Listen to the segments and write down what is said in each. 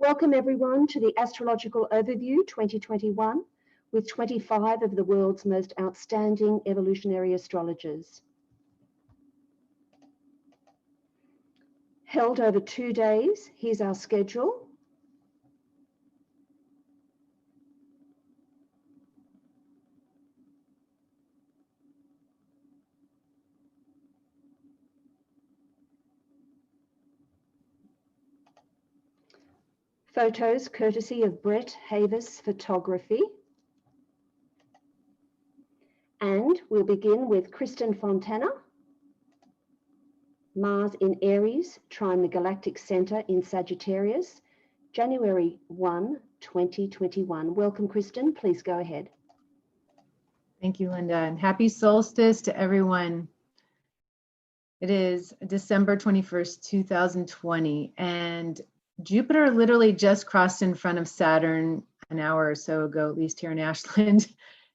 Welcome everyone to the Astrological Overview 2021 with 25 of the world's most outstanding evolutionary astrologers. Held over 2 days, here's our schedule. Photos courtesy of Brett Havers Photography. And we'll begin with Kristin Fontana. Mars in Aries, trine the galactic center in Sagittarius, January 1, 2021. Welcome, Kristin. Please go ahead. Thank you, Linda, and happy solstice to everyone. It is December 21st, 2020, and Jupiter literally just crossed in front of Saturn an hour or so ago, at least here in Ashland.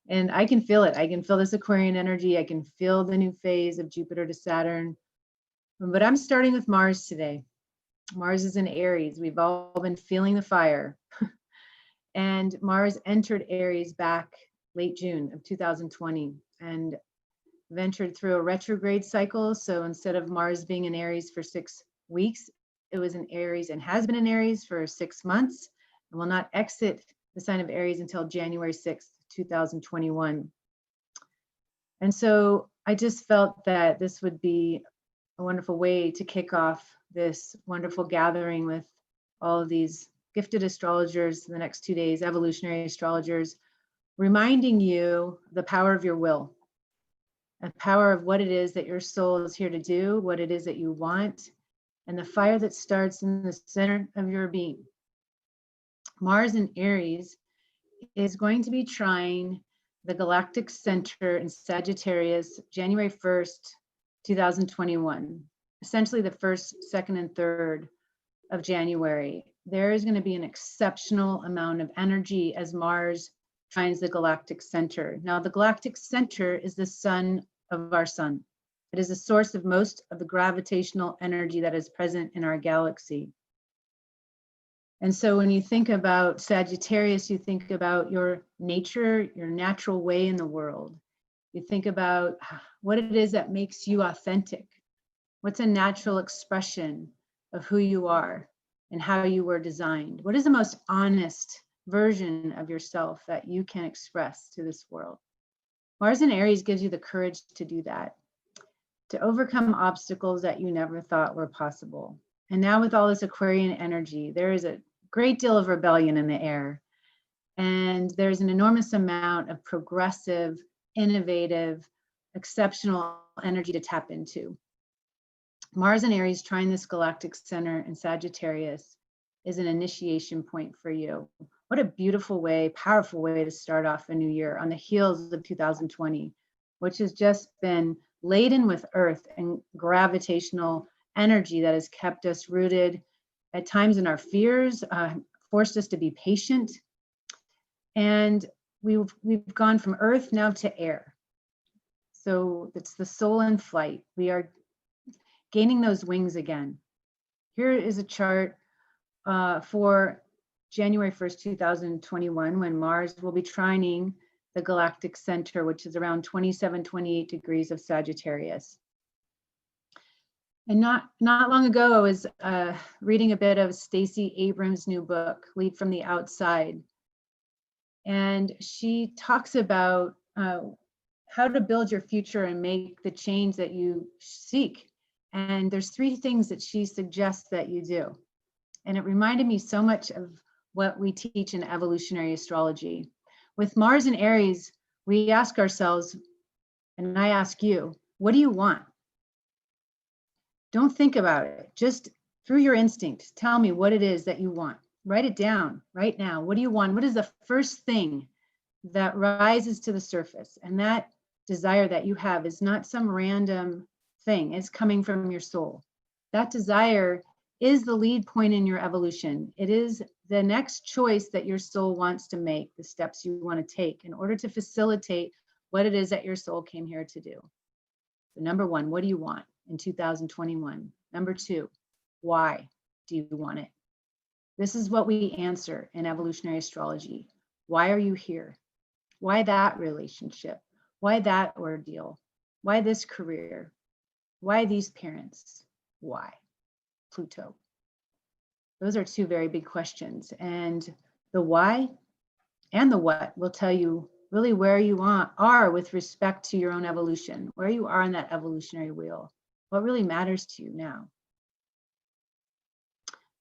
And I can feel it. I can feel this Aquarian energy. I can feel the new phase of Jupiter to Saturn. But I'm starting with Mars today. Mars is in Aries. We've all been feeling the fire. And Mars entered Aries back late June of 2020 and ventured through a retrograde cycle. So instead of Mars being in Aries for 6 weeks, it was in Aries and has been in Aries for 6 months and will not exit the sign of Aries until January 6th, 2021. And so I just felt that this would be a wonderful way to kick off this wonderful gathering with all of these gifted astrologers the next 2 days, evolutionary astrologers, reminding you the power of your will, the power of what it is that your soul is here to do, what it is that you want, and the fire that starts in the center of your being. Mars in Aries is going to be trine the galactic center in Sagittarius, January 1st, 2021, essentially the 1st, 2nd, and 3rd of January. There is going to be an exceptional amount of energy as Mars trines the galactic center. Now, the galactic center is the sun of our sun. It is the source of most of the gravitational energy that is present in our galaxy. And so when you think about Sagittarius, you think about your nature, your natural way in the world. You think about what it is that makes you authentic. What's a natural expression of who you are and how you were designed? What is the most honest version of yourself that you can express to this world? Mars in Aries gives you the courage to do that, to overcome obstacles that you never thought were possible. And now with all this Aquarian energy, there is a great deal of rebellion in the air. And there's an enormous amount of progressive, innovative, exceptional energy to tap into. Mars in Aries trine this galactic center in Sagittarius is an initiation point for you. What a beautiful way, powerful way to start off a new year on the heels of 2020, which has just been laden with earth and gravitational energy that has kept us rooted at times in our fears, forced us to be patient. And we've gone from earth now to air. So it's the soul in flight. We are gaining those wings again. Here is a chart for January 1st, 2021, when Mars will be trining the galactic center, which is around 27, 28 degrees of Sagittarius. And not long ago, I was reading a bit of Stacey Abrams' new book, Lead from the Outside. And she talks about how to build your future and make the change that you seek. And there's 3 things that she suggests that you do. And it reminded me so much of what we teach in evolutionary astrology. With Mars in Aries, we ask ourselves, and I ask you, what do you want? Don't think about it. Just through your instinct, tell me what it is that you want. Write it down right now. What do you want? What is the first thing that rises to the surface? And that desire that you have is not some random thing. It's coming from your soul. That desire is the lead point in your evolution. It is the next choice that your soul wants to make, the steps you want to take in order to facilitate what it is that your soul came here to do. So number 1, what do you want in 2021? Number 2, why do you want it? This is what we answer in evolutionary astrology. Why are you here? Why that relationship? Why that ordeal? Why this career? Why these parents? Why Pluto? Those are two very big questions. And the why and the what will tell you really where you are with respect to your own evolution, where you are on that evolutionary wheel, what really matters to you now.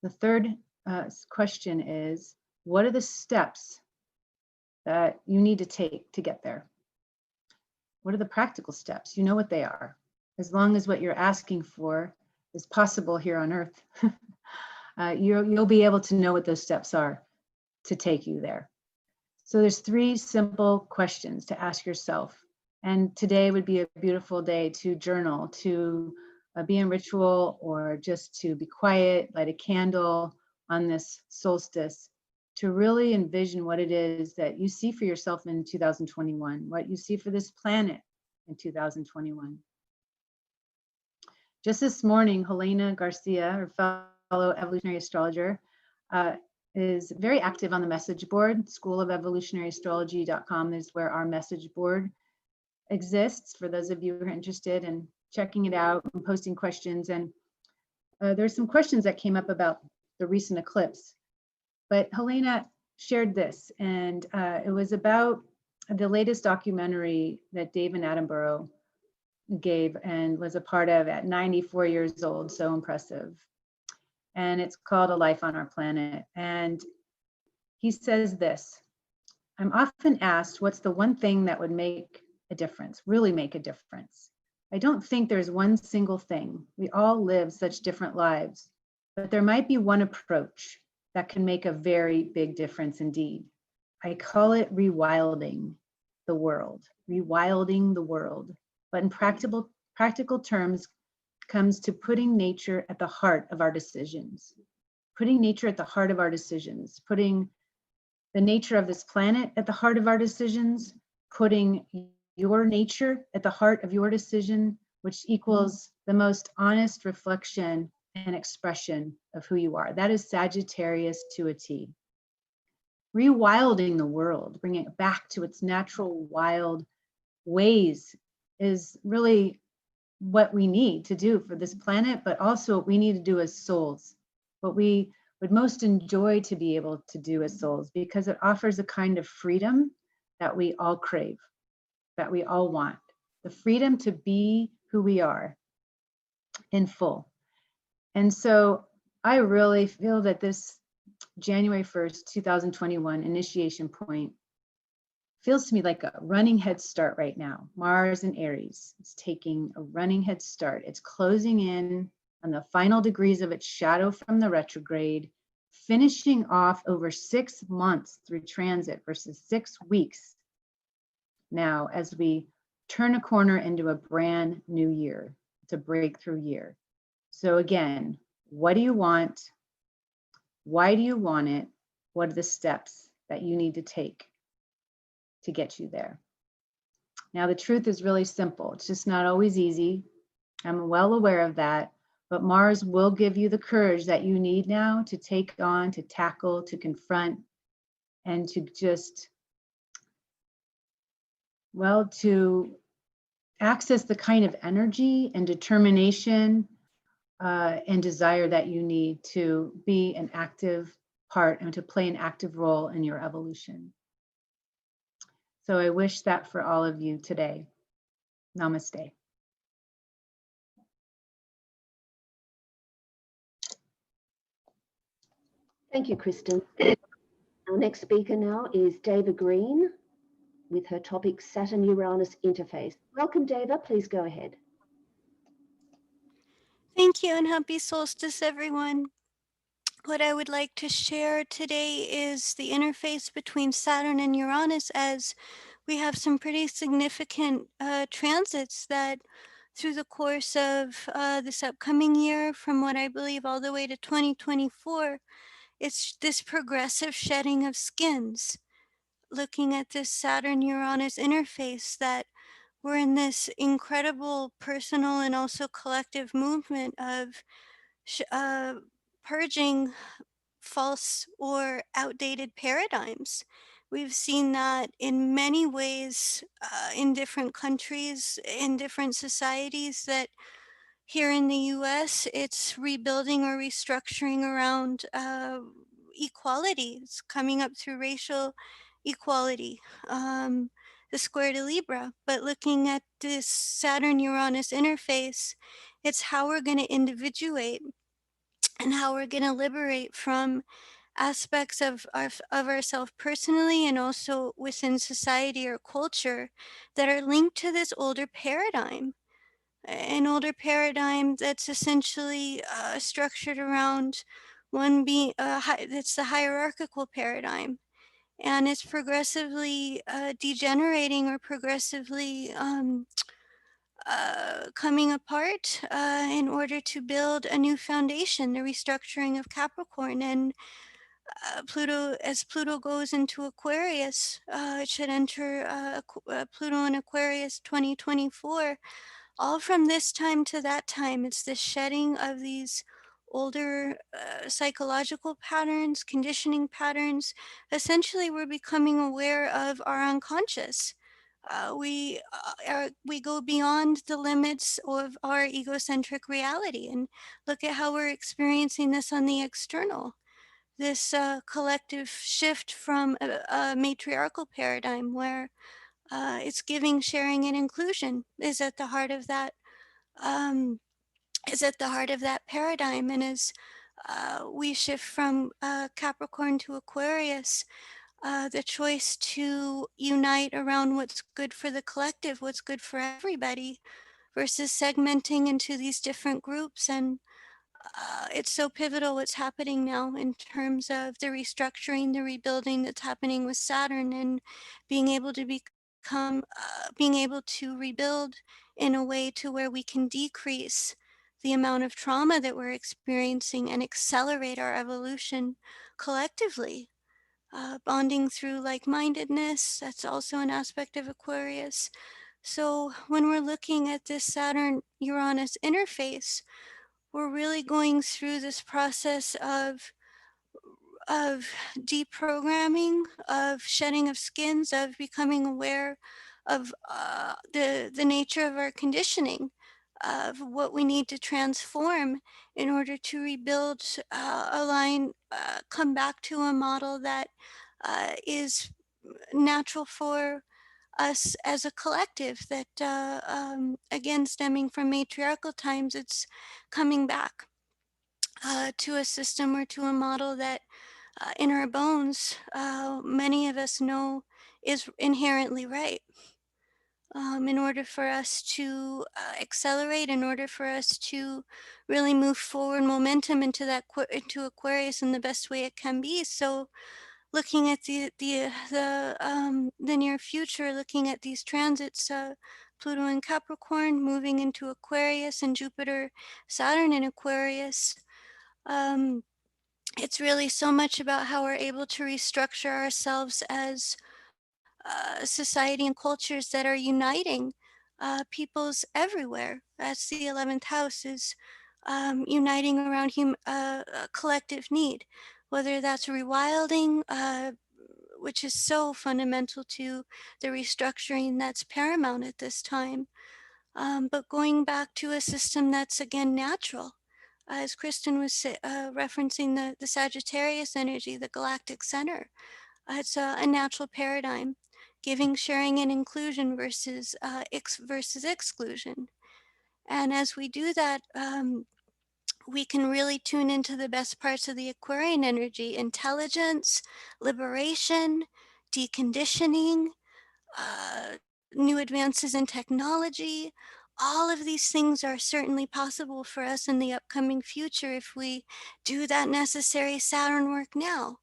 The third question is, what are the steps that you need to take to get there? What are the practical steps? You know what they are. As long as what you're asking for is possible here on Earth, you'll be able to know what those steps are to take you there. So there's 3 simple questions to ask yourself. And today would be a beautiful day to journal, to be in ritual, or just to be quiet, light a candle on this solstice, to really envision what it is that you see for yourself in 2021, what you see for this planet in 2021. Just this morning, Helena Garcia, our fellow evolutionary astrologer, is very active on the message board. schoolofevolutionaryastrology.com is where our message board exists for those of you who are interested in checking it out and posting questions. And there's some questions that came up about the recent eclipse. But Helena shared this, and it was about the latest documentary that Dave and Attenborough gave and was a part of at 94 years old. So impressive. And it's called A Life on Our Planet. And he says this: I'm often asked, what's the one thing that would make a difference, really make a difference? I don't think there's one single thing. We all live such different lives, but there might be one approach that can make a very big difference indeed. I call it rewilding the world, rewilding the world. But in practical terms, comes to putting nature at the heart of our decisions, putting nature at the heart of our decisions, putting the nature of this planet at the heart of our decisions, putting your nature at the heart of your decision, which equals the most honest reflection and expression of who you are. That is Sagittarius to a T. Rewilding the world, bringing it back to its natural wild ways, is really what we need to do for this planet, but also what we need to do as souls, what we would most enjoy to be able to do as souls, because it offers a kind of freedom that we all crave, that we all want, the freedom to be who we are in full. And so I really feel that this January 1st, 2021 initiation point feels to me like a running head start right now. Mars and Aries, it's taking a running head start. It's closing in on the final degrees of its shadow from the retrograde, finishing off over 6 months through transit versus 6 weeks now as we turn a corner into a brand new year. It's a breakthrough year. So again, what do you want? Why do you want it? What are the steps that you need to take to get you there? Now, the truth is really simple. It's just not always easy. I'm well aware of that, but Mars will give you the courage that you need now to take on, to tackle, to confront, and to just, well, to access the kind of energy and determination and desire that you need to be an active part and to play an active role in your evolution. So I wish that for all of you today. Namaste. Thank you, Kristin. Our next speaker now is Deva Green with her topic Saturn-Uranus interface. Welcome, Deva. Please go ahead. Thank you and happy solstice, everyone. What I would like to share today is the interface between Saturn and Uranus, as we have some pretty significant transits that through the course of this upcoming year, from what I believe all the way to 2024, it's this progressive shedding of skins. Looking at this Saturn-Uranus interface, that we're in this incredible personal and also collective movement of purging false or outdated paradigms. We've seen that in many ways in different countries, in different societies, that here in the US, it's rebuilding or restructuring around equality. It's coming up through racial equality, the square de Libra. But looking at this Saturn Uranus interface, it's how we're going to individuate and how we're going to liberate from aspects of ourselves personally and also within society or culture that are linked to this older paradigm. An older paradigm that's essentially structured around one being, that's the hierarchical paradigm. And it's progressively degenerating or progressively coming apart in order to build a new foundation, the restructuring of Capricorn. And Pluto, as Pluto goes into Aquarius, it should enter Pluto in Aquarius 2024. All from this time to that time, it's the shedding of these older psychological patterns, conditioning patterns. Essentially, we're becoming aware of our unconscious. We go beyond the limits of our egocentric reality and look at how we're experiencing this on the external. This collective shift from a matriarchal paradigm where it's giving, sharing, and inclusion is at the heart of that. Um, is at the heart of that paradigm, and as we shift from Capricorn to Aquarius, the choice to unite around what's good for the collective, what's good for everybody, versus segmenting into these different groups. And it's so pivotal what's happening now in terms of the restructuring, the rebuilding that's happening with Saturn, and being able to being able to rebuild in a way to where we can decrease the amount of trauma that we're experiencing and accelerate our evolution collectively. Bonding through like-mindedness, that's also an aspect of Aquarius. So when we're looking at this Saturn-Uranus interface, we're really going through this process of deprogramming, of shedding of skins, of becoming aware of the nature of our conditioning, of what we need to transform in order to rebuild, align, come back to a model that is natural for us as a collective, that again, stemming from matriarchal times, it's coming back to a system or to a model that in our bones, many of us know is inherently right. In order for us to accelerate, in order for us to really move forward momentum into that into Aquarius in the best way it can be. So looking at the near future, looking at these transits, Pluto in Capricorn moving into Aquarius, and Jupiter, Saturn in Aquarius. It's really so much about how we're able to restructure ourselves as society and cultures that are uniting peoples everywhere. That's the 11th house, is uniting around collective need, whether that's rewilding, which is so fundamental to the restructuring that's paramount at this time, but going back to a system that's again natural. As Kristin was referencing the Sagittarius energy, the galactic center, it's a natural paradigm, giving, sharing, and inclusion versus versus exclusion. And as we do that, we can really tune into the best parts of the Aquarian energy: intelligence, liberation, deconditioning, uh, new advances in technology. All of these things are certainly possible for us in the upcoming future if we do that necessary Saturn work now.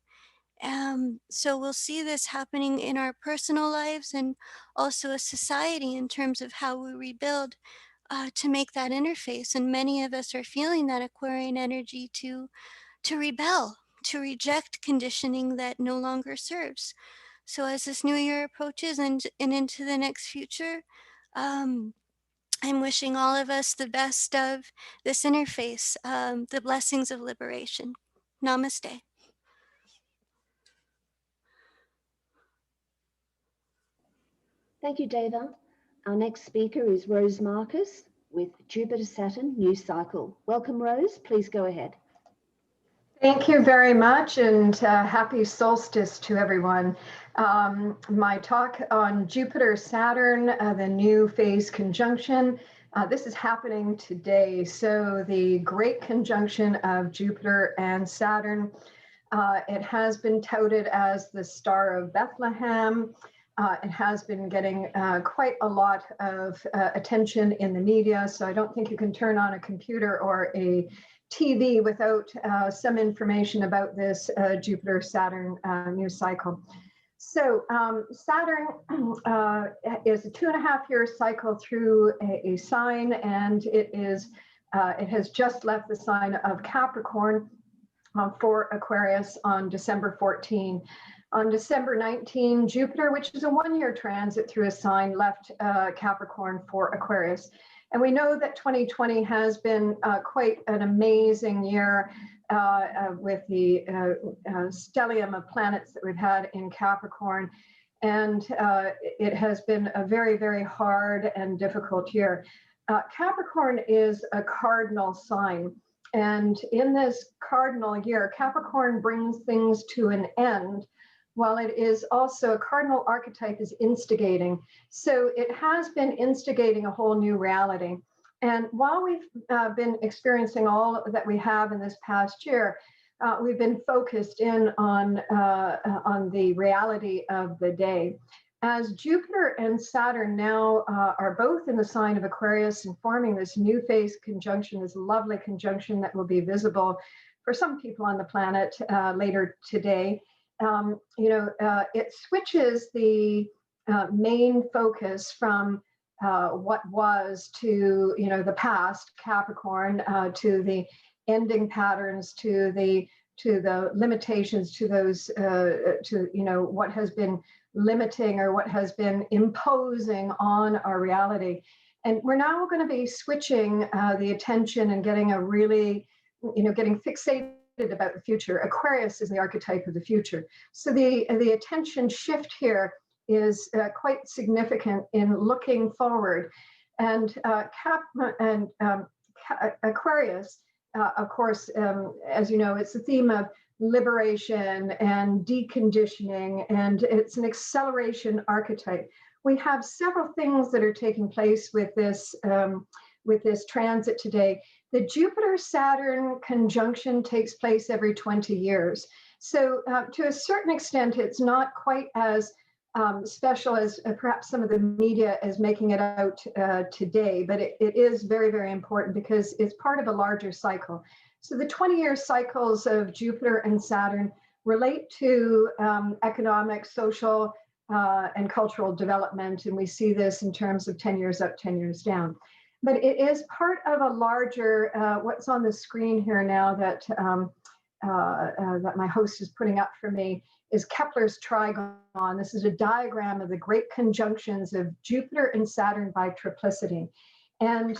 So we'll see this happening in our personal lives and also a society in terms of how we rebuild to make that interface. And many of us are feeling that Aquarian energy to rebel, to reject conditioning that no longer serves. So as this new year approaches and into the next future, um, I'm wishing all of us the best of this interface, the blessings of liberation. Namaste. Thank you, Deva. Our next speaker is Rose Marcus with Jupiter-Saturn New Cycle. Welcome, Rose. Please go ahead. Thank you very much, and happy solstice to everyone. My talk on Jupiter-Saturn, the new phase conjunction, this is happening today. So the great conjunction of Jupiter and Saturn, it has been touted as the Star of Bethlehem. It has been getting quite a lot of attention in the media, so I don't think you can turn on a computer or a TV without some information about this Jupiter-Saturn new cycle. So Saturn is a 2.5-year cycle through a sign, and it has just left the sign of Capricorn for Aquarius on December 14. On December 19, Jupiter, which is a 1-year transit through a sign, left Capricorn for Aquarius. And we know that 2020 has been quite an amazing year with the stellium of planets that we've had in Capricorn. And it has been a very, very hard and difficult year. Capricorn is a cardinal sign. And in this cardinal year, Capricorn brings things to an end, while it is also a cardinal archetype is instigating. So it has been instigating a whole new reality. And while we've been experiencing all that we have in this past year, we've been focused in on the reality of the day. As Jupiter and Saturn now are both in the sign of Aquarius and forming this new phase conjunction, this lovely conjunction that will be visible for some people on the planet later today, it switches the main focus from what was to, the past, Capricorn, to the ending patterns, to the limitations, to those, what has been limiting or what has been imposing on our reality. And we're now going to be switching the attention and getting a really, getting fixated about the future. Aquarius is the archetype of the future. So the attention shift here is quite significant in looking forward. And Aquarius, of course, as you know, it's the theme of liberation and deconditioning, and it's an acceleration archetype. We have several things that are taking place with this transit today. The Jupiter-Saturn conjunction takes place every 20 years. So to a certain extent, it's not quite as special as perhaps some of the media is making it out today, but it is very, very important because it's part of a larger cycle. So the 20-year cycles of Jupiter and Saturn relate to economic, social, and cultural development, and we see this in terms of 10 years up, 10 years down. But it is part of a larger, what's on the screen here now that my host is putting up for me is Kepler's trigon. This is a diagram of the great conjunctions of Jupiter and Saturn by triplicity. And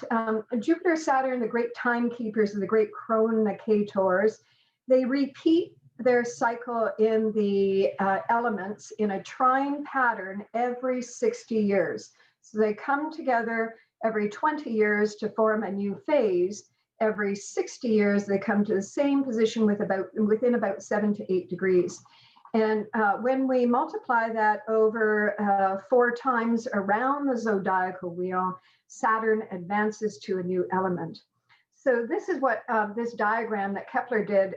Jupiter, Saturn, the great timekeepers of the great chronicators, they repeat their cycle in the elements in a trine pattern every 60 years. So they come together every 20 years to form a new phase. Every 60 years, they come to the same position within about 7 to 8 degrees. And when we multiply that over 4 times around the zodiacal wheel, Saturn advances to a new element. So this is what this diagram that Kepler did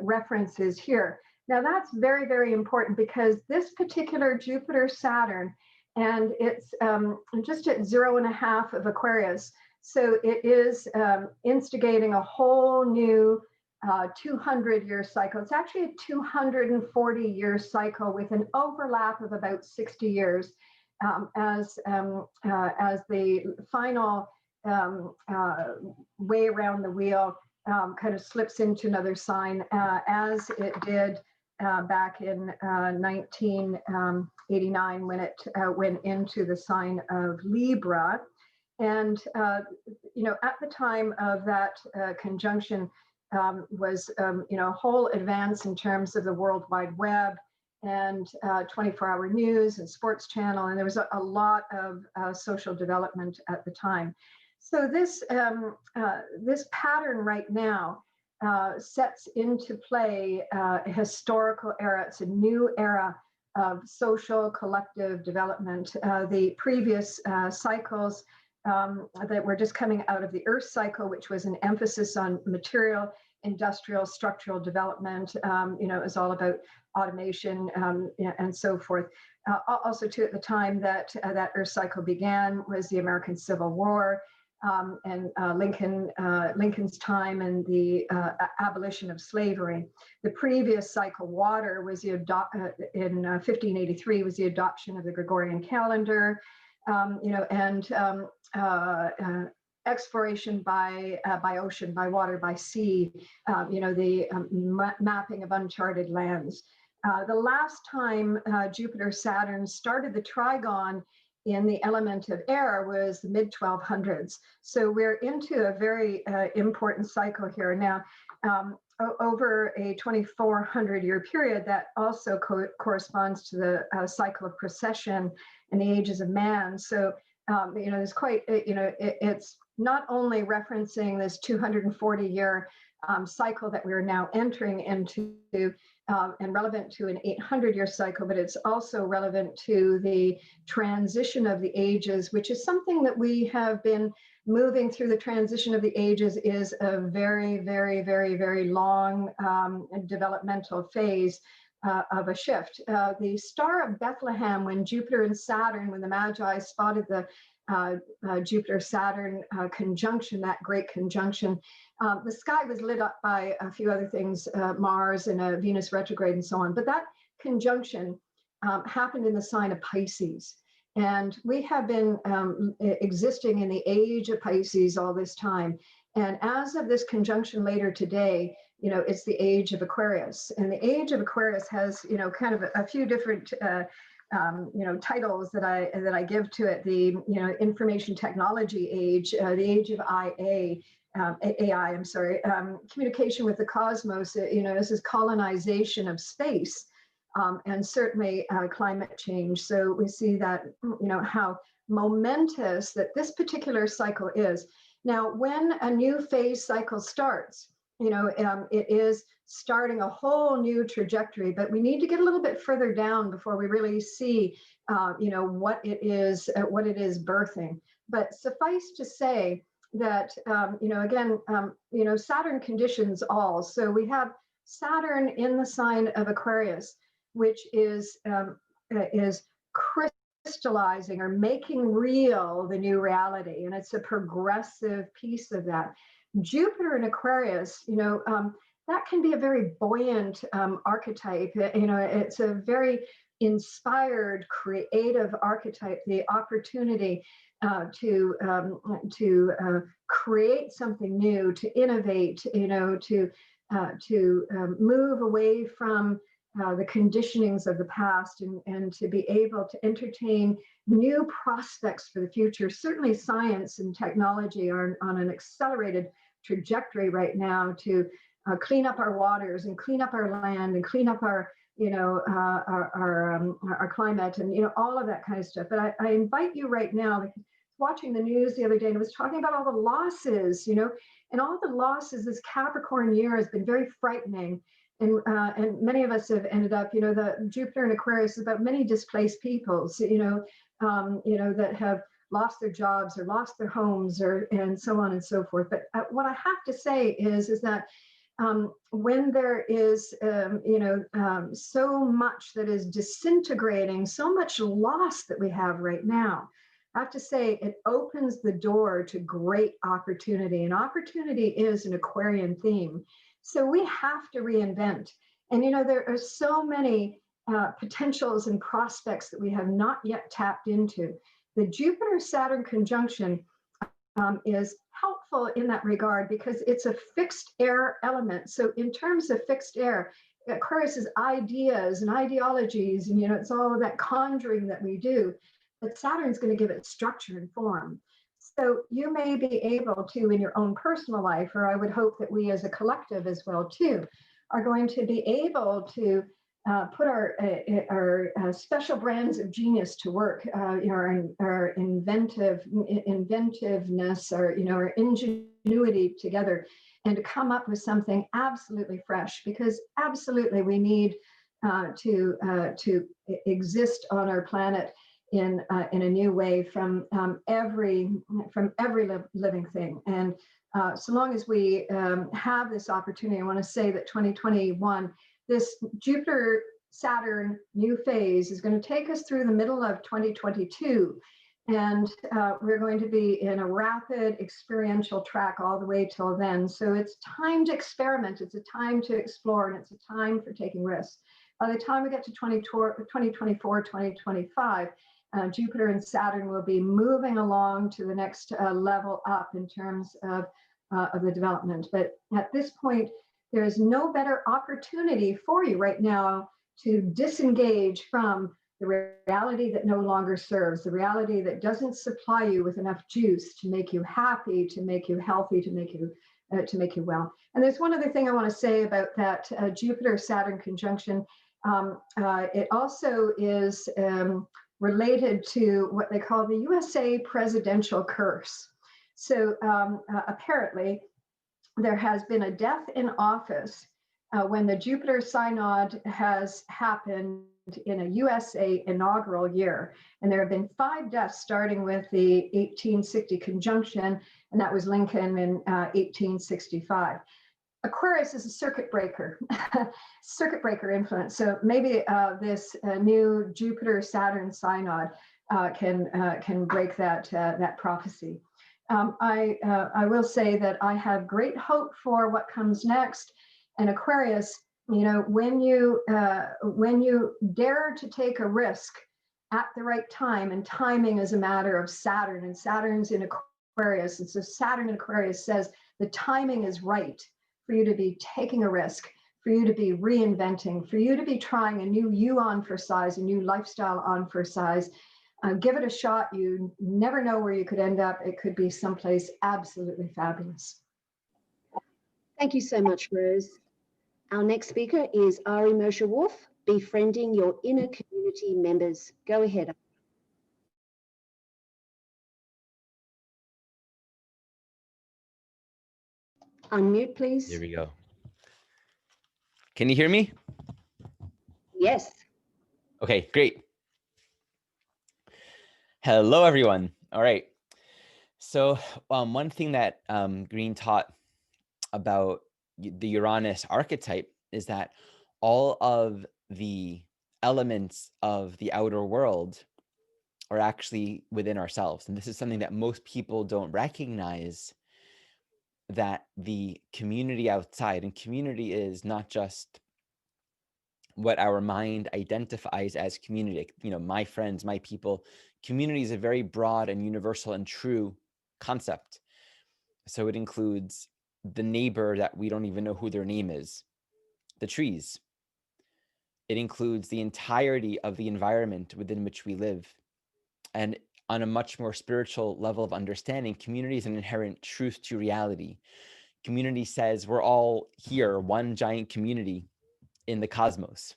references here. Now that's very, very important because this particular Jupiter-Saturn, and it's just at 0.5 of Aquarius. So it is instigating a whole new 200-year cycle. It's actually a 240-year cycle with an overlap of about 60 years as the final way around the wheel kind of slips into another sign, as it did back in 1989 when it went into the sign of Libra. And, at the time of that conjunction was, a whole advance in terms of the World Wide Web and 24-hour news and sports channel, and there was a lot of social development at the time. So this pattern right now sets into play a historical era. It's a new era of social collective development. The previous cycles that were just coming out of the Earth cycle, which was an emphasis on material, industrial, structural development. It was all about automation and so forth. Also, too, at the time that that Earth cycle began was the American Civil War and Lincoln's time and the abolition of slavery. The previous cycle, water, was in 1583 was the adoption of the Gregorian calendar. Exploration by ocean, by water, by sea, the mapping of uncharted lands. The last time Jupiter Saturn started the trigon in the element of air was the mid-1200s. So we're into a very important cycle here. Now, over a 2,400-year period, that also corresponds to the cycle of precession and the ages of man. So, there's quite, it's not only referencing this 240-year cycle that we're now entering into and relevant to an 800-year cycle, but it's also relevant to the transition of the ages, which is something that we have been moving through. The transition of the ages is a very, very, very, very long developmental phase of a shift. The Star of Bethlehem, when Jupiter and Saturn, when the Magi spotted the Jupiter-Saturn conjunction, that great conjunction, the sky was lit up by a few other things, Mars and a Venus retrograde and so on. But that conjunction happened in the sign of Pisces. And we have been existing in the age of Pisces all this time. And as of this conjunction later today, it's the age of Aquarius. And the age of Aquarius has, kind of a few different titles that I give to it. The information technology age, the age of AI, I'm sorry, communication with the cosmos. This is colonization of space, and certainly climate change. So we see that how momentous that this particular cycle is. Now, when a new phase cycle starts, it is starting a whole new trajectory, but we need to get a little bit further down before we really see, what it is birthing. But suffice to say that, Saturn conditions all. So we have Saturn in the sign of Aquarius, which is crystallizing or making real the new reality, and it's a progressive piece of that. Jupiter in Aquarius, that can be a very buoyant archetype. It's a very inspired, creative archetype. The opportunity to create something new, to innovate, to move away from the conditionings of the past and to be able to entertain new prospects for the future. Certainly science and technology are on an accelerated trajectory right now to clean up our waters and clean up our land and clean up our climate and all of that kind of stuff. But I invite you right now, like watching the news the other day, and it was talking about all the losses, and all the losses. This Capricorn year has been very frightening. And many of us have ended up, the Jupiter in Aquarius is about many displaced peoples, that have lost their jobs or lost their homes and so on and so forth. But what I have to say is that when there is, so much that is disintegrating, so much loss that we have right now, I have to say it opens the door to great opportunity. And opportunity is an Aquarian theme. So we have to reinvent. And, there are so many potentials and prospects that we have not yet tapped into. The Jupiter-Saturn conjunction is helpful in that regard because it's a fixed air element. So in terms of fixed air, Aquarius is ideas and ideologies, and it's all of that conjuring that we do, but Saturn's going to give it structure and form. So you may be able to, in your own personal life, or I would hope that we as a collective as well too, are going to be able to put our special brands of genius to work, our inventiveness, our ingenuity together, and to come up with something absolutely fresh, because absolutely we need to exist on our planet in a new way from every living thing. And so long as we have this opportunity, I want to say that 2021, this Jupiter Saturn new phase is going to take us through the middle of 2022. And we're going to be in a rapid experiential track all the way till then. So it's time to experiment. It's a time to explore, and it's a time for taking risks. By the time we get to 2024, 2025, Jupiter and Saturn will be moving along to the next level up in terms of the development. But at this point, there is no better opportunity for you right now to disengage from the reality that no longer serves, the reality that doesn't supply you with enough juice to make you happy, to make you healthy, to make you well. And there's one other thing I want to say about that Jupiter-Saturn conjunction. It also is related to what they call the USA presidential curse. So apparently, there has been a death in office when the Jupiter synod has happened in a USA inaugural year. And there have been 5 deaths, starting with the 1860 conjunction, and that was Lincoln in 1865. Aquarius is a circuit breaker, influence. So maybe this new Jupiter-Saturn synod can break that prophecy. I will say that I have great hope for what comes next. And Aquarius, when you dare to take a risk at the right time, and timing is a matter of Saturn, and Saturn's in Aquarius, and so Saturn in Aquarius says the timing is right for you to be taking a risk, for you to be reinventing, for you to be trying a new you on for size, a new lifestyle on for size. Give it a shot. You never know where you could end up. It could be someplace absolutely fabulous. Thank you so much, Rose. Our next speaker is Moshe Wolfe, Befriending Your Inner Community Members. Go ahead. Unmute, please. Here we go. Can you hear me? Yes. Okay, great. Hello, everyone. All right. So one thing that Green taught about the Uranus archetype is that all of the elements of the outer world are actually within ourselves. And this is something that most people don't recognize, that the community outside, and community is not just what our mind identifies as community, my friends, my people. Community is a very broad and universal and true concept. So it includes the neighbor that we don't even know who their name is, the trees. It includes the entirety of the environment within which we live. And on a much more spiritual level of understanding, community is an inherent truth to reality. Community says we're all here, one giant community in the cosmos.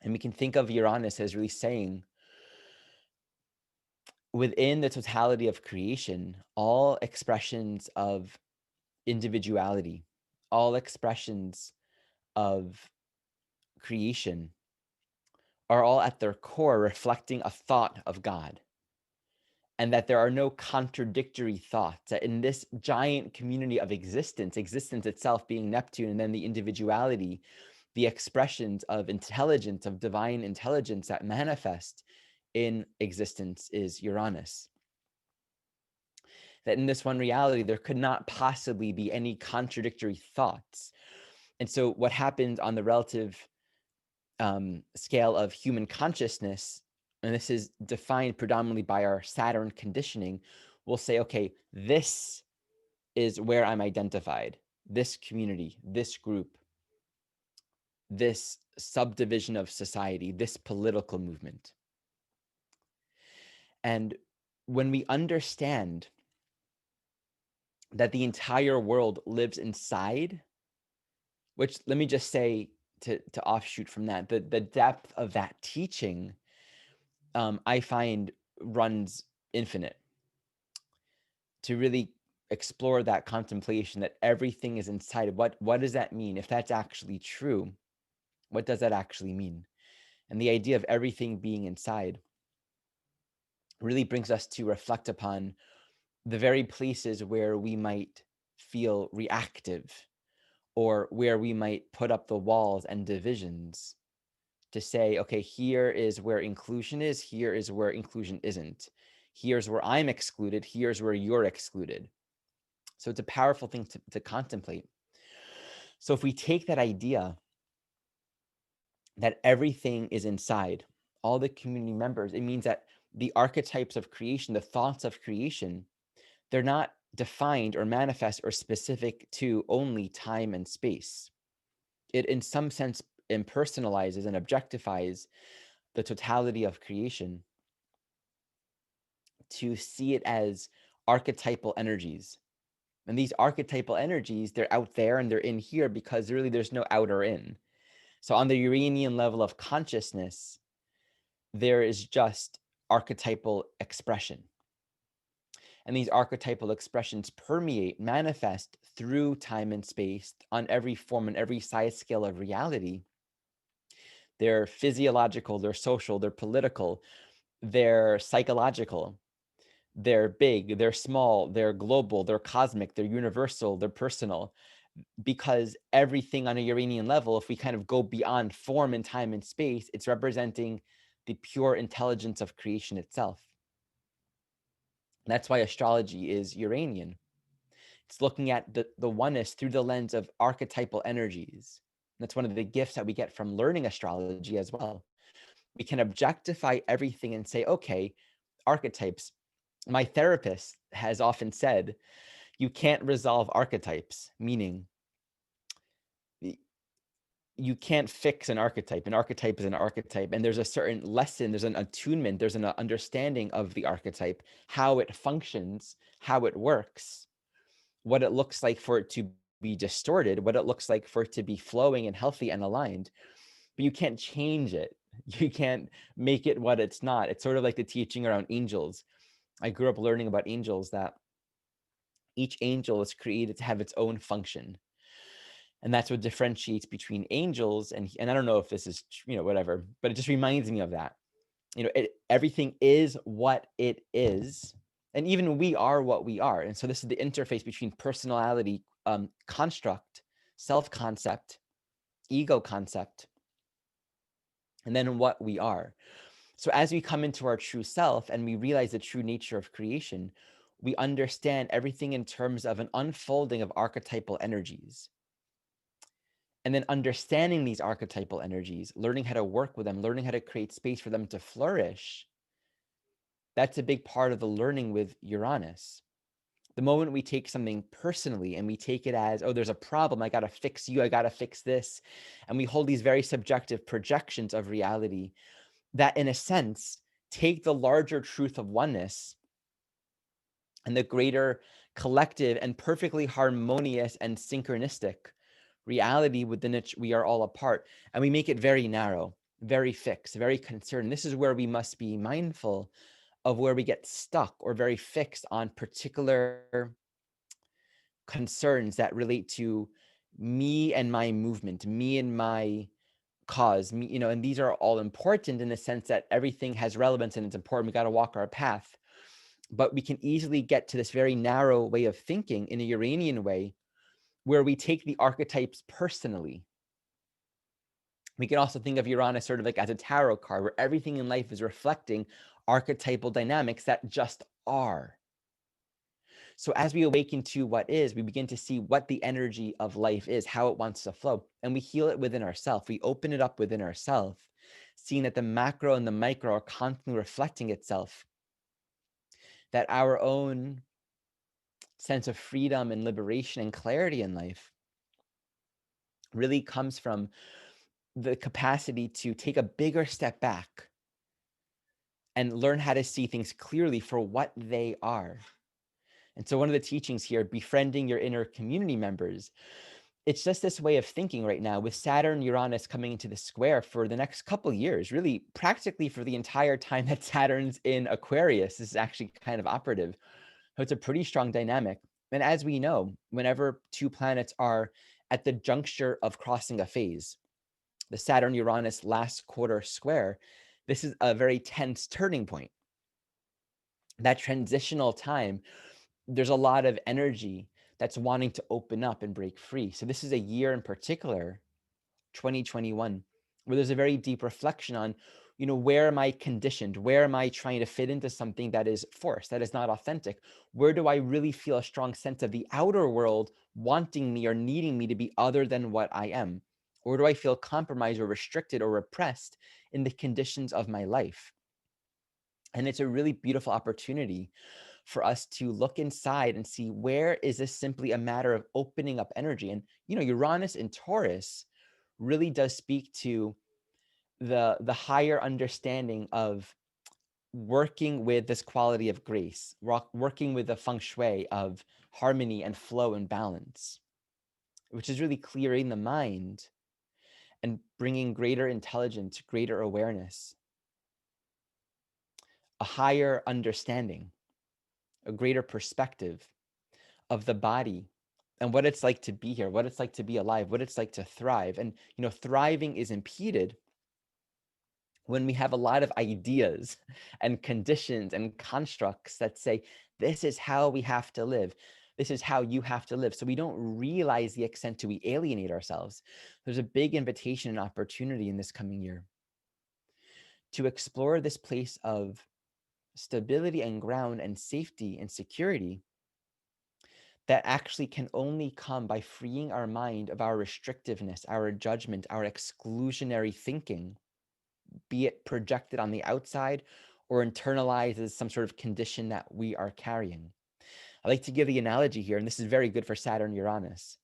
And we can think of Uranus as really saying, within the totality of creation, all expressions of individuality, all expressions of creation are all at their core reflecting a thought of God. And that there are no contradictory thoughts, that in this giant community of existence itself being Neptune, and then the individuality, the expressions of intelligence, of divine intelligence that manifest in existence is Uranus. That in this one reality, there could not possibly be any contradictory thoughts. And so what happens on the relative scale of human consciousness, and this is defined predominantly by our Saturn conditioning, we'll say, okay, this is where I'm identified, this community, this group, this subdivision of society, this political movement. And when we understand that the entire world lives inside, which, let me just say to offshoot from that. The depth of that teaching, I find, runs infinite. To really explore that contemplation that everything is inside. What does that mean? If that's actually true, what does that actually mean? And the idea of everything being inside really brings us to reflect upon the very places where we might feel reactive, or where we might put up the walls and divisions to say, okay, here is where inclusion is, here is where inclusion isn't. Here's where I'm excluded, here's where you're excluded. So it's a powerful thing to contemplate. So if we take that idea that everything is inside, all the community members, it means that the archetypes of creation, the thoughts of creation, they're not defined or manifest or specific to only time and space. It, in some sense, impersonalizes and objectifies the totality of creation to see it as archetypal energies. And these archetypal energies, they're out there and they're in here because really there's no out or in. So on the Uranian level of consciousness, there is just archetypal expression. And these archetypal expressions permeate, manifest through time and space on every form and every size scale of reality. They're physiological, they're social, they're political, they're psychological, they're big, they're small, they're global, they're cosmic, they're universal, they're personal. Because everything on a Uranian level, if we kind of go beyond form and time and space, it's representing the pure intelligence of creation itself. That's why astrology is Uranian. It's looking at the oneness through the lens of archetypal energies. That's one of the gifts that we get from learning astrology as well. We can objectify everything and say, okay, archetypes. My therapist has often said, you can't resolve archetypes, meaning you can't fix an archetype. An archetype is an archetype, and there's a certain lesson, there's an attunement, there's an understanding of the archetype, how it functions, how it works, what it looks like for it to be distorted, what it looks like for it to be flowing and healthy and aligned. But you can't change it. You can't make it what it's not. It's sort of like the teaching around angels. I grew up learning about angels, that each angel is created to have its own function. And that's what differentiates between angels and I don't know if this is, whatever, but it just reminds me of that. Everything is what it is. And even we are what we are. And so this is the interface between personality, construct, self-concept, ego concept, and then what we are. So as we come into our true self and we realize the true nature of creation, we understand everything in terms of an unfolding of archetypal energies. And then understanding these archetypal energies, learning how to work with them, learning how to create space for them to flourish, that's a big part of the learning with Uranus. The moment we take something personally and we take it as, oh, there's a problem, I got to fix you, I got to fix this, and we hold these very subjective projections of reality that, in a sense, take the larger truth of oneness and the greater collective and perfectly harmonious and synchronistic reality within which we are all a part, and we make it very narrow, very fixed, very concerned. This is where we must be mindful of where we get stuck or very fixed on particular concerns that relate to me and my movement, me and my cause, me, and these are all important in the sense that everything has relevance and it's important. We got to walk our path. But we can easily get to this very narrow way of thinking in a Uranian way, where we take the archetypes personally. We can also think of Uranus sort of like as a tarot card, where everything in life is reflecting archetypal dynamics that just are. So as we awaken to what is, we begin to see what the energy of life is, how it wants to flow, and we heal it within ourselves. We open it up within ourselves, seeing that the macro and the micro are constantly reflecting itself, that our own sense of freedom and liberation and clarity in life really comes from the capacity to take a bigger step back and learn how to see things clearly for what they are. And so one of the teachings here, befriending your inner community members, it's just this way of thinking right now with Saturn, Uranus coming into the square for the next couple years, really practically for the entire time that Saturn's in Aquarius. This is actually kind of operative. So it's a pretty strong dynamic. And as we know, whenever two planets are at the juncture of crossing a phase, the Saturn-Uranus last quarter square, this is a very tense turning point. That transitional time, there's a lot of energy that's wanting to open up and break free. So this is a year in particular, 2021, where there's a very deep reflection on, where am I conditioned? Where am I trying to fit into something that is forced, that is not authentic? Where do I really feel a strong sense of the outer world wanting me or needing me to be other than what I am? Or do I feel compromised or restricted or repressed in the conditions of my life? And it's a really beautiful opportunity for us to look inside and see, where is this simply a matter of opening up energy? And, Uranus in Taurus really does speak to the higher understanding of working with this quality of grace, working with the feng shui of harmony and flow and balance, which is really clearing the mind and bringing greater intelligence, greater awareness, a higher understanding, a greater perspective of the body and what it's like to be here, what it's like to be alive, what it's like to thrive. And, thriving is impeded when we have a lot of ideas and conditions and constructs that say, this is how we have to live. This is how you have to live. So we don't realize the extent to we alienate ourselves. There's a big invitation and opportunity in this coming year to explore this place of stability and ground and safety and security that actually can only come by freeing our mind of our restrictiveness, our judgment, our exclusionary thinking, be it projected on the outside or internalized as some sort of condition that we are carrying. I like to give the analogy here, and this is very good for Saturn Uranus.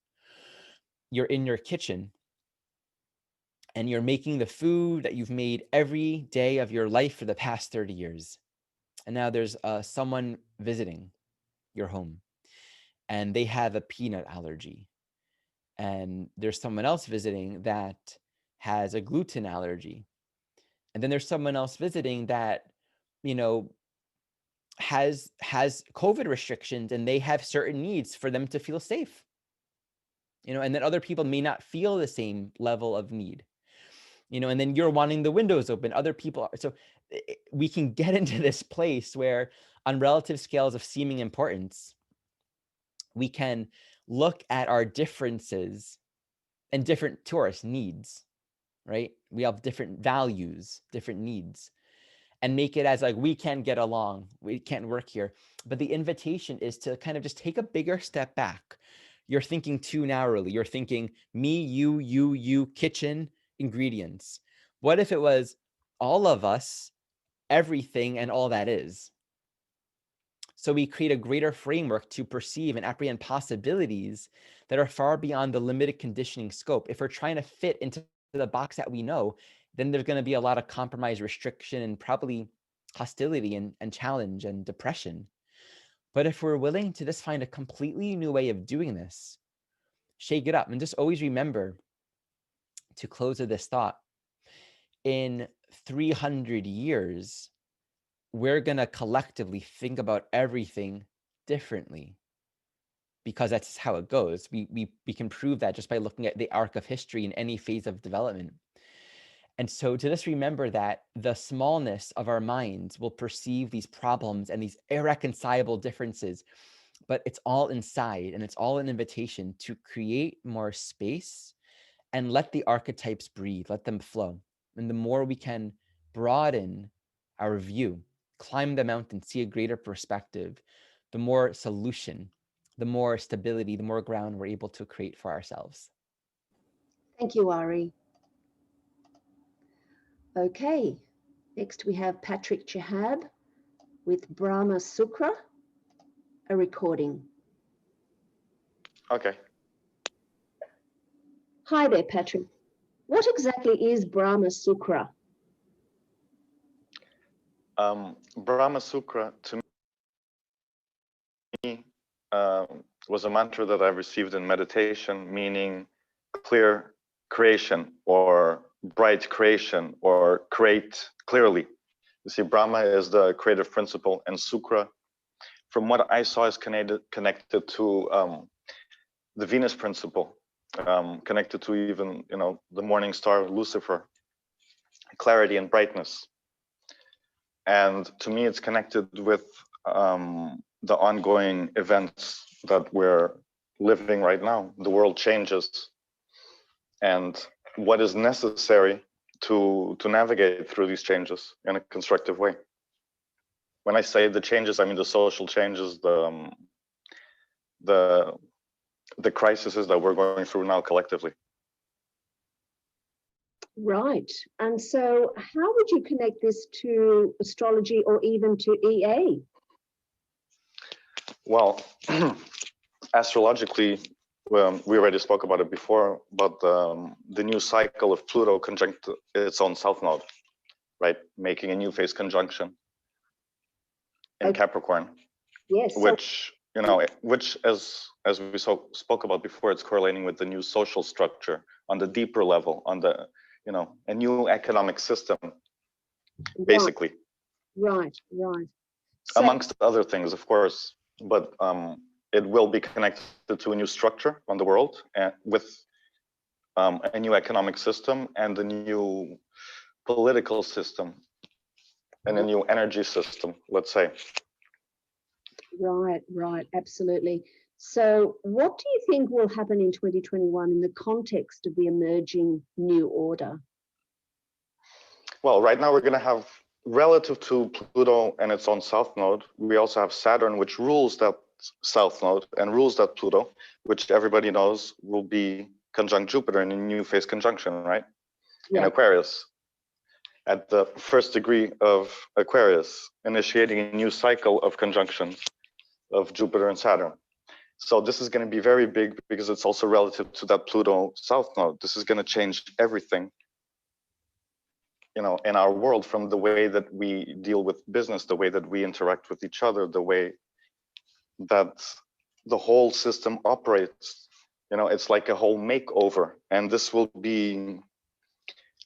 You're in your kitchen and you're making the food that you've made every day of your life for the past 30 years. And now there's someone visiting your home and they have a peanut allergy. And there's someone else visiting that has a gluten allergy. And then there's someone else visiting that, has COVID restrictions and they have certain needs for them to feel safe. And then other people may not feel the same level of need. And then you're wanting the windows open, other people are. So we can get into this place where on relative scales of seeming importance, we can look at our differences and different tourist needs, right? We have different values, different needs, and make it as like, we can get along, we can't work here. But the invitation is to kind of just take a bigger step back. You're thinking too narrowly. You're thinking me, you, kitchen, ingredients. What if it was all of us, everything, and all that is? So we create a greater framework to perceive and apprehend possibilities that are far beyond the limited conditioning scope. If we're trying to fit into the box that we know, then there's going to be a lot of compromise, restriction, and probably hostility and challenge and depression. But if we're willing to just find a completely new way of doing this, shake it up, and just always remember, to close with this thought, in 300 years, we're going to collectively think about everything differently, because that's how it goes. We can prove that just by looking at the arc of history in any phase of development. And so to just remember that the smallness of our minds will perceive these problems and these irreconcilable differences, but it's all inside, and it's all an invitation to create more space and let the archetypes breathe, let them flow. And the more we can broaden our view, climb the mountain, see a greater perspective, the more solution, the more stability, the more ground we're able to create for ourselves. Thank you, Ari. Okay, next we have Patrick Chehab with Brahma Sukra, a recording. Okay. Hi there, Patrick. What exactly is Brahma Sukra? Brahma Sukra, to me, was a mantra that I received in meditation, meaning clear creation or bright creation or create clearly. You see, Brahma is the creative principle, and Sukra, from what I saw, is connected to the Venus principle, connected to even, you know, the morning star, Lucifer, clarity and brightness. And to me, it's connected with the ongoing events that we're living right now. The world changes, and what is necessary to navigate through these changes in a constructive way. When I say the changes, I mean the social changes, the crises that we're going through now collectively. Right. And so how would you connect this to astrology or even to EA? Well, astrologically, we already spoke about it before, but the new cycle of Pluto conjunct its own south node, right? Making a new phase conjunction in Capricorn. Yes. Which, you know, which as we spoke about before, it's correlating with the new social structure on the deeper level, on the, you know, a new economic system, basically. Right. So, amongst other things, of course, but it will be connected to a new structure on the world, and with a new economic system and a new political system and a new energy system, let's say. Right, absolutely. So what do you think will happen in 2021 in the context of the emerging new order? Well, right now we're going to have, relative to Pluto and its own south node, we also have Saturn, which rules that south node and rules that Pluto, which everybody knows will be conjunct Jupiter in a new phase conjunction, right? Yeah. In Aquarius, at the first degree of Aquarius, initiating a new cycle of conjunctions of Jupiter and Saturn. So this is going to be very big because it's also relative to that Pluto south node. This is going to change everything, you know, in our world, from the way that we deal with business, the way that we interact with each other, the way that the whole system operates. You know, it's like a whole makeover, and this will be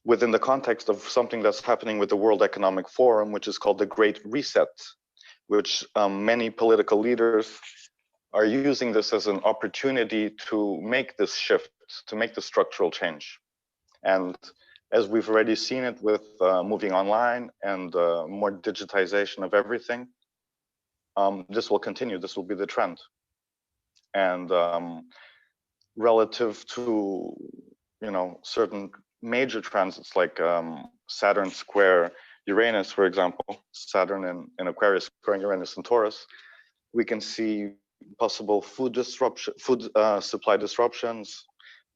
within the context of something that's happening with the World Economic Forum, which is called the Great Reset, which many political leaders are using this as an opportunity to make this shift, to make the structural change. And as we've already seen it with moving online and more digitization of everything, this will continue. This will be the trend. And relative to, you know, certain major transits like Saturn square Uranus, for example, Saturn in Aquarius squaring Uranus in Taurus, we can see possible food supply disruptions,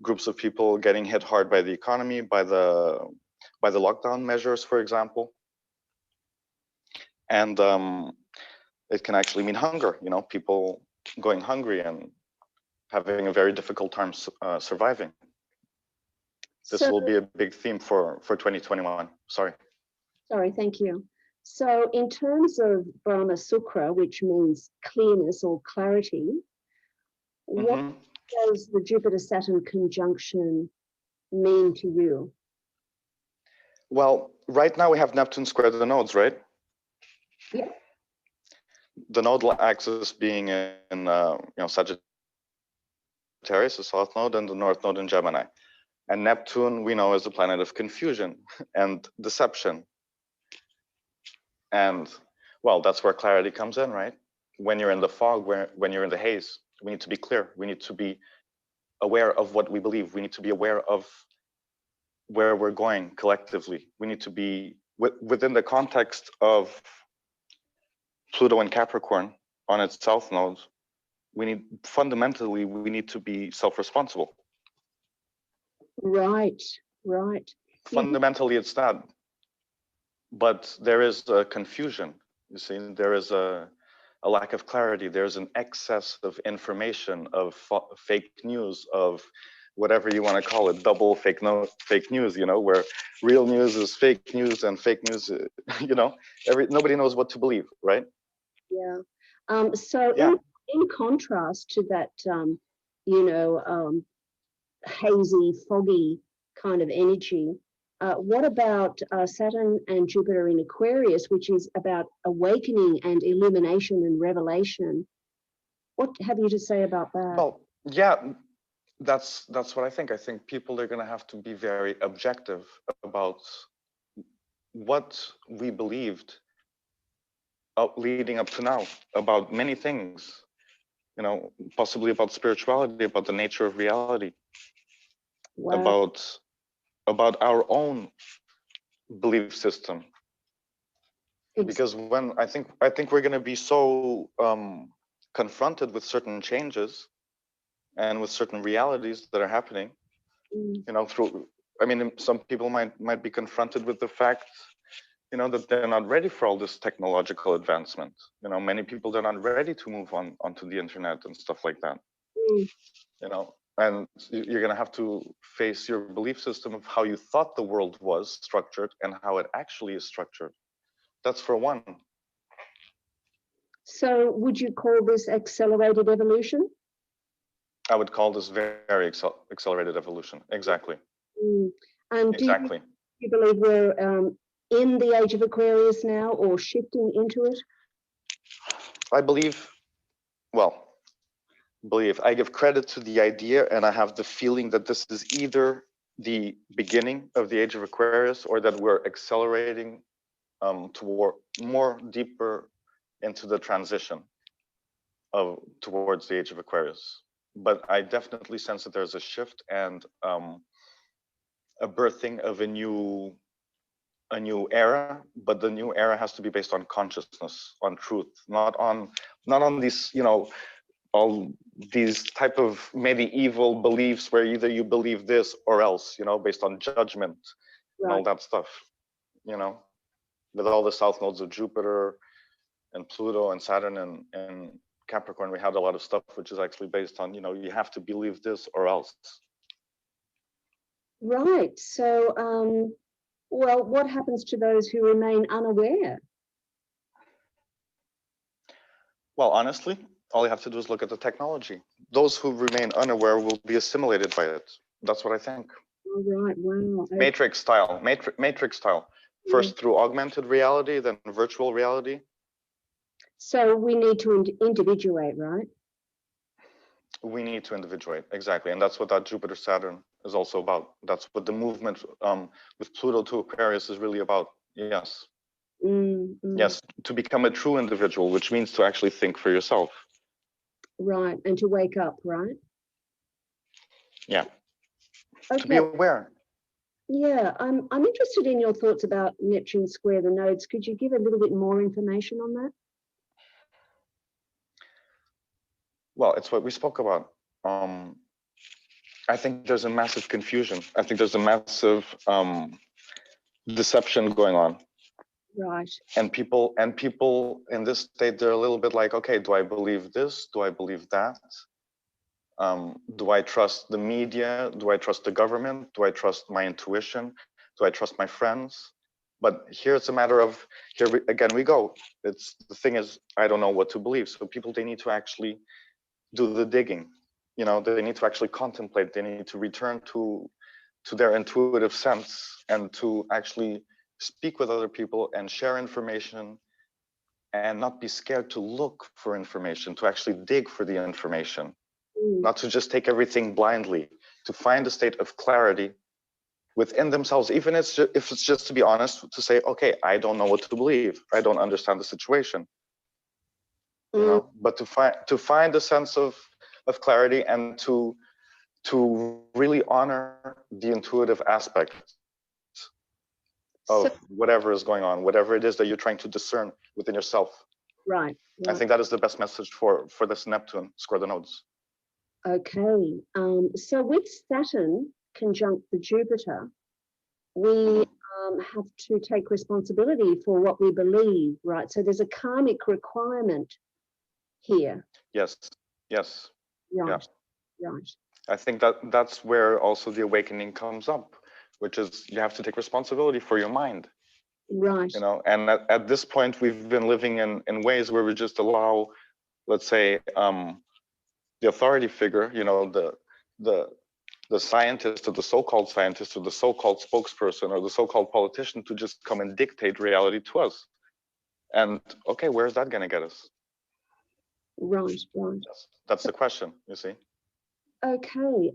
groups of people getting hit hard by the economy, by the lockdown measures, for example. And it can actually mean hunger, you know, people going hungry and having a very difficult time surviving. This will be a big theme for 2021. Sorry, thank you. So in terms of Brahma Sukra, which means clearness or clarity, what does the Jupiter-Saturn conjunction mean to you? Well, right now we have Neptune square the nodes, right? Yeah. The nodal axis being in you know, Sagittarius, the south node, and the north node in Gemini. And Neptune, we know, is the planet of confusion and deception. And, well, that's where clarity comes in, right? When you're in the fog, when you're in the haze, we need to be clear. We need to be aware of what we believe. We need to be aware of where we're going collectively. We need to be within the context of Pluto and Capricorn on its south node. Fundamentally, we need to be self-responsible. Right. Fundamentally, it's that. But there is a confusion, you see, there is a lack of clarity. There's an excess of information, of fake news, of whatever you want to call it, double fake news, you know, where real news is fake news and fake news, you know, nobody knows what to believe, right? Yeah. in contrast to that, you know, hazy, foggy kind of energy, what about Saturn and Jupiter in Aquarius, which is about awakening and illumination and revelation? What have you to say about that? Well, yeah, that's what I think. I think people are going to have to be very objective about what we believed leading up to now about many things, you know, possibly about spirituality, about the nature of reality, Wow. about our own belief system. Because when I think we're going to be so confronted with certain changes and with certain realities that are happening, you know, through, I mean, some people might be confronted with the fact, you know, that they're not ready for all this technological advancement. You know, many people, they're not ready to move onto the internet and stuff like that. You know, and you're going to have to face your belief system of how you thought the world was structured and how it actually is structured. That's for one. So would you call this accelerated evolution? I would call this very accelerated evolution. Exactly. And exactly. Do you believe we're in the age of Aquarius now, or shifting into it? I believe, well, I give credit to the idea, and I have the feeling that this is either the beginning of the age of Aquarius, or that we're accelerating toward more deeper into the transition towards the age of Aquarius. But I definitely sense that there's a shift and a birthing of a new era, but the new era has to be based on consciousness, on truth, not on these, you know, all these type of medieval beliefs where either you believe this or else, you know, based on judgment and all that stuff, you know, with all the south nodes of Jupiter and Pluto and Saturn and Capricorn, we had a lot of stuff which is actually based on, you know, you have to believe this or else. Right. So, well, what happens to those who remain unaware? Well, honestly, all you have to do is look at the technology. Those who remain unaware will be assimilated by it. That's what I think. All right. Wow. Okay. Matrix style. Matrix style. First through augmented reality, then virtual reality. So we need to individuate, right? We need to individuate, exactly. And that's what that Jupiter Saturn is also about. That's what the movement with Pluto to Aquarius is really about. Yes. Yes, to become a true individual, which means to actually think for yourself. Right, and to wake up, right? Yeah. Okay. To be aware. Yeah, I'm interested in your thoughts about Neptune square the nodes. Could you give a little bit more information on that? Well, it's what we spoke about. I think there's a massive confusion. I think there's a massive deception going on. Right. And people in this state, they're a little bit like, okay, do I believe this? Do I believe that? Do I trust the media? Do I trust the government? Do I trust my intuition? Do I trust my friends? But here it's a matter of, again we go. It's the thing is, I don't know what to believe. So people, they need to actually do the digging. You know, they need to actually contemplate. They need to return to their intuitive sense and to actually speak with other people and share information and not be scared to look for information, to actually dig for the information, not to just take everything blindly, to find a state of clarity within themselves, even if it's just to be honest, to say, okay, I don't know what to believe. I don't understand the situation. You know, but to find a sense of clarity and to really honor the intuitive aspect of whatever is going on, whatever it is that you're trying to discern within yourself. Right. I think that is the best message for this Neptune square the nodes. Okay. So with Saturn conjunct the Jupiter, we have to take responsibility for what we believe, right? So there's a karmic requirement here. Yes. Yes. Right. Yeah. Right. I think that's where also the awakening comes up, which is you have to take responsibility for your mind. Right. You know, and at this point we've been living in ways where we just allow let's say, the authority figure, you know, the scientist or the so-called scientist or the so-called spokesperson or the so-called politician to just come and dictate reality to us. And okay, where's that going to get us? Right. That's the question, you see. Okay.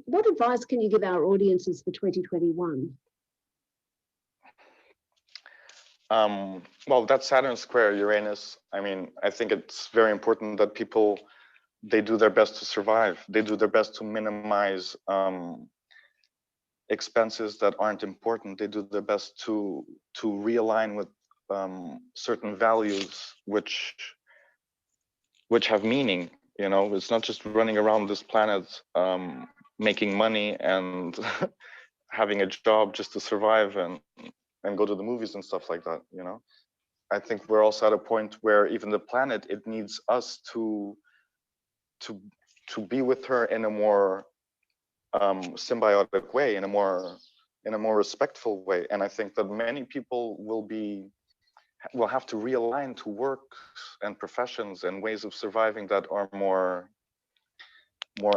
What advice can you give our audiences for 2021? Well, that Saturn square Uranus, I mean, I think it's very important that people, they do their best to survive. They do their best to minimize expenses that aren't important. They do their best to realign with certain values which have meaning. You know, it's not just running around this planet making money and having a job just to survive and go to the movies and stuff like that. You know, I think we're also at a point where even the planet, it needs us to be with her in a more symbiotic way, in a more respectful way. And I think that many people will have to realign to work and professions and ways of surviving that are more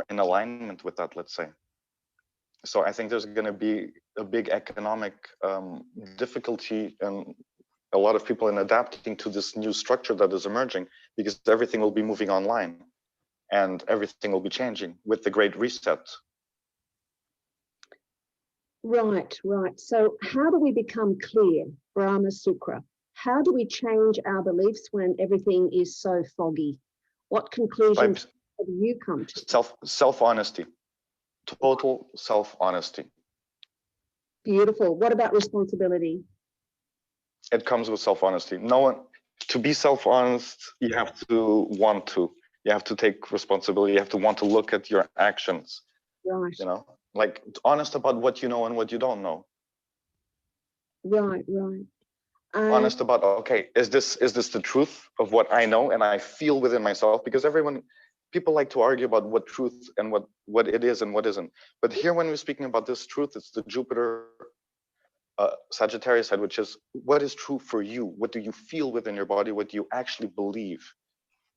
in alignment with that, let's say. So I think there's going to be a big economic difficulty and a lot of people in adapting to this new structure that is emerging, because everything will be moving online and everything will be changing with the Great Reset. Right. So how do we become clear, Brahma Sukra? How do we change our beliefs when everything is so foggy? What conclusions have you come to? Self-honesty, total self-honesty. Beautiful. What about responsibility? It comes with self-honesty. No one, to be self-honest, you have to want to. You have to take responsibility. You have to want to look at your actions. Right. You know, like honest about what you know and what you don't know. Right. Honest about, okay, is this the truth of what I know and I feel within myself? Because people like to argue about what truth and what it is and what isn't. But here, when we're speaking about this truth, it's the Jupiter Sagittarius side, which is what is true for you. What do you feel within your body? What do you actually believe?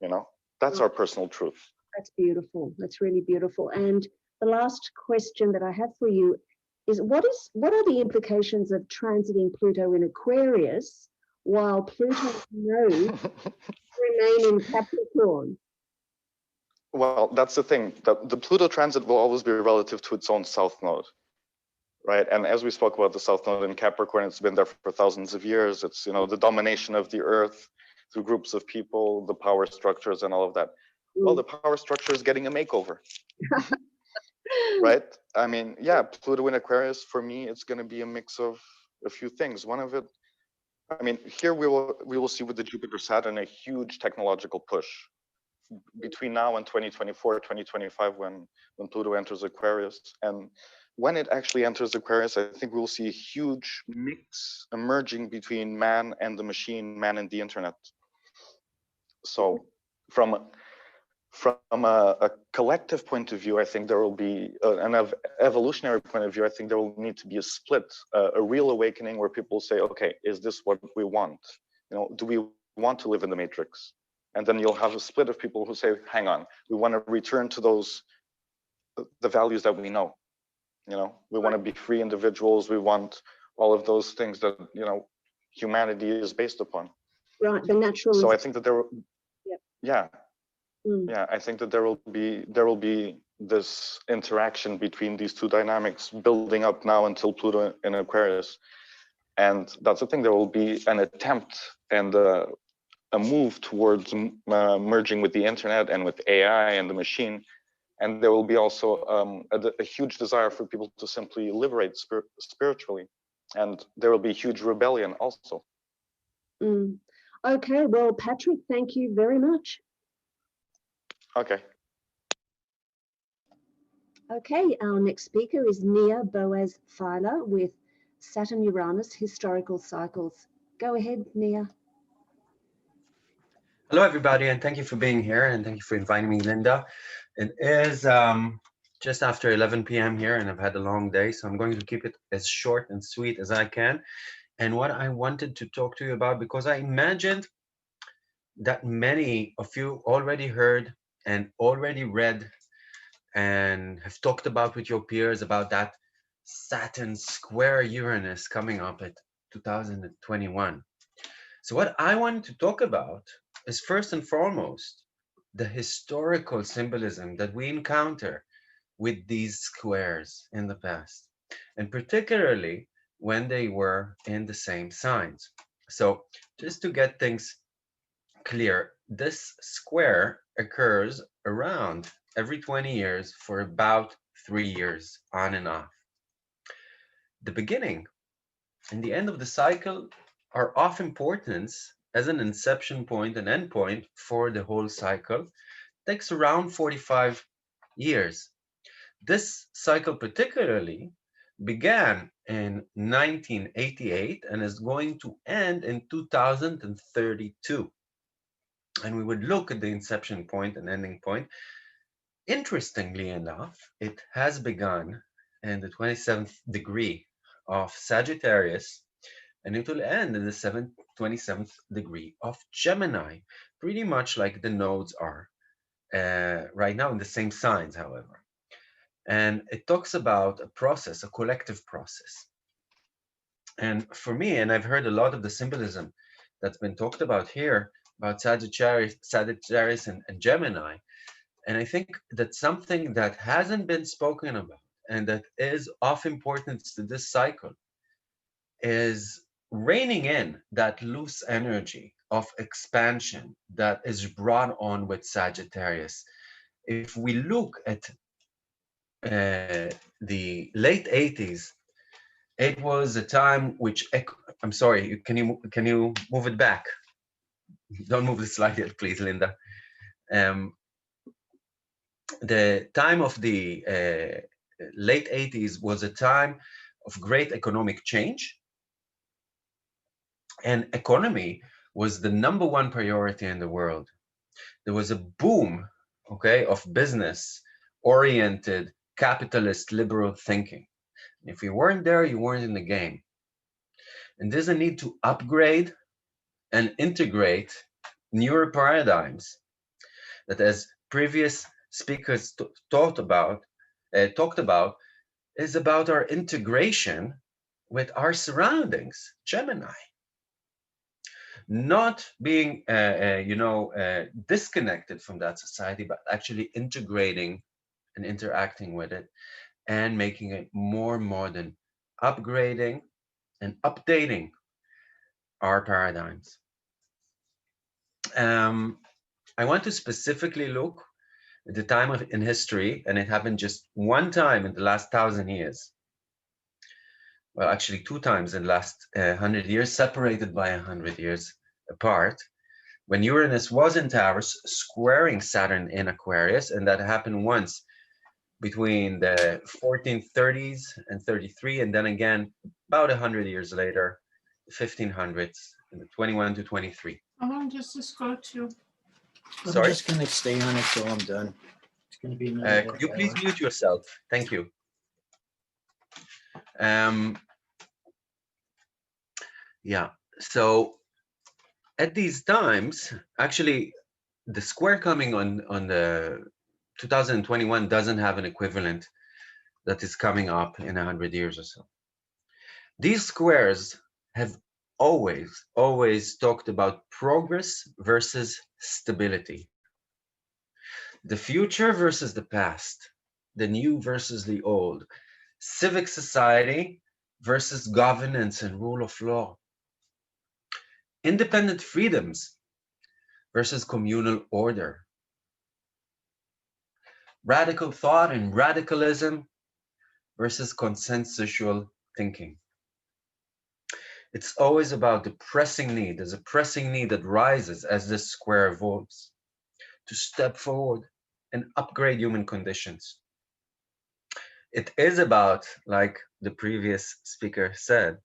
You know, that's our personal truth. That's beautiful. That's really beautiful. And the last question that I have for you is what are the implications of transiting Pluto in Aquarius while Pluto's node remain in Capricorn? Well, that's the thing. The Pluto transit will always be relative to its own south node, right? And as we spoke about the south node in Capricorn, it's been there for thousands of years. It's, you know, the domination of the earth through groups of people, the power structures and all of that. Well, the power structure is getting a makeover. Right? I mean, yeah, Pluto in Aquarius, for me, it's going to be a mix of a few things. One of it, I mean, here we will see with the Jupiter Saturn a huge technological push between now and 2024, 2025, when Pluto enters Aquarius. And when it actually enters Aquarius, I think we will see a huge mix emerging between man and the machine, man and the internet. So from a collective point of view, I think there will be an evolutionary point of view. I think there will need to be a split, a real awakening where people say, okay, is this what we want? You know, do we want to live in the matrix? And then you'll have a split of people who say, hang on, we want to return to the values that we know. You know, we want to be free individuals. We want all of those things that, you know, humanity is based upon. Right, the natural. So I think that there will, yeah. Yeah, I think that there will be this interaction between these two dynamics building up now until Pluto in Aquarius. And that's the thing, there will be an attempt and a move towards merging with the internet and with AI and the machine. And there will be also a huge desire for people to simply liberate spiritually. And there will be huge rebellion also. Okay, well, Patrick, thank you very much. Okay. Okay, our next speaker is Nia Boaz Fyler with Saturn Uranus Historical Cycles. Go ahead, Nia. Hello, everybody, and thank you for being here, and thank you for inviting me, Linda. It is just after 11 p.m. here, and I've had a long day, so I'm going to keep it as short and sweet as I can. And what I wanted to talk to you about, because I imagined that many of you already heard and already read and have talked about with your peers about that Saturn square Uranus coming up at 2021. So what I want to talk about is first and foremost the historical symbolism that we encounter with these squares in the past, and particularly when they were in the same signs. So just to get things clear, this square occurs around every 20 years for about 3 years, on and off. The beginning and the end of the cycle are of importance as an inception point and end point for the whole cycle. It takes around 45 years. This cycle particularly began in 1988 and is going to end in 2032. And we would look at the inception point and ending point. Interestingly enough, it has begun in the 27th degree of Sagittarius, and it will end in the 27th degree of Gemini, pretty much like the nodes are right now in the same signs, however. And it talks about a process, a collective process. And for me, and I've heard a lot of the symbolism that's been talked about here, about Sagittarius and Gemini, and I think that something that hasn't been spoken about and that is of importance to this cycle is reining in that loose energy of expansion that is brought on with Sagittarius. If we look at the late 80s, it was a time which, I'm sorry, can you move it back? Don't move the slide yet, please, Linda. The time of the late 80s was a time of great economic change, and economy was the #1 priority in the world. There was a boom, okay, of business-oriented, capitalist, liberal thinking. If you weren't there, you weren't in the game. And there's a need to upgrade and integrate newer paradigms that, as previous speakers talked about, is about our integration with our surroundings, Gemini. Not being, disconnected from that society, but actually integrating and interacting with it and making it more modern, upgrading and updating our paradigms. I want to specifically look at the time in history, and it happened just one time in the last 1,000 years. Well, actually 2 times in the last 100 years, separated by 100 years apart, when Uranus was in Taurus, squaring Saturn in Aquarius, and that happened once between the 1430s and 33, and then again about 100 years later, the 1500s, in the 21 to 23. How long does this go to? Sorry? I'm just going to stay on it till I'm done. It's going to be another Could you please hour. mute yourself? Thank you. Yeah, so at these times, actually, the square coming on the 2021 doesn't have an equivalent that is coming up in 100 years or so. These squares have always talked about progress versus stability. The future versus the past, the new versus the old, civic society versus governance and rule of law, independent freedoms versus communal order, radical thought and radicalism versus consensual thinking. It's always about the pressing need. There's a pressing need that rises as this square evolves to step forward and upgrade human conditions. It is about, like the previous speaker said,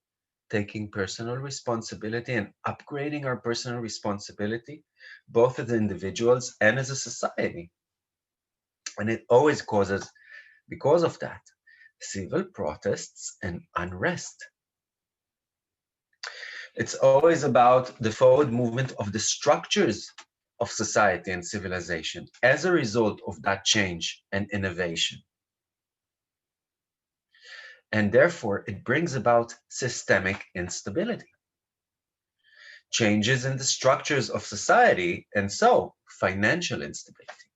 taking personal responsibility and upgrading our personal responsibility, both as individuals and as a society. And it always causes, because of that, civil protests and unrest. It's always about the forward movement of the structures of society and civilization as a result of that change and innovation. And therefore, it brings about systemic instability, changes in the structures of society, and so financial instability.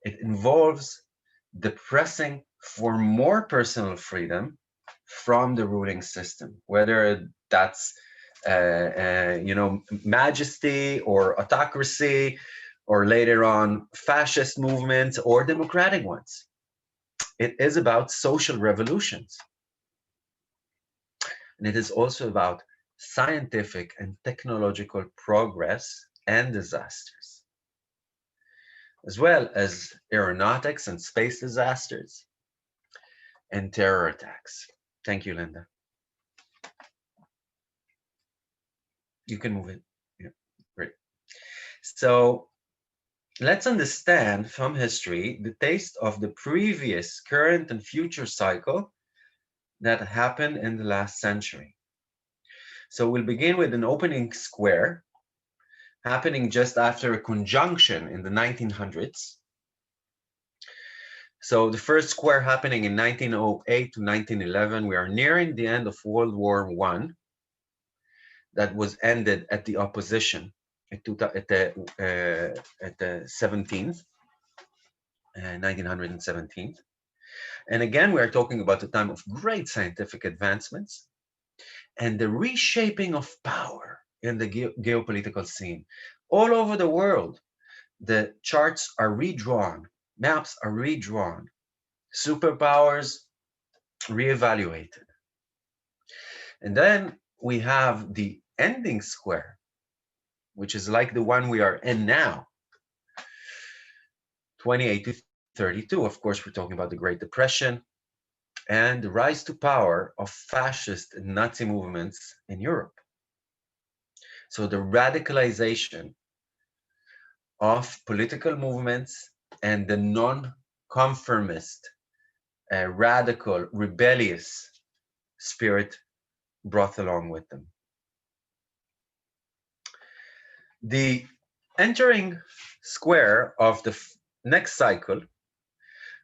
It involves the pressing for more personal freedom from the ruling system, whether that's majesty or autocracy, or later on fascist movements or democratic ones. It is about social revolutions. And it is also about scientific and technological progress and disasters, as well as aeronautics and space disasters and terror attacks. Thank you, Linda. You can move it. Yeah, great. So let's understand from history the taste of the previous, current, and future cycle that happened in the last century. So we'll begin with an opening square happening just after a conjunction in the 1900s. So the first square happening in 1908 to 1911, we are nearing the end of World War I. That was ended at the opposition at the 17th, 1917. And again, we are talking about a time of great scientific advancements and the reshaping of power in the geopolitical scene. All over the world, the charts are redrawn, maps are redrawn, superpowers reevaluated. And then we have the ending square, which is like the one we are in now, 28 to 32. Of course, we're talking about the Great Depression and the rise to power of fascist and Nazi movements in Europe. So the radicalization of political movements and the non-conformist, radical, rebellious spirit brought along with them. The entering square of the next cycle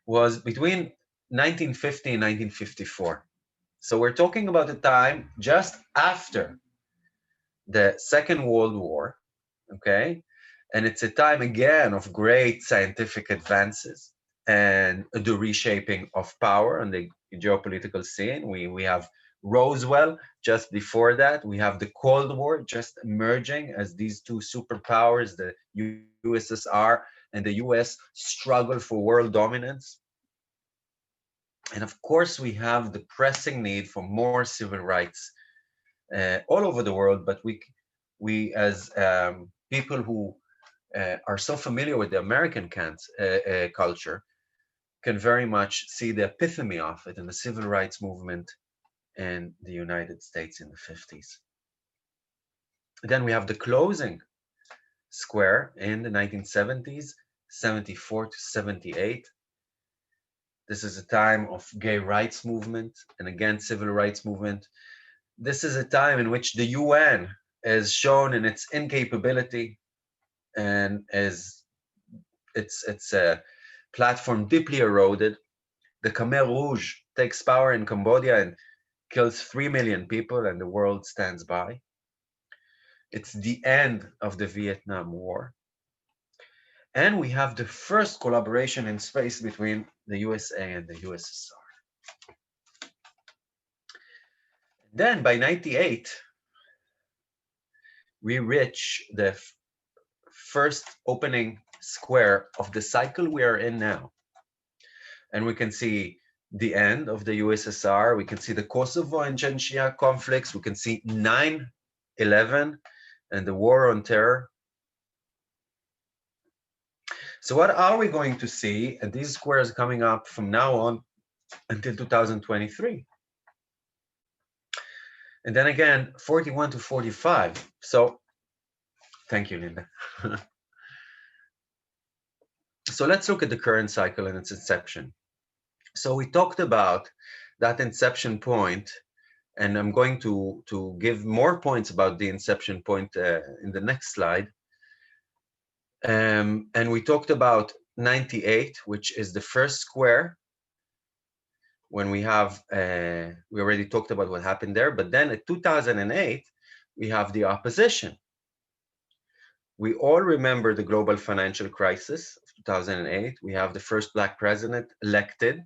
was between 1950 and 1954. So we're talking about a time just after the Second World War, okay? And it's a time again of great scientific advances and the reshaping of power on the geopolitical scene. We have Roosevelt just before that. We have the Cold War just emerging as these two superpowers, the USSR and the US, struggle for world dominance. And of course, we have the pressing need for more civil rights all over the world. But we as people who are so familiar with the American culture can very much see the epitome of it in the civil rights movement in the United States in the 50s. Then we have the closing square in the 1970s, 74 to 78. This is a time of gay rights movement and again, civil rights movement. This is a time in which the UN is shown in its incapability and as its platform deeply eroded. The Khmer Rouge takes power in Cambodia and kills 3 million people, and the world stands by. It's the end of the Vietnam War. And we have the first collaboration in space between the USA and the USSR. Then by 98, we reach the first opening square of the cycle we are in now. And we can see the end of the USSR. We can see the Kosovo and Chechnya conflicts. We can see 9/11 and the war on terror. So what are we going to see? And these squares coming up from now on until 2023. And then again, 41 to 45. So thank you, Linda. So let's look at the current cycle and its inception. So we talked about that inception point and I'm going to give more points about the inception point in the next slide. And we talked about 98, which is the first square. When we have, we already talked about what happened there, but then at 2008, we have the opposition. We all remember the global financial crisis of 2008. We have the first Black president elected.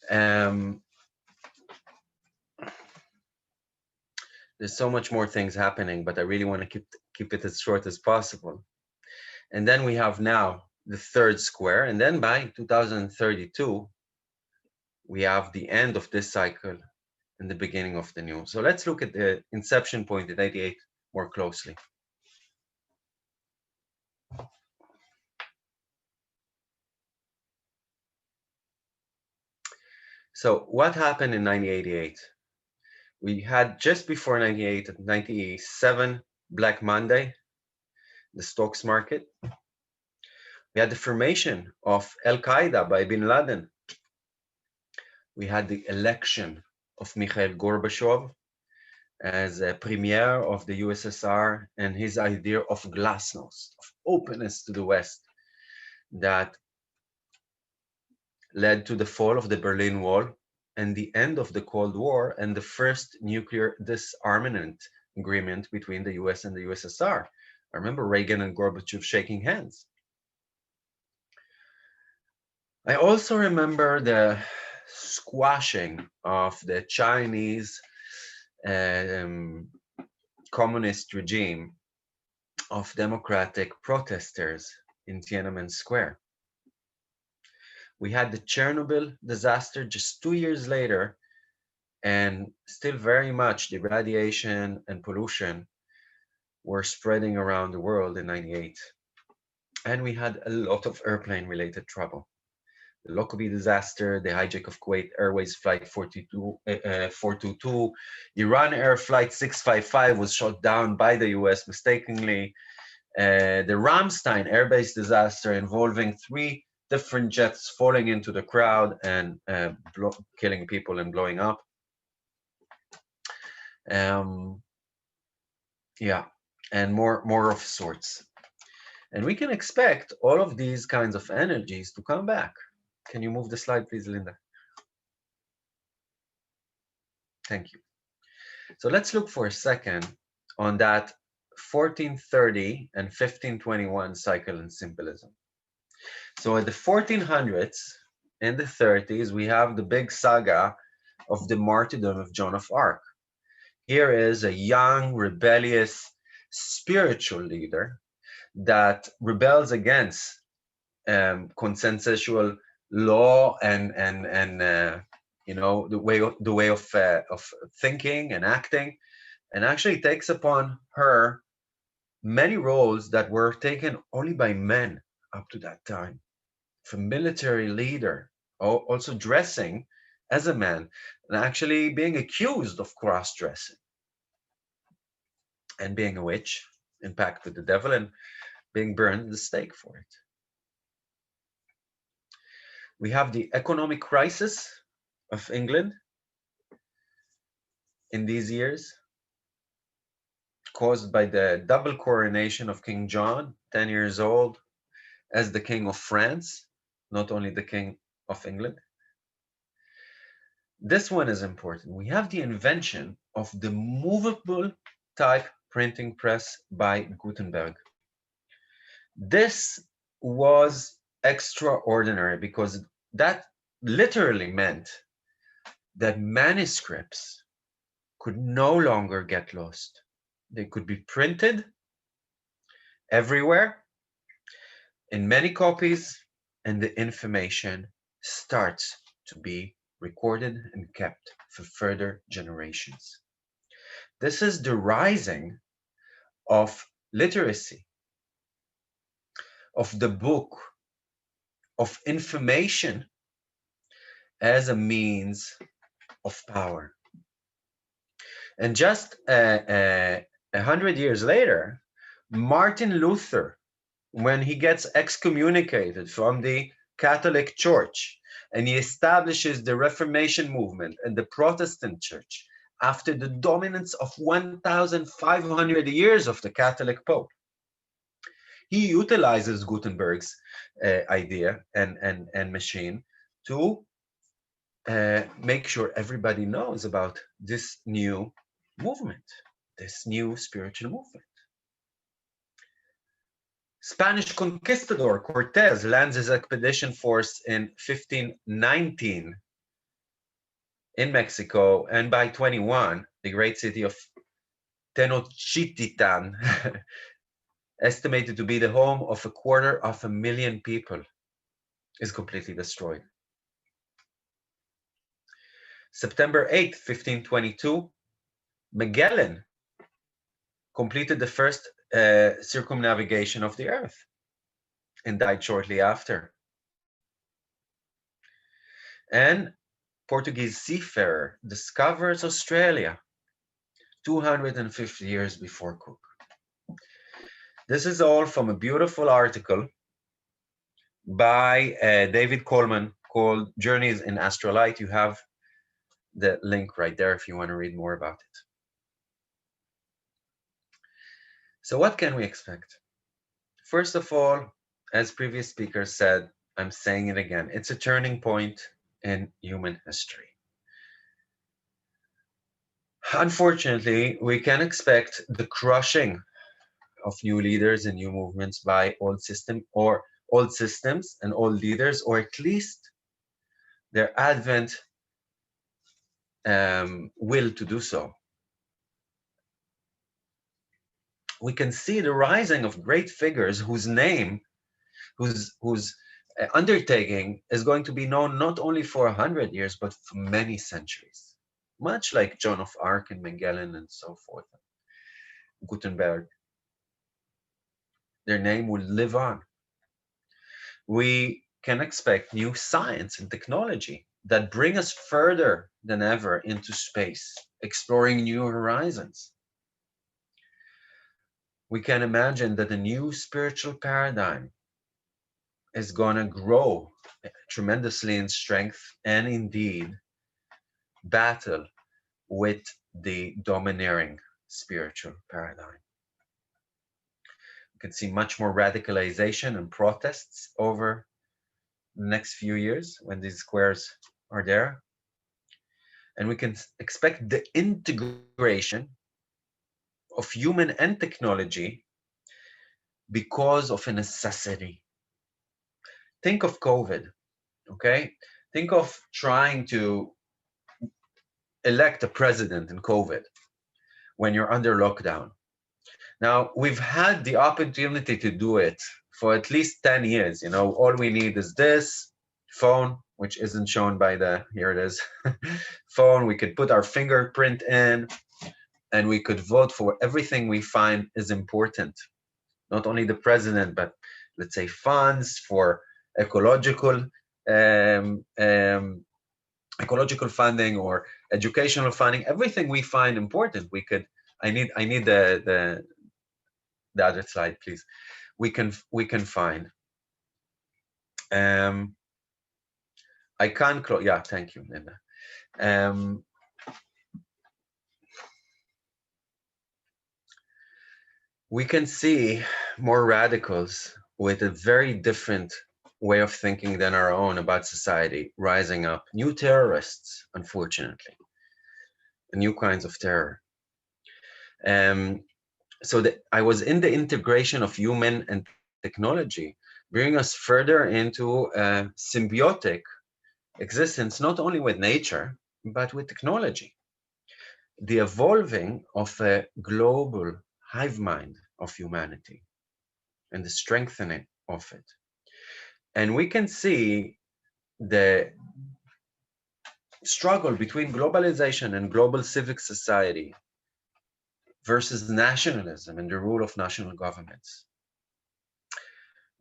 There's so much more things happening, but I really want to keep it as short as possible. And then we have now the third square, and then by 2032, we have the end of this cycle and the beginning of the new. So let's look at the inception point at 88 more closely. So what happened in 1988? We had just before 98, 97, Black Monday, the stocks market. We had the formation of Al-Qaeda by Bin Laden. We had the election of Mikhail Gorbachev as a premier of the USSR, and his idea of glasnost, of openness to the West, that led to the fall of the Berlin Wall and the end of the Cold War and the first nuclear disarmament agreement between the US and the USSR. I remember Reagan and Gorbachev shaking hands. I also remember the squashing of the Chinese communist regime of democratic protesters in Tiananmen Square. We had the Chernobyl disaster just 2 years later, and still very much the radiation and pollution were spreading around the world in 98. And we had a lot of airplane-related trouble. The Lockerbie disaster, the hijack of Kuwait Airways Flight 422, Iran Air Flight 655 was shot down by the US mistakenly, the Ramstein airbase disaster involving 3 different jets falling into the crowd and killing people and blowing up. Yeah, and more of sorts. And we can expect all of these kinds of energies to come back. Can you move the slide, please, Linda? Thank you. So let's look for a second on that 1430 and 1521 cycle and symbolism. So at the 1400s and the 30s, we have the big saga of the martyrdom of Joan of Arc. Here is a young, rebellious, spiritual leader that rebels against consensual law and you know, the way of thinking and acting, and actually takes upon her many roles that were taken only by men up to that time. From military leader, also dressing as a man, and actually being accused of cross-dressing, and being a witch, in pact with the devil, and being burned at the stake for it. We have the economic crisis of England in these years, caused by the double coronation of King John, 10 years old, as the King of France, not only the King of England. This one is important. We have the invention of the movable type printing press by Gutenberg. This was extraordinary because that literally meant that manuscripts could no longer get lost. They could be printed everywhere in many copies, and the information starts to be recorded and kept for further generations. This is the rising of literacy, of the book, of information as a means of power. And just 100 years later, Martin Luther, when he gets excommunicated from the Catholic Church and he establishes the Reformation movement and the Protestant Church after the dominance of 1,500 years of the Catholic Pope. He utilizes Gutenberg's idea and machine to make sure everybody knows about this new movement, this new spiritual movement. Spanish conquistador Cortez lands his expedition force in 1519 in Mexico, and by 21, the great city of Tenochtitlan, estimated to be the home of 250,000 people, is completely destroyed. September 8, 1522, Magellan completed the first circumnavigation of the Earth and died shortly after. And Portuguese seafarer discovers Australia 250 years before Cook. This is all from a beautiful article by David Coleman called Journeys in Astrolight. You have the link right there if you want to read more about it. So what can we expect? First of all, as previous speakers said, I'm saying it again, it's a turning point in human history. Unfortunately, we can expect the crushing of new leaders and new movements by old systems and old leaders, or at least their advent will to do so. We can see the rising of great figures whose name, whose undertaking is going to be known not only for 100 years, but for many centuries. Much like Joan of Arc and Magellan and so forth, Gutenberg. Their name will live on. We can expect new science and technology that bring us further than ever into space, exploring new horizons. We can imagine that a new spiritual paradigm is going to grow tremendously in strength and indeed battle with the domineering spiritual paradigm. We can see much more radicalization and protests over the next few years when these squares are there. And we can expect the integration of human and technology because of a necessity. Think of COVID, okay? Think of trying to elect a president in COVID when you're under lockdown. Now, we've had the opportunity to do it for at least 10 years. You know, all we need is this phone, which isn't shown by the, here it is, phone. We could put our fingerprint in and we could vote for everything we find is important. Not only the president, but let's say funds for ecological funding or educational funding, everything we find important, we could, I need the other slide, please. We can find. I can't close, yeah, thank you, Linda. We can see more radicals with a very different way of thinking than our own about society rising up. New terrorists, unfortunately, new kinds of terror. So that I was in the integration of human and technology, bringing us further into a symbiotic existence, not only with nature, but with technology. The evolving of a global hive mind of humanity and the strengthening of it. And we can see the struggle between globalization and global civic society versus nationalism and the rule of national governments.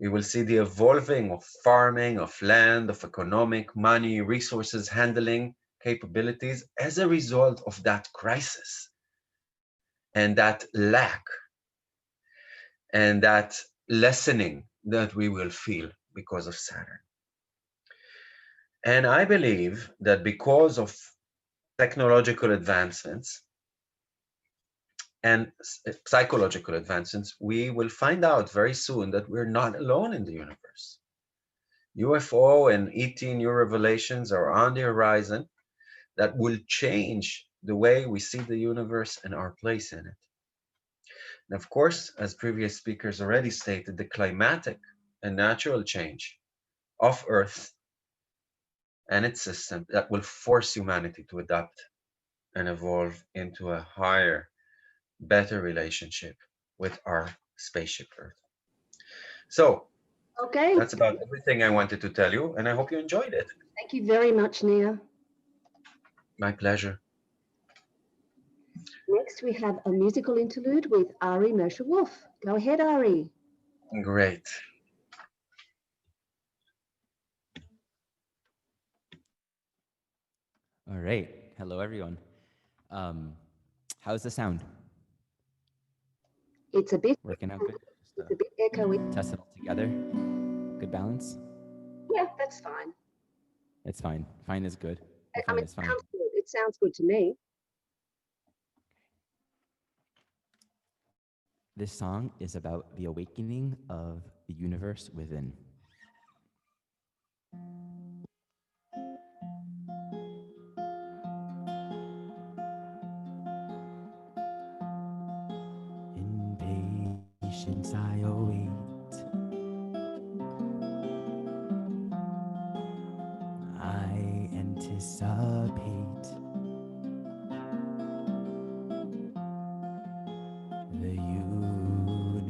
We will see the evolving of farming, of land, of economic, money, resources handling capabilities as a result of that crisis and that lack and that lessening that we will feel because of Saturn. And I believe that because of technological advancements and psychological advancements, we will find out very soon that we're not alone in the universe. UFO and ET new revelations are on the horizon that will change the way we see the universe and our place in it. And of course, as previous speakers already stated, the climatic and natural change of Earth and its system that will force humanity to adapt and evolve into a higher, better relationship with our spaceship Earth. So, Okay. that's about everything I wanted to tell you, and I hope you enjoyed it. Thank you very much, Nia. My pleasure. Next, we have a musical interlude with Ari Moshe Wolfe. Go ahead, Ari. Great. All right. Hello, everyone. How's the sound? It's a bit Working out good? It's a bit echoey. Test it all together. Good balance? Yeah, that's fine. It's fine. Fine is good. I mean, Fine is fine. it sounds good to me. This song is about the awakening of the universe within. In patience I await. I anticipate. The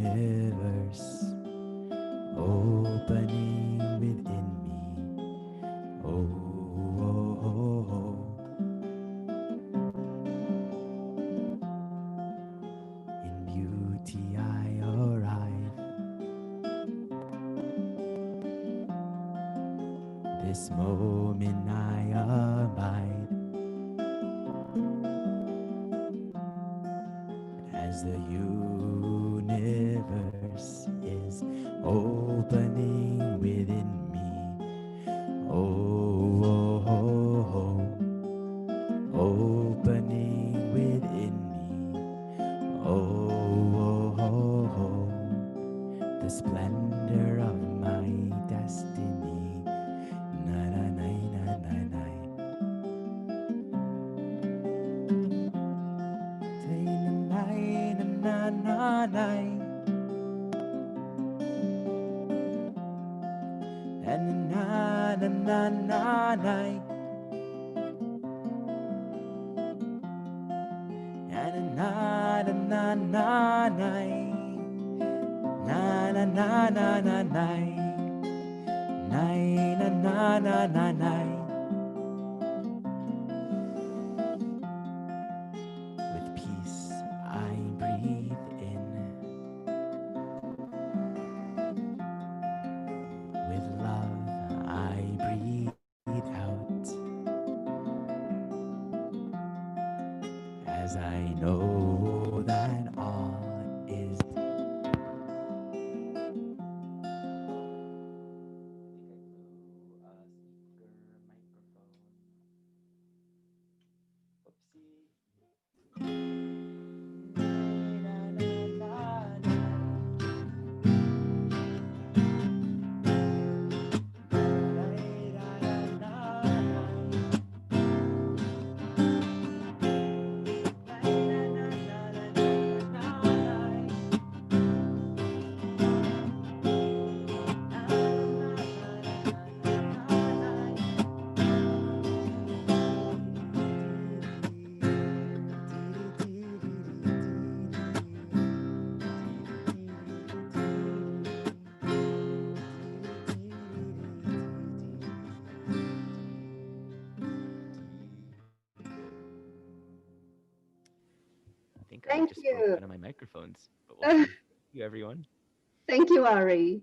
universe opening within me. Oh, oh, oh, oh. In beauty I arrive. This moment I abide. As the universe is opening within me. Oh, oh, oh, oh. Opening within me. Oh, oh, oh, oh. The splendor of my destiny. Na na na na na na. With peace I breathe in. With love I breathe out. As I know that all is. I Thank just you. broke one of my microphones, but we'll see. Thank you, everyone. Thank you, Ari.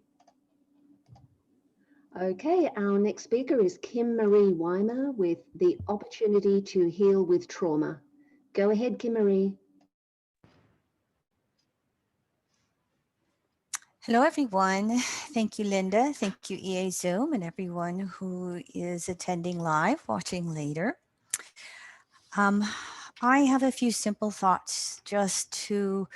Okay, our next speaker is Kim Marie Weimer with The Opportunity to Heal with Trauma. Go ahead, Kim Marie. Hello, everyone. Thank you, Linda. Thank you, EA Zoom, and everyone who is attending live, watching later. I have a few simple thoughts just to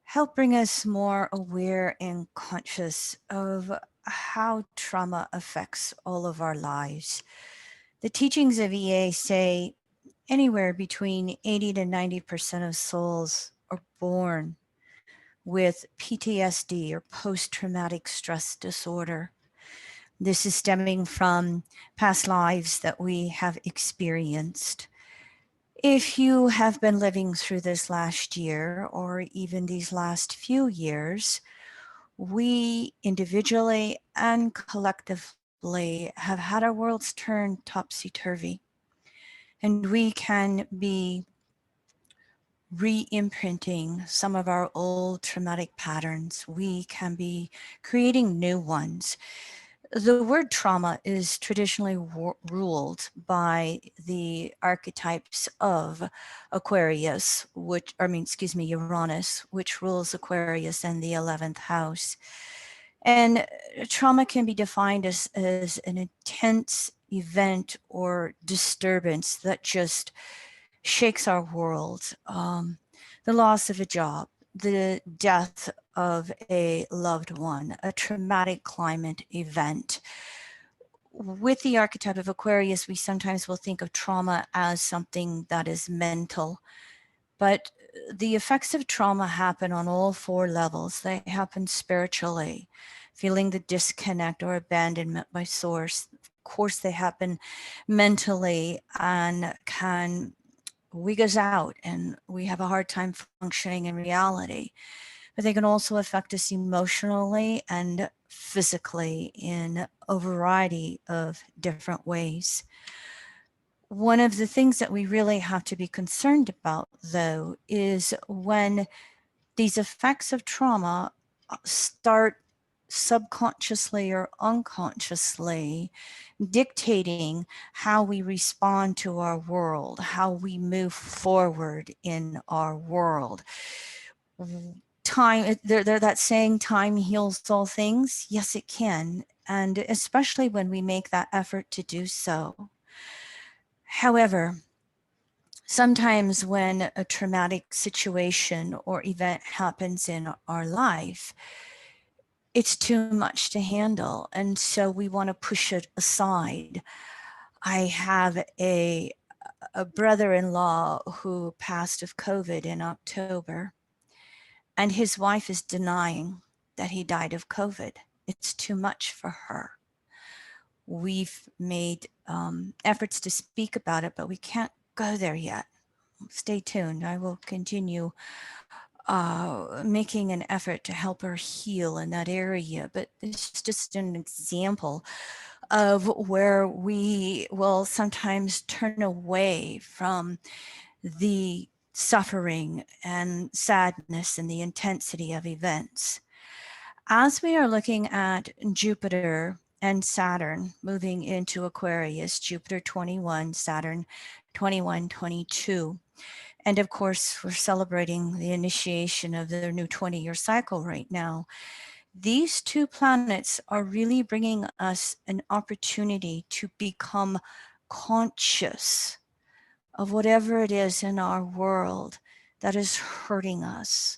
help bring us more aware and conscious of how trauma affects all of our lives. The teachings of EA say anywhere between 80 to 90% of souls are born with PTSD or post-traumatic stress disorder. This is stemming from past lives that we have experienced. If you have been living through this last year or even these last few years, we individually and collectively have had our worlds turned topsy-turvy. And we can be re-imprinting some of our old traumatic patterns. We can be creating new ones. The word trauma is traditionally ruled by the archetypes of Aquarius, Uranus, which rules Aquarius and the 11th house. And trauma can be defined as an intense event or disturbance that just shakes our world. The loss of a job, the death of a loved one, a traumatic climate event. With the archetype of Aquarius, we sometimes will think of trauma as something that is mental, but the effects of trauma happen on all four levels. They happen spiritually, feeling the disconnect or abandonment by source. Of course, they happen mentally and can wig us out, and we have a hard time functioning in reality. But they can also affect us emotionally and physically in a variety of different ways. One of the things that we really have to be concerned about, though, is when these effects of trauma start subconsciously or unconsciously dictating how we respond to our world, how we move forward in our world. Time, that saying, time heals all things. Yes, it can. And especially when we make that effort to do so. However, sometimes when a traumatic situation or event happens in our life, it's too much to handle. And so we want to push it aside. I have a brother-in-law who passed of COVID in October, and his wife is denying that he died of COVID. It's too much for her. We've made efforts to speak about it, but we can't go there yet. Stay tuned. I will continue making an effort to help her heal in that area. But it's just an example of where we will sometimes turn away from the suffering and sadness and the intensity of events. As we are looking at Jupiter and Saturn moving into Aquarius, Jupiter 21, Saturn 21, 22. And of course, we're celebrating the initiation of their new 20-year cycle right now. These two planets are really bringing us an opportunity to become conscious of whatever it is in our world that is hurting us,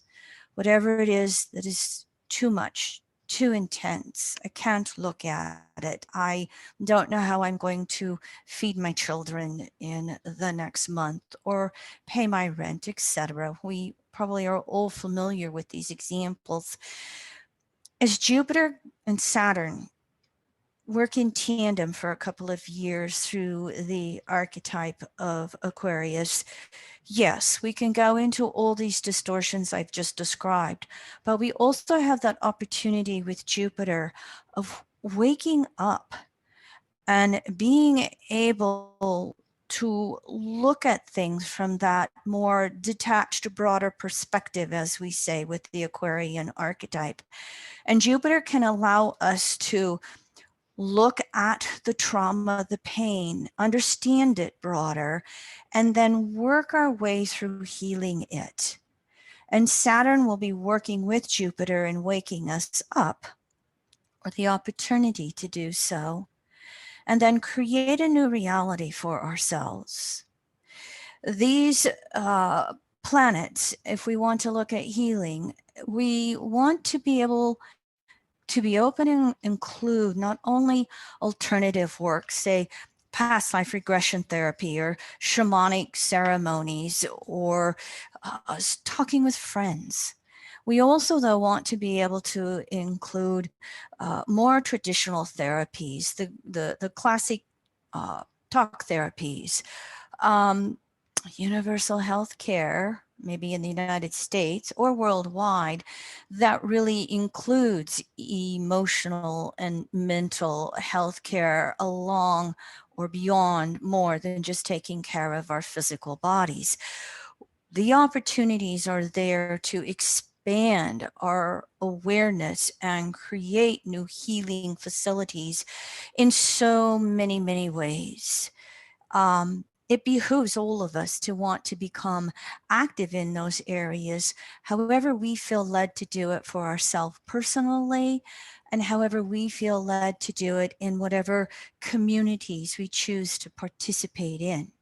whatever it is that is too much, too intense. I can't look at it. I don't know how I'm going to feed my children in the next month or pay my rent, etc. We probably are all familiar with these examples. As Jupiter and Saturn work in tandem for a couple of years through the archetype of Aquarius, yes, we can go into all these distortions I've just described, but we also have that opportunity with Jupiter of waking up and being able to look at things from that more detached, broader perspective, as we say, with the Aquarian archetype. And Jupiter can allow us to look at the trauma, the pain, understand it broader, and then work our way through healing it. And Saturn will be working with Jupiter and waking us up, or the opportunity to do so, and then create a new reality for ourselves. These planets, if we want to look at healing, we want to be able to be open and include not only alternative work, say past life regression therapy or shamanic ceremonies or talking with friends. We also, though, want to be able to include more traditional therapies, the classic talk therapies, universal health care, maybe in the United States or worldwide, that really includes emotional and mental health care along or beyond more than just taking care of our physical bodies. The opportunities are there to expand our awareness and create new healing facilities in so many, many ways. It behooves all of us to want to become active in those areas, however we feel led to do it for ourselves personally, and however we feel led to do it in whatever communities we choose to participate in.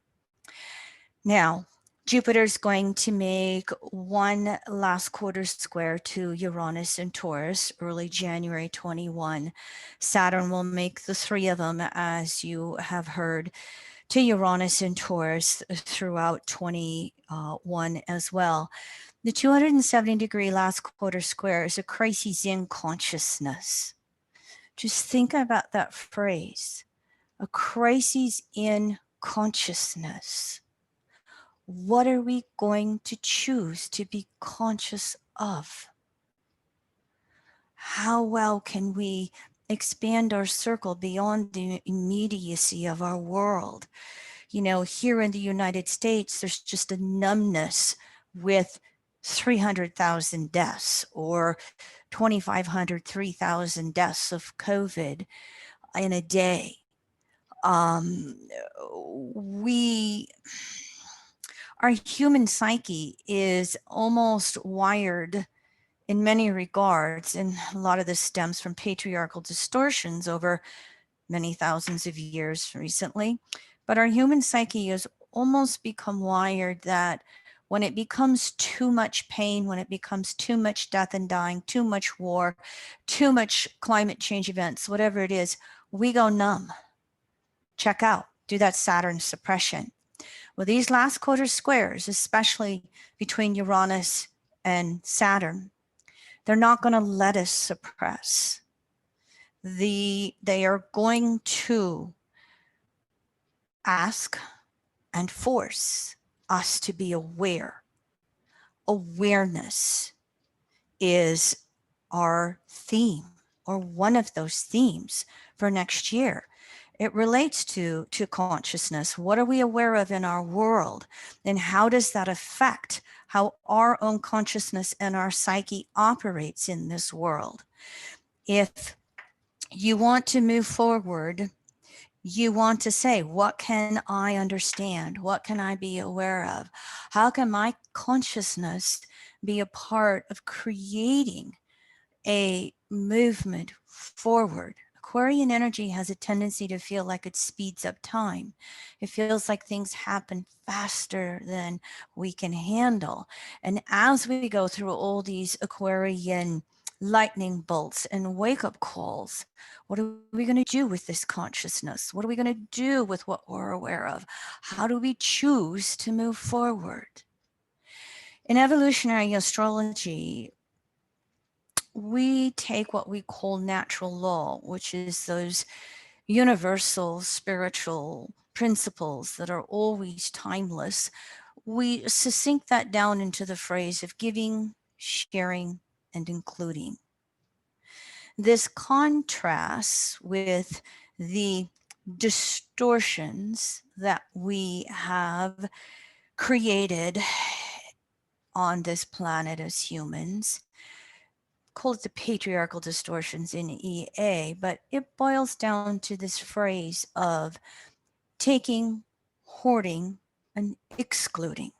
Now, Jupiter's going to make one last quarter square to Uranus and Taurus, early January 21. Saturn will make the three of them, as you have heard, to Uranus and Taurus throughout 21 as well. The 270-degree last quarter square is a crisis in consciousness. Just think about that phrase, a crisis in consciousness. What are we going to choose to be conscious of? How well can we expand our circle beyond the immediacy of our world? You know, here in the United States, there's just a numbness with 300,000 deaths or 2,500, 3,000 deaths of COVID in a day. Our human psyche is almost wired in many regards, and a lot of this stems from patriarchal distortions over many thousands of years recently. But our human psyche has almost become wired that when it becomes too much pain, when it becomes too much death and dying, too much war, too much climate change events, whatever it is, we go numb, check out, do that Saturn suppression. Well, these last quarter squares, especially between Uranus and Saturn, they're not going to let us suppress. They are going to ask and force us to be aware. Awareness is our theme, or one of those themes for next year. It relates to consciousness. What are we aware of in our world? And how does that affect how our own consciousness and our psyche operates in this world? If you want to move forward, you want to say, what can I understand? What can I be aware of? How can my consciousness be a part of creating a movement forward? Aquarian energy has a tendency to feel like it speeds up time. It feels like things happen faster than we can handle. And as we go through all these Aquarian lightning bolts and wake-up calls, what are we going to do with this consciousness? What are we going to do with what we're aware of? How do we choose to move forward? In evolutionary astrology, we take what we call natural law, which is those universal spiritual principles that are always timeless. We succinct that down into the phrase of giving, sharing, and including. This contrasts with the distortions that we have created on this planet as humans. Call it the patriarchal distortions in EA, but it boils down to this phrase of taking, hoarding, and excluding.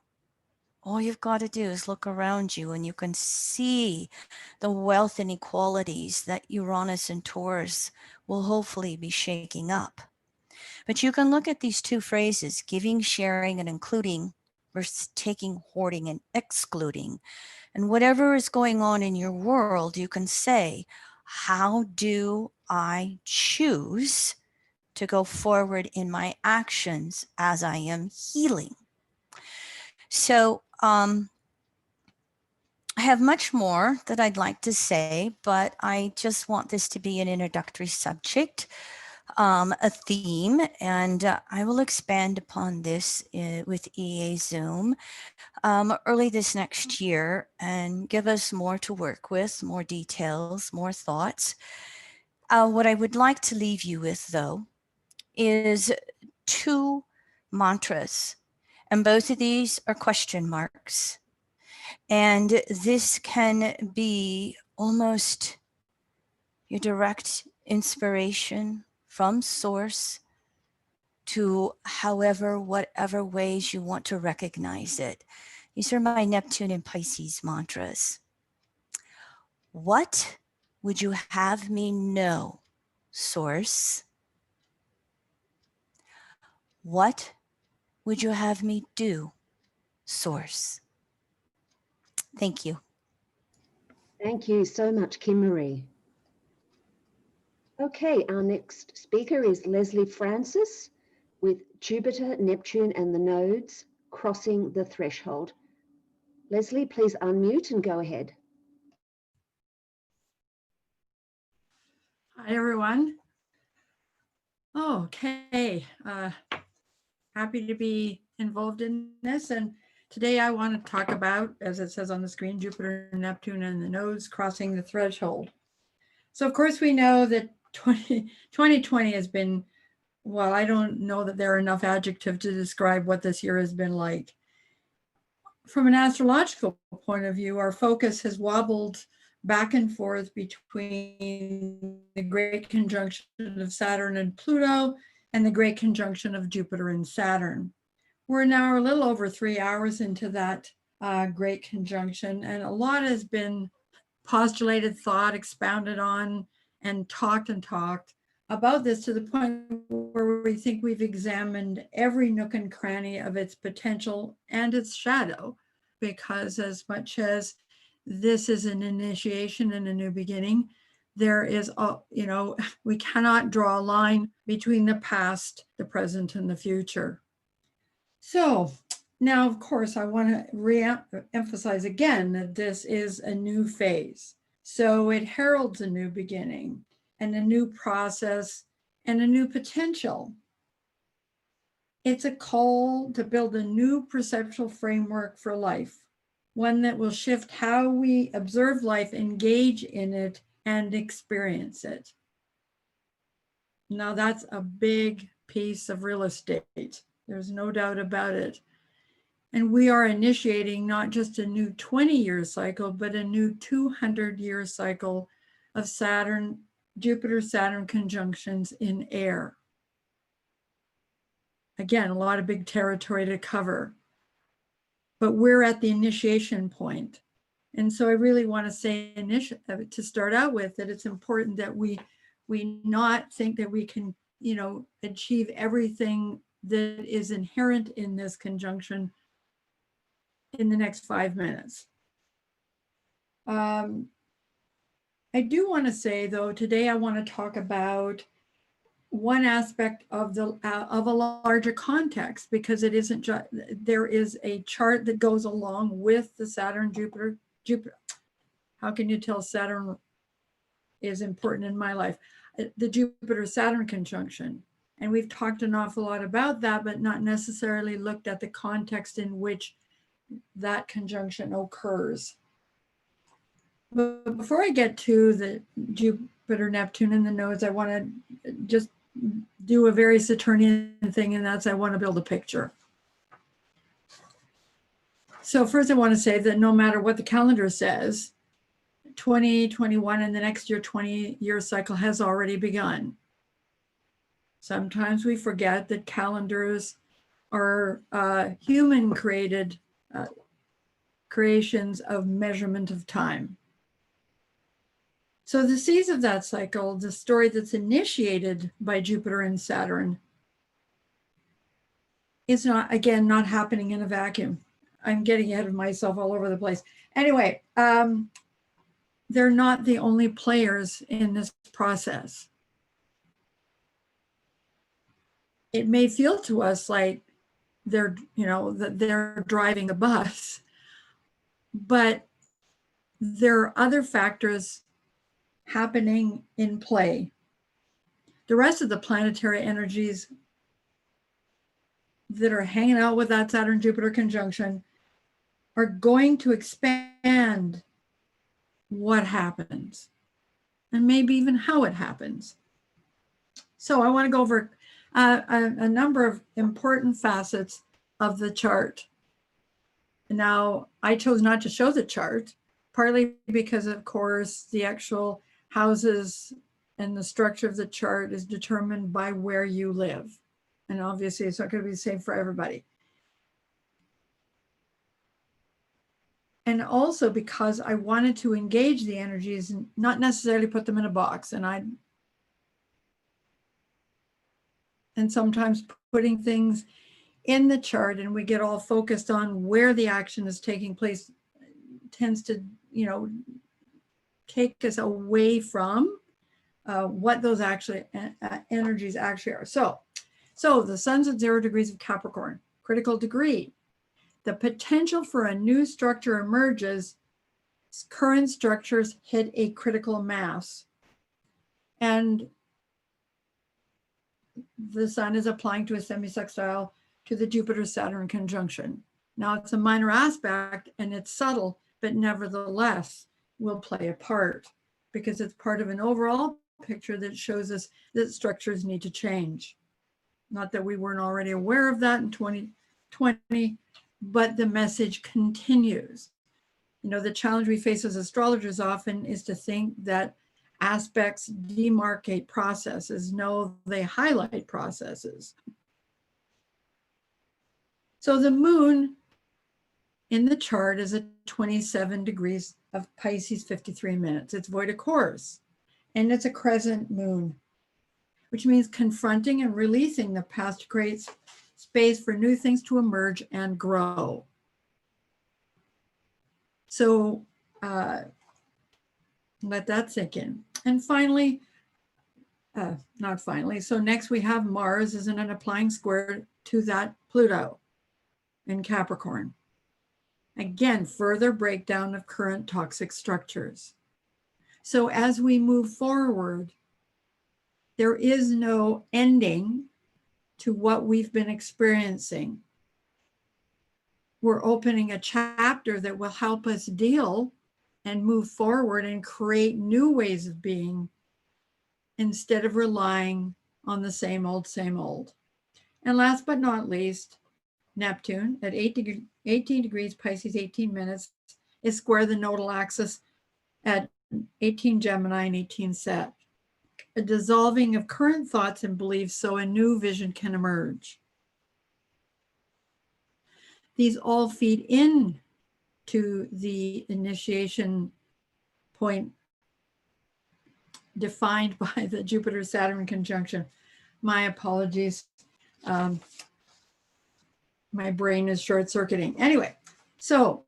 all you've got to do is look around you and you can see the wealth inequalities that Uranus and Taurus will hopefully be shaking up. But you can look at these two phrases, giving, sharing, and including, versus taking, hoarding, and excluding. And whatever is going on in your world, you can say, how do I choose to go forward in my actions as I am healing? So I have much more that I'd like to say, but I just want this to be an introductory subject, a theme, and I will expand upon this with EA Zoom early this next year and give us more to work with, more details, more thoughts. What I would like to leave you with, though, is two mantras, and both of these are question marks. And this can be almost your direct inspiration from source to whatever ways you want to recognize it. These are my Neptune and Pisces mantras. What would you have me know, source? What would you have me do, source? Thank you. Thank you so much, Kim Marie. Okay, our next speaker is Lesley Francis with Jupiter, Neptune, and the nodes crossing the threshold. Lesley, please unmute and go ahead. Hi, everyone. Okay, happy to be involved in this. And today I want to talk about, as it says on the screen, Jupiter, Neptune, and the nodes crossing the threshold. So of course we know that 2020 has been, well, I don't know that there are enough adjectives to describe what this year has been like. From an astrological point of view, our focus has wobbled back and forth between the great conjunction of Saturn and Pluto and the great conjunction of Jupiter and Saturn. We're now a little over 3 hours into that great conjunction, and a lot has been postulated, thought, expounded on, and talked about this to the point where we think we've examined every nook and cranny of its potential and its shadow, because as much as this is an initiation and a new beginning, there is, we cannot draw a line between the past, the present, and the future. So now, of course, I want to re-emphasize again that this is a new phase. So it heralds a new beginning and a new process and a new potential. It's a call to build a new perceptual framework for life, one that will shift how we observe life, engage in it, and experience it. Now that's a big piece of real estate. There's no doubt about it. And we are initiating not just a new 20-year cycle, but a new 200-year cycle of Saturn, Jupiter-Saturn conjunctions in air. Again, a lot of big territory to cover, but we're at the initiation point. And so I really want to say to start out with that it's important that we not think that we can, achieve everything that is inherent in this conjunction in the next 5 minutes. I do want to say, though, today I want to talk about one aspect of a larger context, because it isn't just, there is a chart that goes along with the Saturn Jupiter. How can you tell Saturn is important in my life? The Jupiter Saturn conjunction. And we've talked an awful lot about that, but not necessarily looked at the context in which that conjunction occurs. But before I get to the Jupiter, Neptune, and the nodes, I want to just do a very Saturnian thing, and that's I want to build a picture. So first I want to say that no matter what the calendar says, 2021 and the next year 20-year cycle has already begun. Sometimes we forget that calendars are human-created creations of measurement of time. So the seeds of that cycle, the story that's initiated by Jupiter and Saturn, is not, again, not happening in a vacuum. I'm getting ahead of myself all over the place. Anyway, they're not the only players in this process. It may feel to us like they're, that they're driving a bus, but there are other factors happening in play. The rest of the planetary energies that are hanging out with that Saturn-Jupiter conjunction are going to expand what happens and maybe even how it happens. So I want to go over a number of important facets of the chart. Now, I chose not to show the chart, partly because, of course, the actual houses and the structure of the chart is determined by where you live. And obviously, it's not going to be the same for everybody. And also because I wanted to engage the energies and not necessarily put them in a box. And sometimes putting things in the chart and we get all focused on where the action is taking place tends to, take us away from what those energies actually are. So the sun's at 0 degrees of Capricorn, critical degree. The potential for a new structure emerges. Current structures hit a critical mass. And the sun is applying to a semi-sextile to the Jupiter-Saturn conjunction. Now it's a minor aspect and it's subtle, but nevertheless will play a part because it's part of an overall picture that shows us that structures need to change. Not that we weren't already aware of that in 2020, but the message continues. The challenge we face as astrologers often is to think that aspects demarcate processes. No, they highlight processes. So the moon in the chart is at 27 degrees of Pisces, 53 minutes. It's void of course, and it's a crescent moon, which means confronting and releasing the past creates space for new things to emerge and grow. So let that sink in. And finally, not finally, so next we have Mars is in an applying square to that Pluto in Capricorn. Again, further breakdown of current toxic structures. So as we move forward, there is no ending to what we've been experiencing. We're opening a chapter that will help us deal and move forward and create new ways of being instead of relying on the same old, same old. And last but not least, Neptune at 18 degrees Pisces, 18 minutes, is square the nodal axis at 18 Gemini and 18 Sag. A dissolving of current thoughts and beliefs so a new vision can emerge. These all feed in to the initiation point defined by the Jupiter-Saturn conjunction. My apologies. My brain is short-circuiting. Anyway, so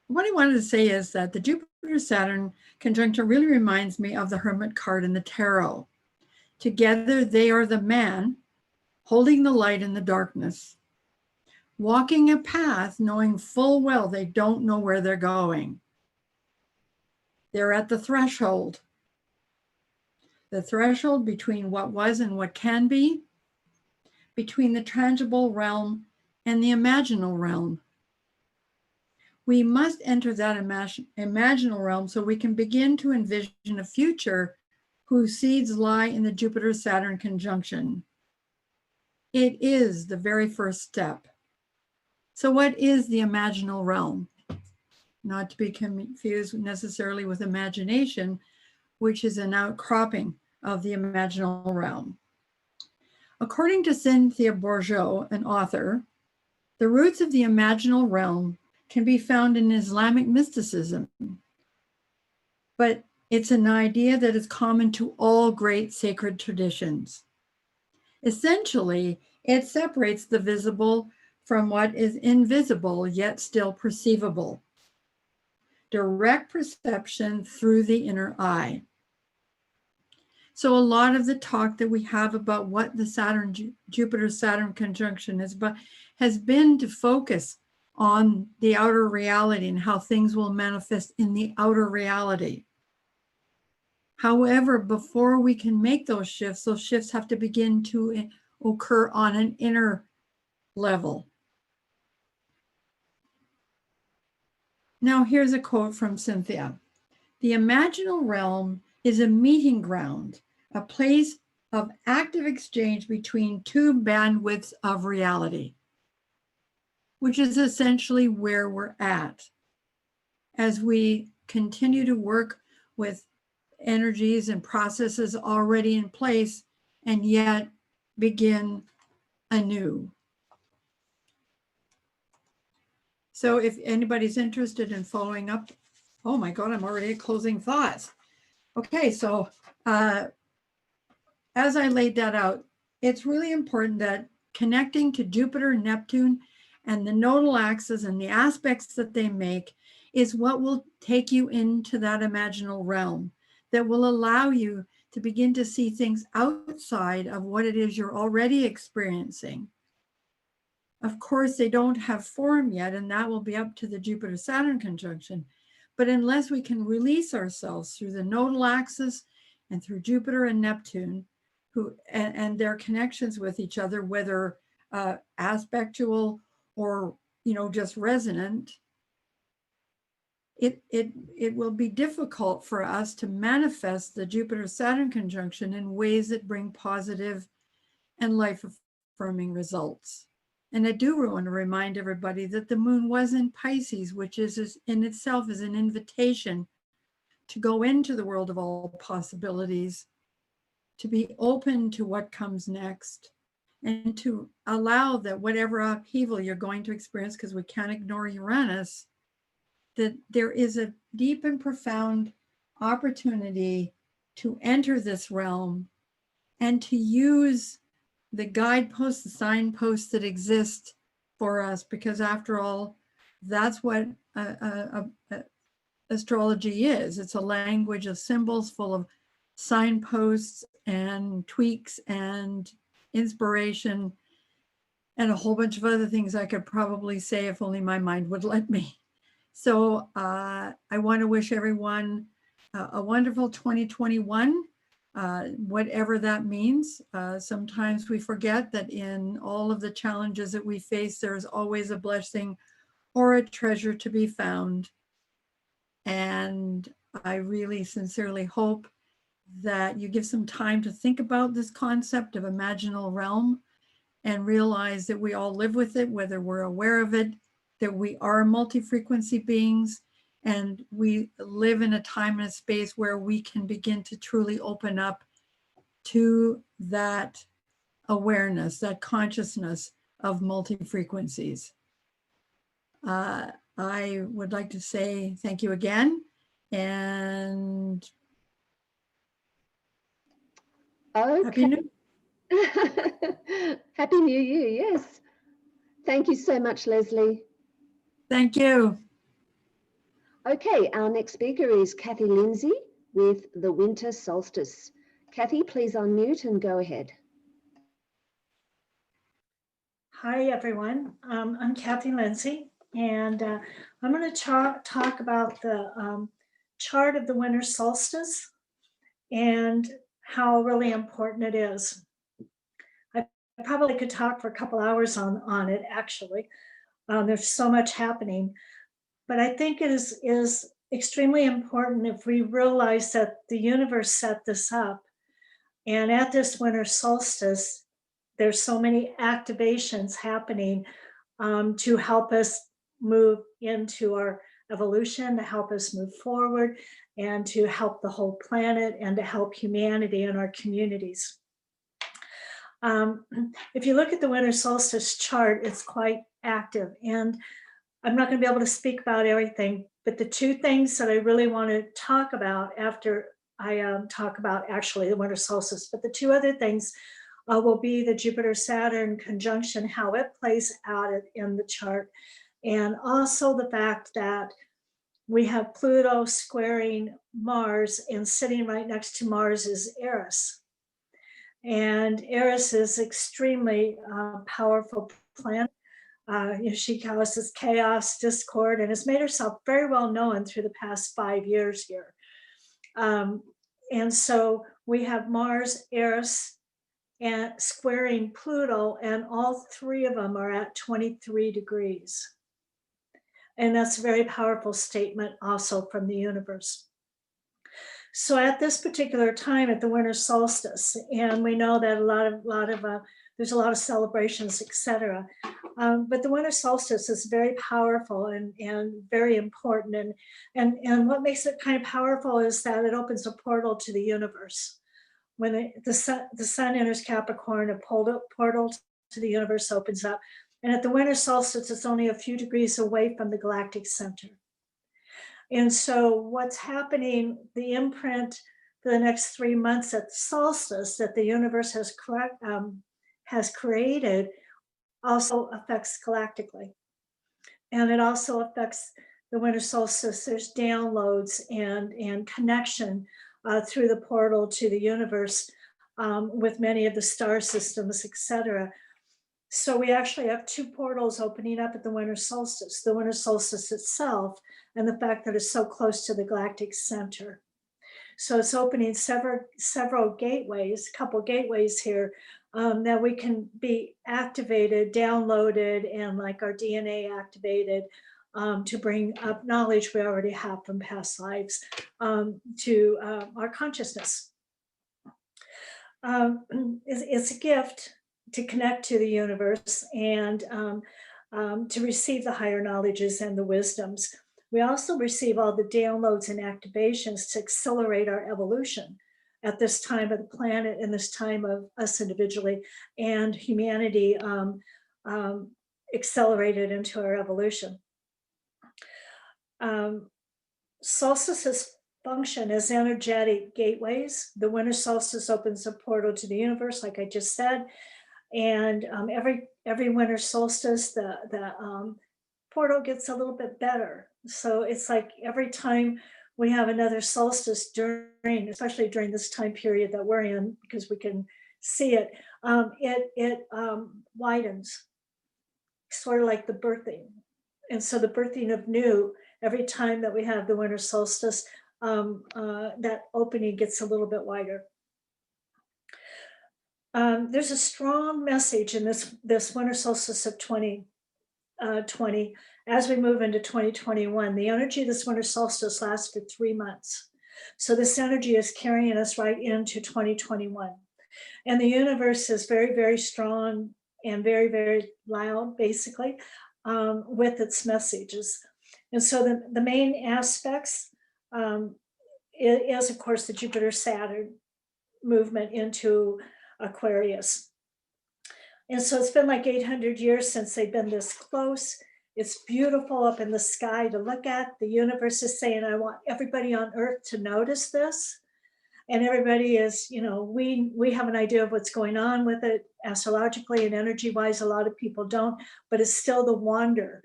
what I wanted to say is that the Jupiter-Saturn conjunction really reminds me of the Hermit card in the tarot. Together, they are the man holding the light in the darkness, walking a path knowing full well they don't know where they're going. They're at the threshold between what was and what can be, between the tangible realm and the imaginal realm. We must enter that imaginal realm so we can begin to envision a future whose seeds lie in the Jupiter-Saturn conjunction. It is the very first step. So what is the imaginal realm? Not to be confused necessarily with imagination, which is an outcropping of the imaginal realm. According to Cynthia Bourgeau, an author, the roots of the imaginal realm can be found in Islamic mysticism, but it's an idea that is common to all great sacred traditions. Essentially, it separates the visible from what is invisible yet still perceivable. Direct perception through the inner eye. So a lot of the talk that we have about what the Jupiter-Saturn conjunction is about has been to focus on the outer reality and how things will manifest in the outer reality. However, before we can make those shifts have to begin to occur on an inner level. Now, here's a quote from Cynthia. The imaginal realm is a meeting ground, a place of active exchange between two bandwidths of reality, which is essentially where we're at as we continue to work with energies and processes already in place and yet begin anew. So if anybody's interested in following up, oh my God, I'm already at closing thoughts. Okay, so as I laid that out, it's really important that connecting to Jupiter and Neptune and the nodal axes and the aspects that they make is what will take you into that imaginal realm that will allow you to begin to see things outside of what it is you're already experiencing. Of course, they don't have form yet, and that will be up to the Jupiter-Saturn conjunction. But unless we can release ourselves through the nodal axis and through Jupiter and Neptune, and their connections with each other, whether aspectual or just resonant, it will be difficult for us to manifest the Jupiter-Saturn conjunction in ways that bring positive and life-affirming results. And I do want to remind everybody that the moon was in Pisces, which is in itself is an invitation to go into the world of all possibilities, to be open to what comes next, and to allow that whatever upheaval you're going to experience, because we can't ignore Uranus, that there is a deep and profound opportunity to enter this realm and to use the guideposts, the signposts that exist for us, because after all, that's what astrology is. It's a language of symbols full of signposts and tweaks and inspiration and a whole bunch of other things I could probably say if only my mind would let me. So I want to wish everyone a wonderful 2021, whatever that means. Sometimes we forget that in all of the challenges that we face, there's always a blessing or a treasure to be found. And I really sincerely hope that you give some time to think about this concept of imaginal realm and realize that we all live with it, whether we're aware of it, that we are multi-frequency beings, and we live in a time and a space where we can begin to truly open up to that awareness, that consciousness of multi-frequencies. I would like to say thank you again, and okay. Happy New Happy New Year, yes. Thank you so much, Lesley. Thank you. Okay, our next speaker is Cathy Lindsey with the Winter Solstice. Cathy, please unmute and go ahead. Hi, everyone. I'm Cathy Lindsey, and I'm going to talk about the chart of the winter solstice and how really important it is. I probably could talk for a couple hours on it, actually. There's so much happening, but I think it is extremely important if we realize that the universe set this up, and at this winter solstice, there's so many activations happening to help us move into our evolution, to help us move forward, and to help the whole planet and to help humanity and our communities. If you look at the winter solstice chart, it's quite active. And I'm not going to be able to speak about everything, but the two things that I really want to talk about after I talk about actually the winter solstice, but the two other things will be the Jupiter-Saturn conjunction, how it plays out in the chart, and also the fact that we have Pluto squaring Mars, and sitting right next to Mars is Eris. And Eris is extremely powerful planet. She causes chaos, discord, and has made herself very well known through the past 5 years here. And so we have Mars, Eris, and squaring Pluto, and all three of them are at 23 degrees. And that's a very powerful statement also from the universe. So at this particular time at the winter solstice, and we know that there's a lot of celebrations, etc. But the winter solstice is very powerful and very important. And what makes it kind of powerful is that it opens a portal to the universe. When the sun enters Capricorn, a portal to the universe opens up. And at the winter solstice, it's only a few degrees away from the galactic center. And so what's happening, the imprint for the next 3 months at the solstice that the universe has created also affects galactically. And it also affects the winter solstice. There's downloads and connection through the portal to the universe with many of the star systems, etc. So we actually have two portals opening up at the winter solstice itself, and the fact that it's so close to the galactic center. So it's opening several gateways, a couple gateways here that we can be activated, downloaded, and like our DNA activated to bring up knowledge we already have from past lives to our consciousness. It's a gift to connect to the universe and to receive the higher knowledges and the wisdoms. We also receive all the downloads and activations to accelerate our evolution at this time of the planet and this time of us individually and humanity accelerated into our evolution. Solstices function as energetic gateways. The winter solstice opens a portal to the universe, like I just said. And every winter solstice, the portal gets a little bit better. So it's like every time we have another solstice especially during this time period that we're in, because we can see it, it widens, sort of like the birthing. And so the birthing of new, every time that we have the winter solstice, that opening gets a little bit wider. There's a strong message in this winter solstice of 2020 as we move into 2021. The energy of this winter solstice lasts for 3 months. So this energy is carrying us right into 2021. And the universe is very, very strong and very, very loud, basically, with its messages. And so the main aspects is, of course, the Jupiter-Saturn movement into Aquarius. And so it's been like 800 years since they've been this close. It's beautiful up in the sky to look at. The universe is saying, I want everybody on Earth to notice this. And everybody is, we have an idea of what's going on with it astrologically and energy-wise. A lot of people don't, but it's still the wonder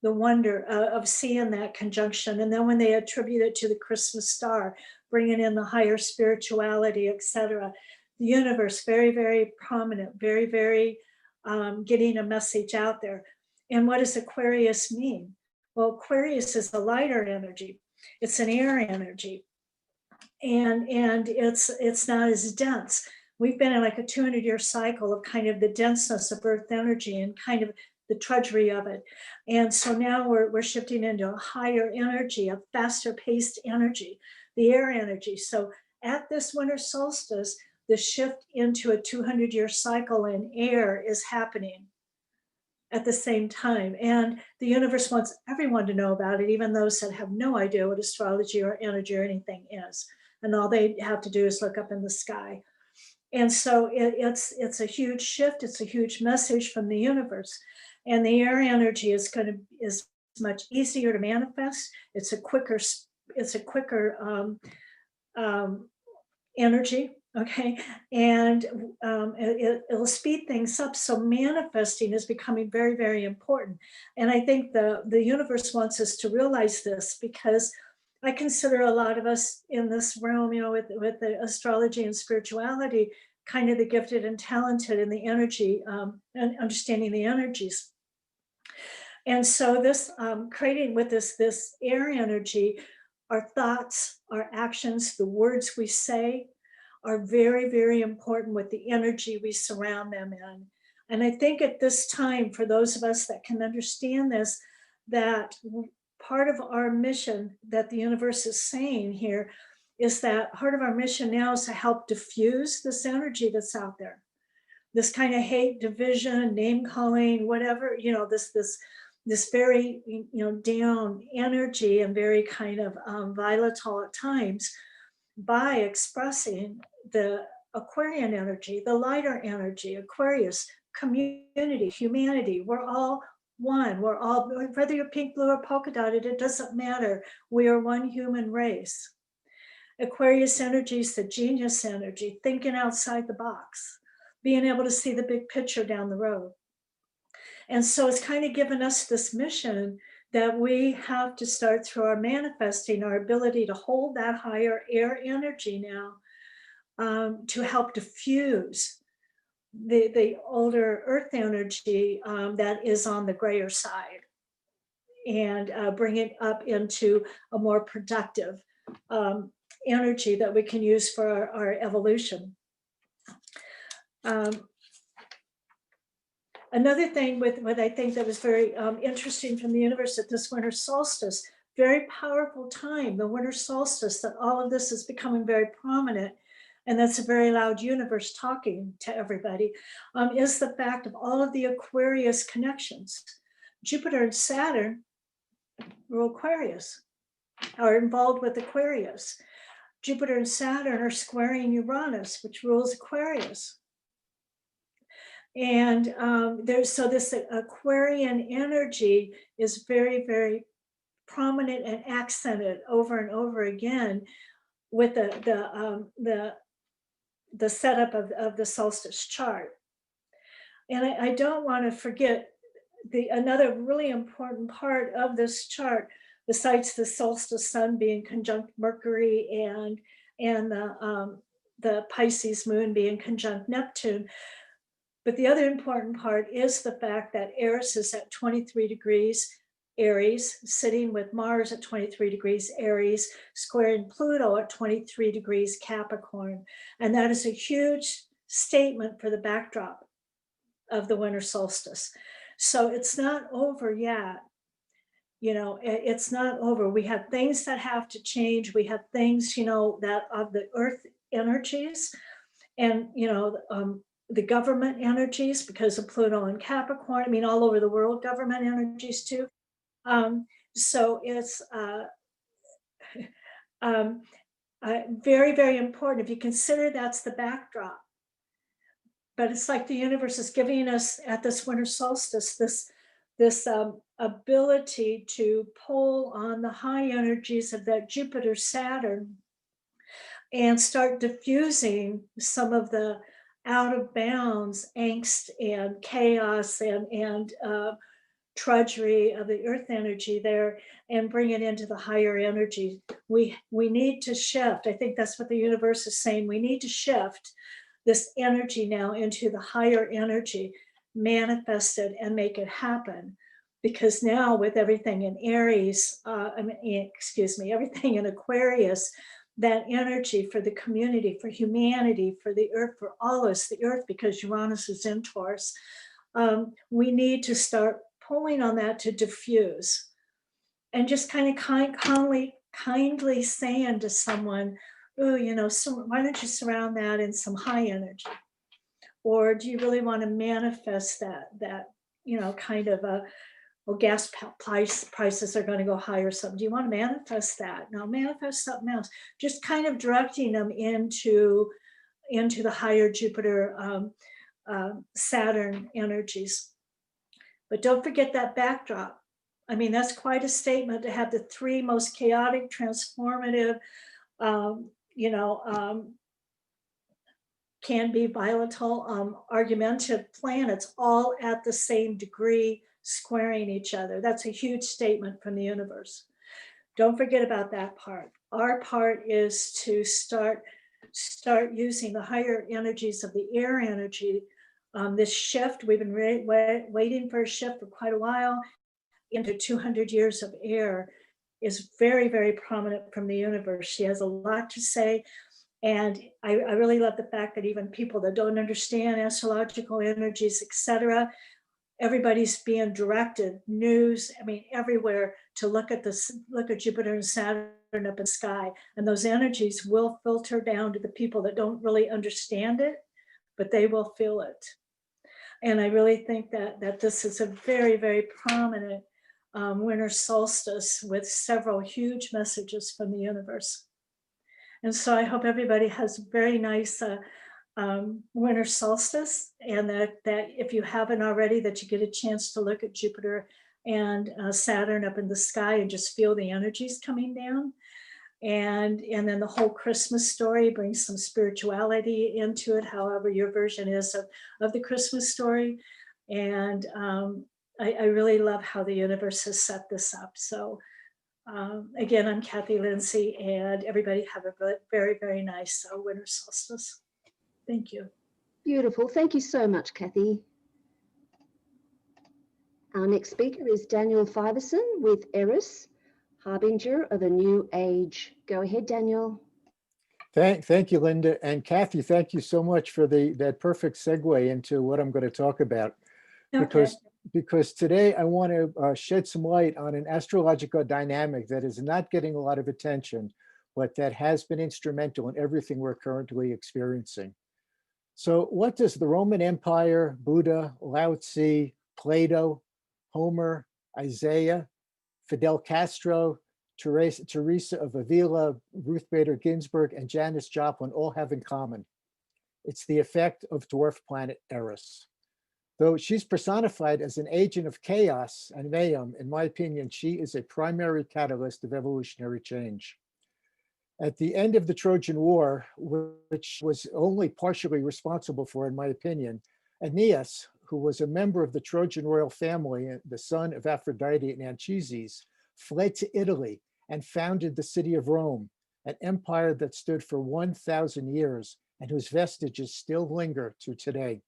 of seeing that conjunction. And then when they attribute it to the Christmas star, bringing in the higher spirituality, etc., the universe, very, very prominent, very, very getting a message out there. And what does Aquarius mean? Well, Aquarius is the lighter energy. It's an air energy. And it's not as dense. We've been in like a 200-year cycle of kind of the denseness of Earth energy and kind of the trudgery of it. And so now we're shifting into a higher energy, a faster paced energy, the air energy. So at this winter solstice, the shift into a 200-year cycle in air is happening at the same time. And the universe wants everyone to know about it, even those that have no idea what astrology or energy or anything is. And all they have to do is look up in the sky. And so it's a huge shift. It's a huge message from the universe. And the air energy is much easier to manifest. It's a quicker energy, okay? And it'll speed things up. So manifesting is becoming very, very important. And I think the universe wants us to realize this, because I consider a lot of us in this realm, you know, with the astrology and spirituality, kind of the gifted and talented in the energy and understanding the energies. And so this creating with this air energy, our thoughts, our actions, the words we say are very, very important with the energy we surround them in. And I think at this time, for those of us that can understand this, that part of our mission that the universe is saying here is that part of our mission now is to help diffuse this energy that's out there. This kind of hate, division, name calling, whatever, you know, this very, you know, down energy and very kind of volatile at times, by expressing the Aquarian energy, the lighter energy, Aquarius, community, humanity. We're all one. We're all, whether you're pink, blue, or polka dotted, it doesn't matter. We are one human race. Aquarius energy is the genius energy, thinking outside the box, being able to see the big picture down the road. And so it's kind of given us this mission that we have to start through our manifesting, our ability to hold that higher air energy now to help diffuse the older earth energy that is on the grayer side, and bring it up into a more productive energy that we can use for our evolution. Another thing with what I think that was very interesting from the universe at this winter solstice, very powerful time, the winter solstice, that all of this is becoming very prominent, and that's a very loud universe talking to everybody, is the fact of all of the Aquarius connections. Jupiter and Saturn rule Aquarius, are involved with Aquarius. Jupiter and Saturn are squaring Uranus, which rules Aquarius. And so this Aquarian energy is very, very prominent and accented over and over again with the setup of the solstice chart. And I don't want to forget another really important part of this chart, besides the solstice sun being conjunct Mercury and the Pisces moon being conjunct Neptune. But the other important part is the fact that Eris is at 23 degrees Aries, sitting with Mars at 23 degrees Aries, squaring Pluto at 23 degrees Capricorn. And that is a huge statement for the backdrop of the winter solstice. So it's not over yet. You know, it's not over. We have things that have to change. We have things, you know, that of the earth energies and, you know, the government energies because of Pluto and Capricorn. I mean, all over the world, government energies too. So it's very, very important if you consider that's the backdrop. But it's like the universe is giving us at this winter solstice this ability to pull on the high energies of that Jupiter, Saturn, and start diffusing some of the out of bounds angst and chaos and trudgery of the earth energy there, and bring it into the higher energy. We need to shift. I think that's what the universe is saying. We need to shift this energy now into the higher energy, manifest it and make it happen. Because now with everything in Aries, everything in Aquarius, that energy for the community, for humanity, for the earth, for all of us, the earth, because Uranus is in Taurus, we need to start pulling on that to diffuse. And just kind of kindly saying to someone, oh, you know, so why don't you surround that in some high energy? Or do you really want to manifest that, you know, kind of gas prices are going to go higher or something. Do you want to manifest that? No, manifest something else. Just kind of directing them into the higher Jupiter, Saturn energies. But don't forget that backdrop I mean, that's quite a statement to have the three most chaotic, transformative, you know, can be volatile, argumentative planets all at the same degree squaring each other. That's a huge statement from the universe. Don't forget about that part. Our part is to start using the higher energies of the air energy. This shift, we've been waiting for a shift for quite a while into 200 years of air, is very, very prominent from the universe. She has a lot to say. And I really love the fact that even people that don't understand astrological energies, etc., everybody's being directed, news, I mean, everywhere, to look at Jupiter and Saturn up in the sky. And those energies will filter down to the people that don't really understand it, but they will feel it. And I really think that this is a very, very prominent winter solstice with several huge messages from the universe. And so I hope everybody has a very nice winter solstice, and that if you haven't already, that you get a chance to look at Jupiter and Saturn up in the sky and just feel the energies coming down. And then the whole Christmas story brings some spirituality into it, however your version is of the Christmas story. And I really love how the universe has set this up. So again, I'm Cathy Lindsey, and everybody have a very, very nice winter solstice. Thank you. Beautiful. Thank you so much, Cathy. Our next speaker is Daniel Fiverson with Eris, harbinger of a new age. Go ahead, Daniel. Thank you, Linda. And Cathy, thank you so much for that perfect segue into what I'm going to talk about. Okay. Because today I want to shed some light on an astrological dynamic that is not getting a lot of attention, but that has been instrumental in everything we're currently experiencing. So what does the Roman Empire, Buddha, Lao Tzu, Plato, Homer, Isaiah, Fidel Castro, Teresa of Avila, Ruth Bader Ginsburg, and Janis Joplin all have in common? It's the effect of dwarf planet Eris. Though she's personified as an agent of chaos and mayhem, in my opinion, she is a primary catalyst of evolutionary change. At the end of the Trojan War, which was only partially responsible for, in my opinion, Aeneas, who was a member of the Trojan royal family, the son of Aphrodite and Anchises, fled to Italy and founded the city of Rome, an empire that stood for 1,000 years and whose vestiges still linger to today.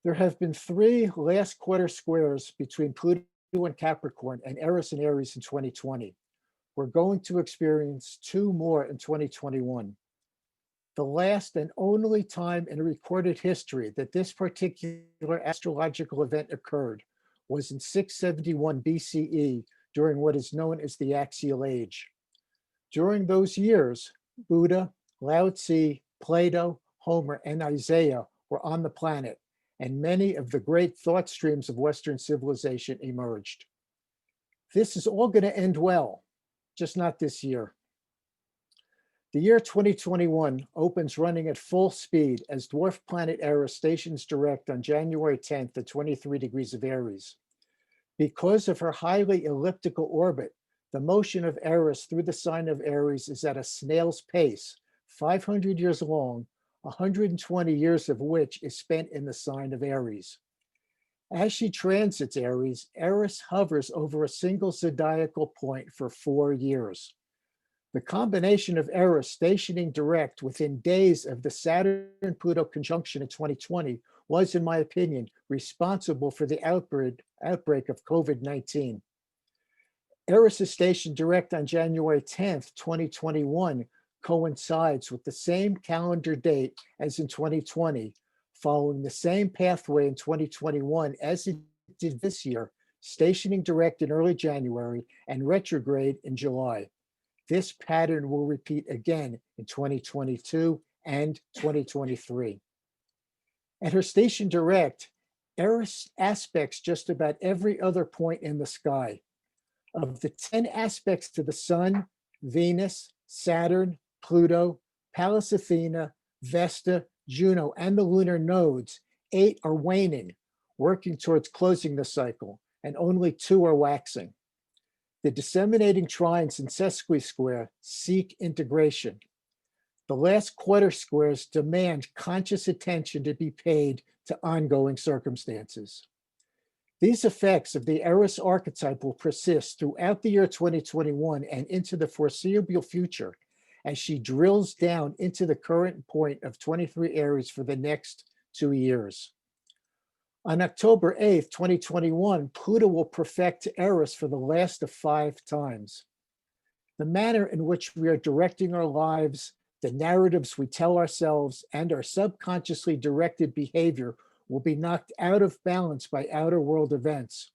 There have been 3 last quarter squares between Pluto and Capricorn and Eris and Aries in 2020. We're going to experience 2 more in 2021. The last and only time in recorded history that this particular astrological event occurred was in 671 BCE during what is known as the Axial Age. During those years, Buddha, Lao Tzu, Plato, Homer, and Isaiah were on the planet, and many of the great thought streams of Western civilization emerged. This is all going to end well, just not this year. The year 2021 opens running at full speed as dwarf planet Eris stations direct on January 10th at 23 degrees of Aries. Because of her highly elliptical orbit, the motion of Eris through the sign of Aries is at a snail's pace, 500 years long, 120 years of which is spent in the sign of Aries. As she transits Aries, Eris hovers over a single zodiacal point for 4 years. The combination of Eris stationing direct within days of the Saturn-Pluto conjunction in 2020 was, in my opinion, responsible for the outbreak of COVID-19. Eris is stationed direct on January 10th, 2021, coincides with the same calendar date as in 2020, following the same pathway in 2021 as it did this year, stationing direct in early January and retrograde in July. This pattern will repeat again in 2022 and 2023. At her station direct, Eris aspects just about every other point in the sky. Of the 10 aspects to the Sun, Venus, Saturn, Pluto, Pallas Athena, Vesta, Juno, and the lunar nodes, 8 are waning, working towards closing the cycle, and only 2 are waxing. The disseminating trines and sesqui-square seek integration. The last quarter squares demand conscious attention to be paid to ongoing circumstances. These effects of the Eris archetype will persist throughout the year 2021 and into the foreseeable future as she drills down into the current point of 23 Aries for the next 2 years. On October 8th, 2021, Pluto will perfect Eris for the last of 5 times. The manner in which we are directing our lives, the narratives we tell ourselves, and our subconsciously directed behavior will be knocked out of balance by outer world events.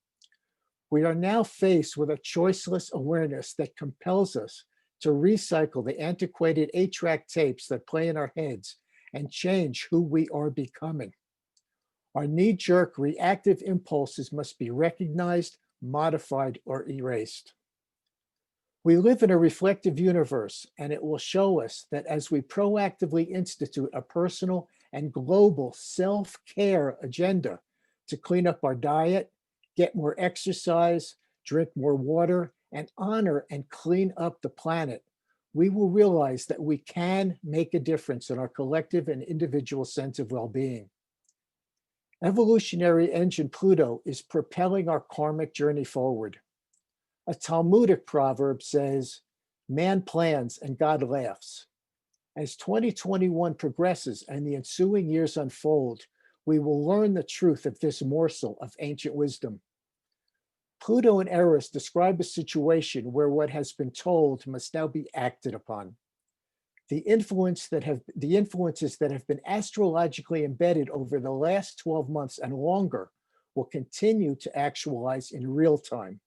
We are now faced with a choiceless awareness that compels us to recycle the antiquated 8-track tapes that play in our heads and change who we are becoming. Our knee-jerk reactive impulses must be recognized, modified, or erased. We live in a reflective universe, and it will show us that as we proactively institute a personal and global self-care agenda to clean up our diet, get more exercise, drink more water, and honor and clean up the planet, we will realize that we can make a difference in our collective and individual sense of well-being. Evolutionary engine Pluto is propelling our karmic journey forward. A Talmudic proverb says, "Man plans and God laughs." As 2021 progresses and the ensuing years unfold, we will learn the truth of this morsel of ancient wisdom. Pluto and Eris describe a situation where what has been told must now be acted upon. The influences that have been astrologically embedded over the last 12 months and longer will continue to actualize in real time.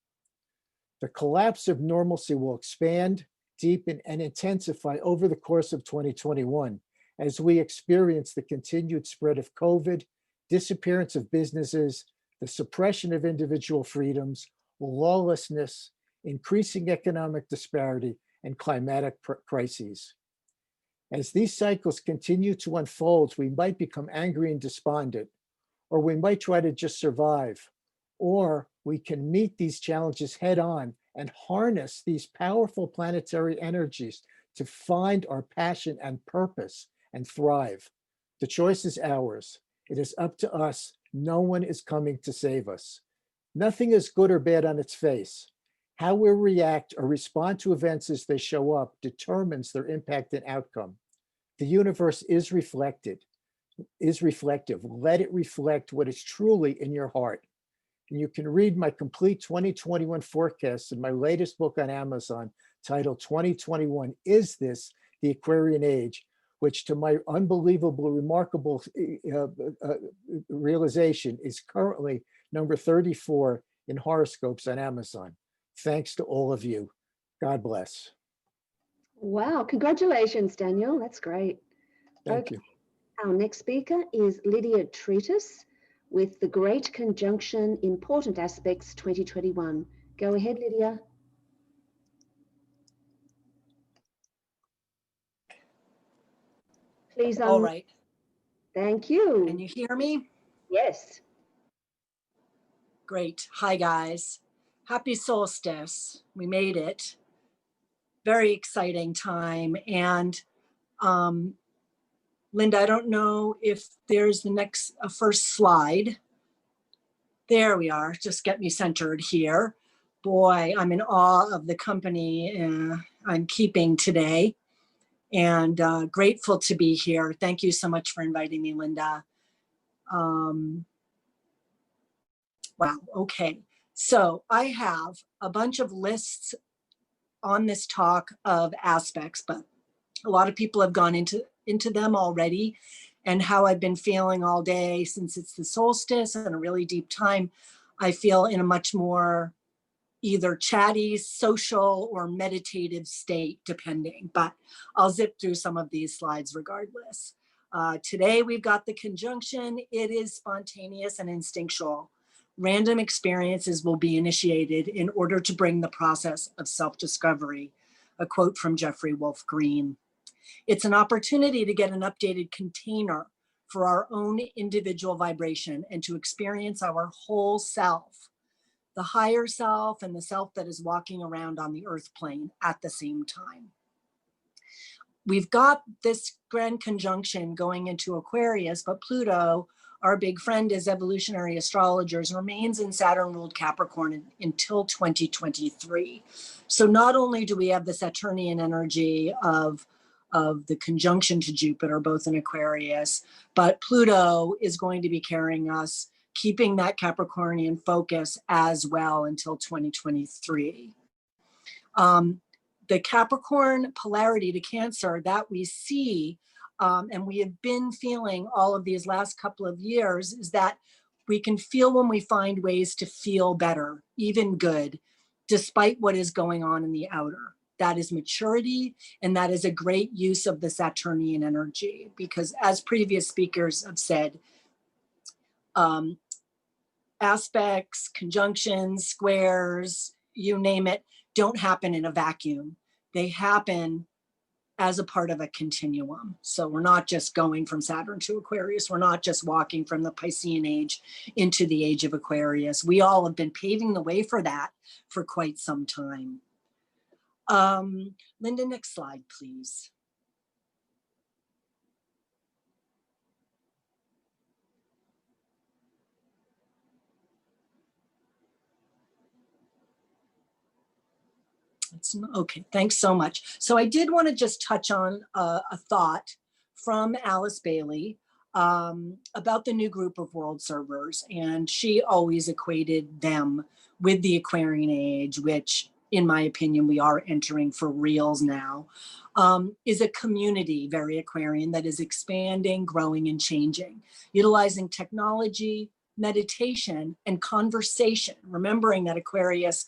The collapse of normalcy will expand, deepen, and intensify over the course of 2021 as we experience the continued spread of COVID, disappearance of businesses, the suppression of individual freedoms, lawlessness, increasing economic disparity, and climatic crises. As these cycles continue to unfold, we might become angry and despondent, or we might try to just survive, or we can meet these challenges head on and harness these powerful planetary energies to find our passion and purpose and thrive. The choice is ours. It is up to us. No one is coming to save us. Nothing is good or bad on its face. How we react or respond to events as they show up determines their impact and outcome. The universe is reflective. Let it reflect what is truly in your heart. And you can read my complete 2021 forecast in my latest book on Amazon titled 2021, Is This the Aquarian Age? Which to my unbelievable, remarkable realization is currently number 34 in horoscopes on Amazon. Thanks to all of you. God bless. Wow, congratulations, Daniel. That's great. Thank you. Our next speaker is Lydia Trettis with The Great Conjunction Important Aspects 2021. Go ahead, Lydia. Please. All right. Thank you. Can you hear me? Yes. Great. Hi, guys. Happy solstice. We made it. Very exciting time. And Linda, I don't know if there's the next first slide. There we are. Just get me centered here. Boy, I'm in awe of the company I'm keeping today. And grateful to be here. Thank you so much for inviting me, Linda. Wow, okay. So I have a bunch of lists on this talk of aspects, but a lot of people have gone into them already, and how I've been feeling all day since it's the solstice and a really deep time. I feel in a much more either chatty, social, or meditative state, depending, but I'll zip through some of these slides regardless. Today we've got the conjunction. It is spontaneous and instinctual. Random experiences will be initiated in order to bring the process of self-discovery, a quote from Jeffrey Wolfe Green. It's an opportunity to get an updated container for our own individual vibration and to experience our whole self. the higher self and the self that is walking around on the earth plane at the same time. We've got this grand conjunction going into Aquarius, but Pluto, our big friend as evolutionary astrologers, remains in Saturn-ruled Capricorn until 2023. So not only do we have the Saturnian energy of the conjunction to Jupiter, both in Aquarius, but Pluto is going to be carrying us, keeping that Capricornian focus as well until 2023. The Capricorn polarity to Cancer that we see, and we have been feeling all of these last couple of years, is that we can feel when we find ways to feel better, even good, despite what is going on in the outer. That is maturity, and that is a great use of the Saturnian energy, because as previous speakers have said, aspects, conjunctions, squares, you name it, don't happen in a vacuum. They happen as a part of a continuum. So we're not just going from Saturn to Aquarius. We're not just walking from the Piscean age into the age of Aquarius. We all have been paving the way for that for quite some time. Linda, next slide, please. Okay, thanks so much. So I did want to just touch on a thought from Alice Bailey about the new group of world servers. And she always equated them with the Aquarian age, which in my opinion, we are entering for reals now, is a community, very Aquarian, that is expanding, growing, and changing, utilizing technology, meditation, and conversation, remembering that Aquarius,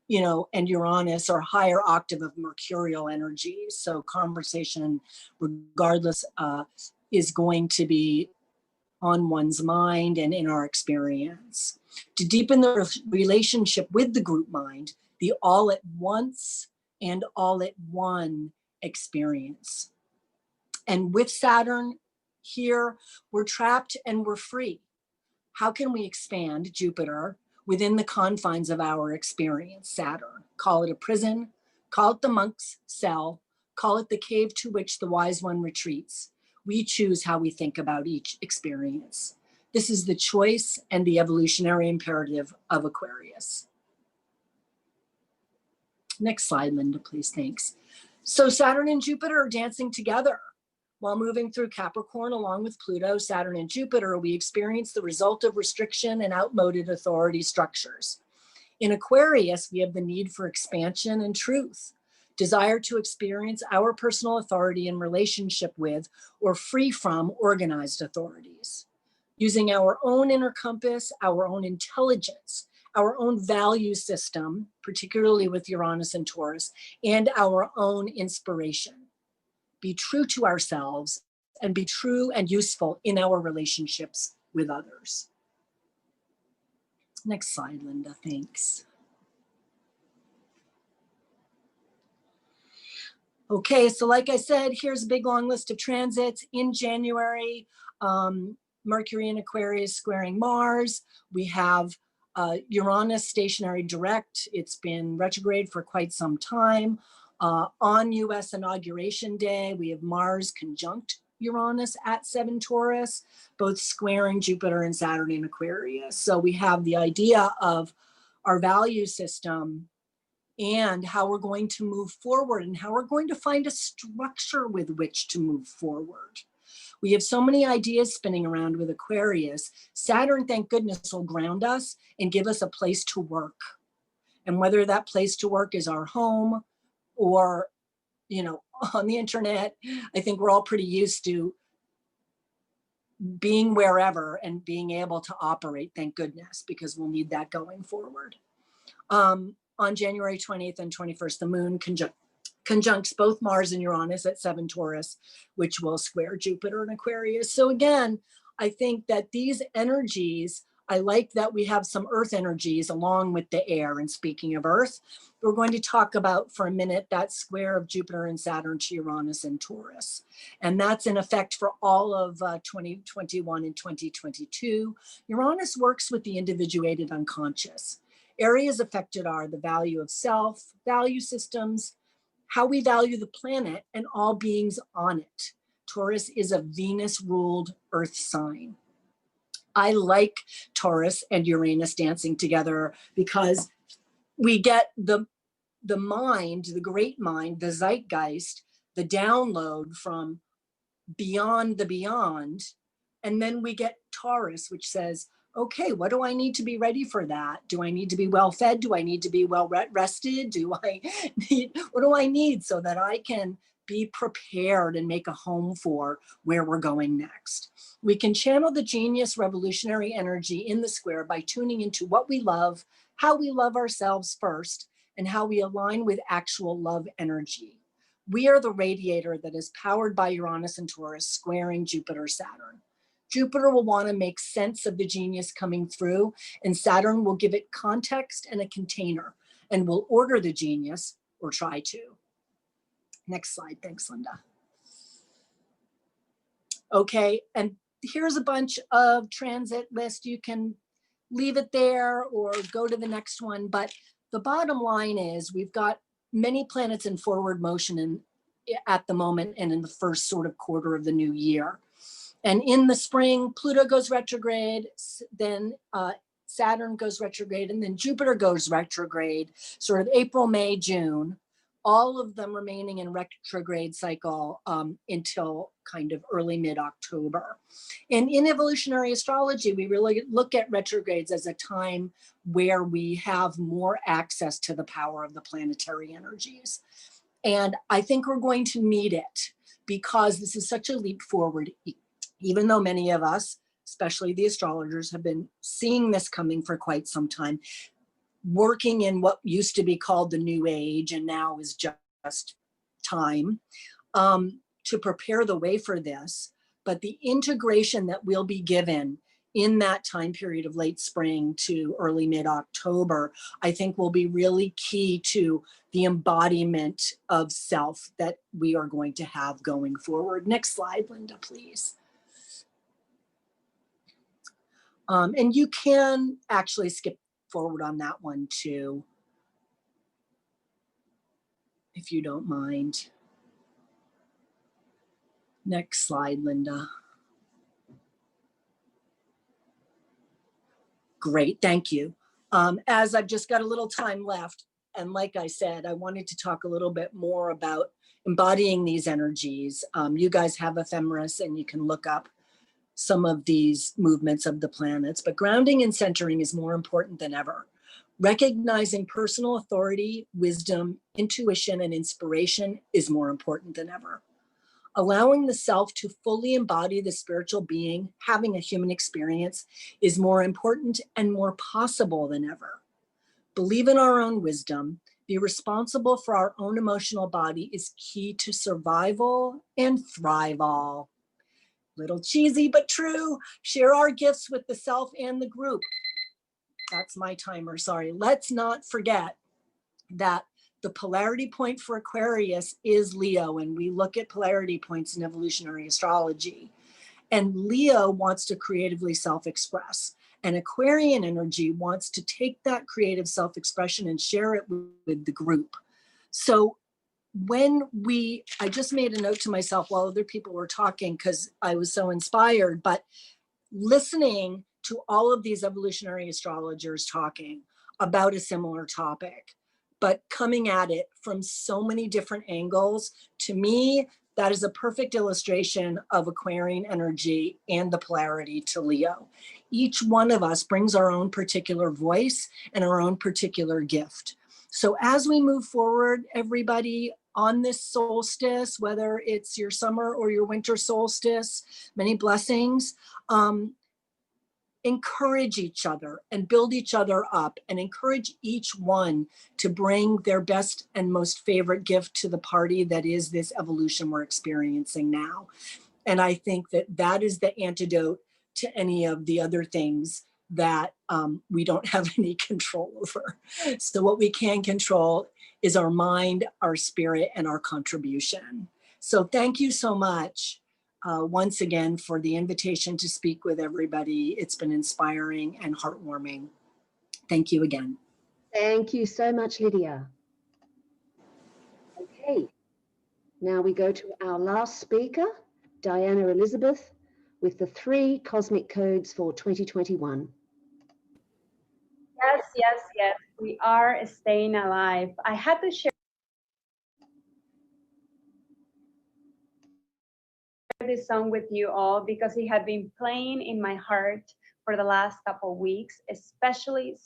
you know, and Uranus are higher octave of mercurial energy. So conversation, regardless, is going to be on one's mind and in our experience. To deepen the relationship with the group mind, the all at once and all at one experience. And with Saturn here, we're trapped and we're free. How can we expand Jupiter within the confines of our experience, Saturn? Call it a prison, call it the monk's cell, call it the cave to which the wise one retreats. We choose how we think about each experience. This is the choice and the evolutionary imperative of Aquarius. Next slide, Linda, please, thanks. So Saturn and Jupiter are dancing together. While moving through Capricorn along with Pluto, Saturn, and Jupiter, we experience the result of restriction and outmoded authority structures. In Aquarius, we have the need for expansion and truth, desire to experience our personal authority in relationship with or free from organized authorities. Using our own inner compass, our own intelligence, our own value system, particularly with Uranus and Taurus, and our own inspiration. Be true to ourselves and be true and useful in our relationships with others. Next slide, Linda, thanks. Okay, so like I said, here's a big long list of transits. In January, Mercury in Aquarius squaring Mars. We have Uranus stationary direct. It's been retrograde for quite some time. On US Inauguration Day, we have Mars conjunct Uranus at 7 Taurus, both squaring Jupiter and Saturn in Aquarius. So we have the idea of our value system and how we're going to move forward and how we're going to find a structure with which to move forward. We have so many ideas spinning around with Aquarius. Saturn, thank goodness, will ground us and give us a place to work. And whether that place to work is our home or, you know, on the internet, I think we're all pretty used to being wherever and being able to operate, thank goodness, because we'll need that going forward. On January 20th and 21st, the moon conjuncts both Mars and Uranus at 7 Taurus, which will square Jupiter and Aquarius. So again, I think that these energies, I like that we have some earth energies along with the air. And speaking of earth, we're going to talk about for a minute that square of Jupiter and Saturn to Uranus and Taurus. And that's in effect for all of 2021 and 2022. Uranus works with the individuated unconscious. Areas affected are the value of self, value systems, how we value the planet and all beings on it. Taurus is a Venus-ruled earth sign. I like Taurus and Uranus dancing together because we get the mind, the great mind, the zeitgeist, the download from beyond the beyond. And then we get Taurus, which says, okay, what do I need to be ready for that? Do I need to be well fed? Do I need to be well rested? What do I need so that I can be prepared and make a home for where we're going next? We can channel the genius revolutionary energy in the square by tuning into what we love, how we love ourselves first, and how we align with actual love energy. We are the radiator that is powered by Uranus and Taurus squaring Jupiter, Saturn. Jupiter will want to make sense of the genius coming through, and Saturn will give it context and a container and will order the genius, or try to. Next slide. Thanks, Linda. Okay, and here's a bunch of transit list. You can leave it there or go to the next one, but the bottom line is we've got many planets in forward motion at the moment and in the first sort of quarter of the new year. And in the spring, Pluto goes retrograde, then Saturn goes retrograde, and then Jupiter goes retrograde, sort of April, May, June, all of them remaining in retrograde cycle until kind of early mid-October. And in evolutionary astrology, we really look at retrogrades as a time where we have more access to the power of the planetary energies. And I think we're going to need it because this is such a leap forward, even though many of us, especially the astrologers, have been seeing this coming for quite some time, working in what used to be called the New Age and now is just time to prepare the way for this. But the integration that will be given in that time period of late spring to early mid-October, I think will be really key to the embodiment of self that we are going to have going forward. Next slide, Linda, please. And you can actually skip forward on that one too, if you don't mind. Next slide, Linda. Great, thank you. As I've just got a little time left, and like I said, I wanted to talk a little bit more about embodying these energies. You guys have Ephemeris and you can look up some of these movements of the planets, but grounding and centering is more important than ever. Recognizing personal authority, wisdom, intuition, and inspiration is more important than ever. Allowing the self to fully embody the spiritual being, having a human experience, is more important and more possible than ever. Believe in our own wisdom, be responsible for our own emotional body is key to survival and thrival. Little cheesy, but true. Share our gifts with the self and the group. That's my timer, sorry. Let's not forget that the polarity point for Aquarius is Leo, and we look at polarity points in evolutionary astrology. And Leo wants to creatively self-express. And Aquarian energy wants to take that creative self-expression and share it with the group. So I just made a note to myself while other people were talking because I was so inspired, but listening to all of these evolutionary astrologers talking about a similar topic, but coming at it from so many different angles, to me, that is a perfect illustration of Aquarian energy and the polarity to Leo. Each one of us brings our own particular voice and our own particular gift. So as we move forward, everybody, on this solstice, whether it's your summer or your winter solstice, many blessings, encourage each other and build each other up and encourage each one to bring their best and most favorite gift to the party that is this evolution we're experiencing now. And I think that that is the antidote to any of the other things that we don't have any control over. So what we can control is our mind, our spirit, and our contribution. So thank you so much once again for the invitation to speak with everybody. It's been inspiring and heartwarming. Thank you again. Thank you so much, Lydia. Okay, now we go to our last speaker, Diana Elizabeth, with the 3 cosmic codes for 2021. Yes, yes, yes. We are staying alive. I had to share this song with you all because it had been playing in my heart for the last couple of weeks, especially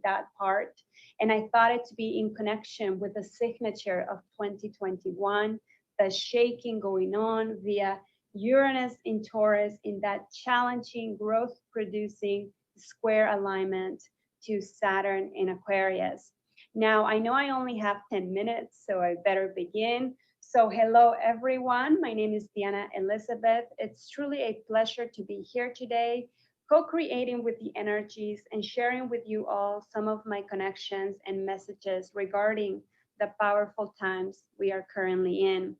that part. And I thought it to be in connection with the signature of 2021, the shaking going on via Uranus in Taurus in that challenging growth producing square alignment to Saturn in Aquarius. Now, I know I only have 10 minutes, so I better begin. So hello, everyone. My name is Diana Elizabeth. It's truly a pleasure to be here today, co-creating with the energies and sharing with you all some of my connections and messages regarding the powerful times we are currently in.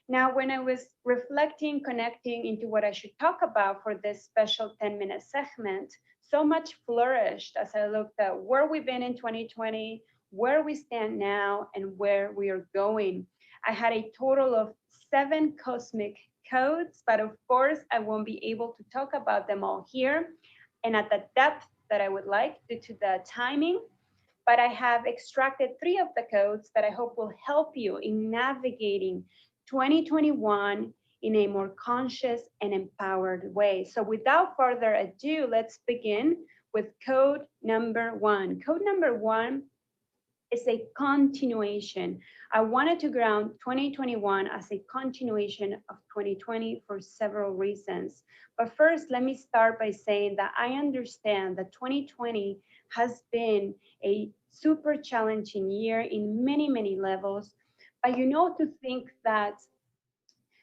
Now, when I was reflecting, connecting into what I should talk about for this special 10-minute segment, so much flourished as I looked at where we've been in 2020, where we stand now, and where we are going. I had a total of 7 cosmic codes, but of course, I won't be able to talk about them all here and at the depth that I would like due to the timing. But I have extracted 3 of the codes that I hope will help you in navigating 2021 in a more conscious and empowered way. So without further ado, let's begin with code number 1. Code number 1 is a continuation. I wanted to ground 2021 as a continuation of 2020 for several reasons. But first, let me start by saying that I understand that 2020 has been a super challenging year in many, many levels. But to think that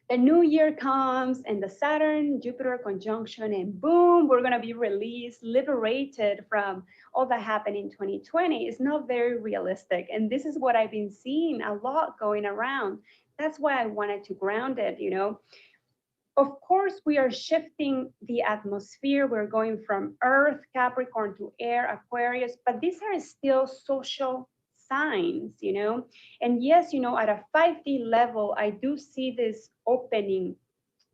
the new year comes and the Saturn Jupiter conjunction and boom, we're going to be released, liberated from all that happened in 2020 is not very realistic. And this is what I've been seeing a lot going around. That's why I wanted to ground it, Of course, we are shifting the atmosphere. We're going from Earth, Capricorn to Air, Aquarius, but these are still social signs, And yes, at a 5D level, I do see this opening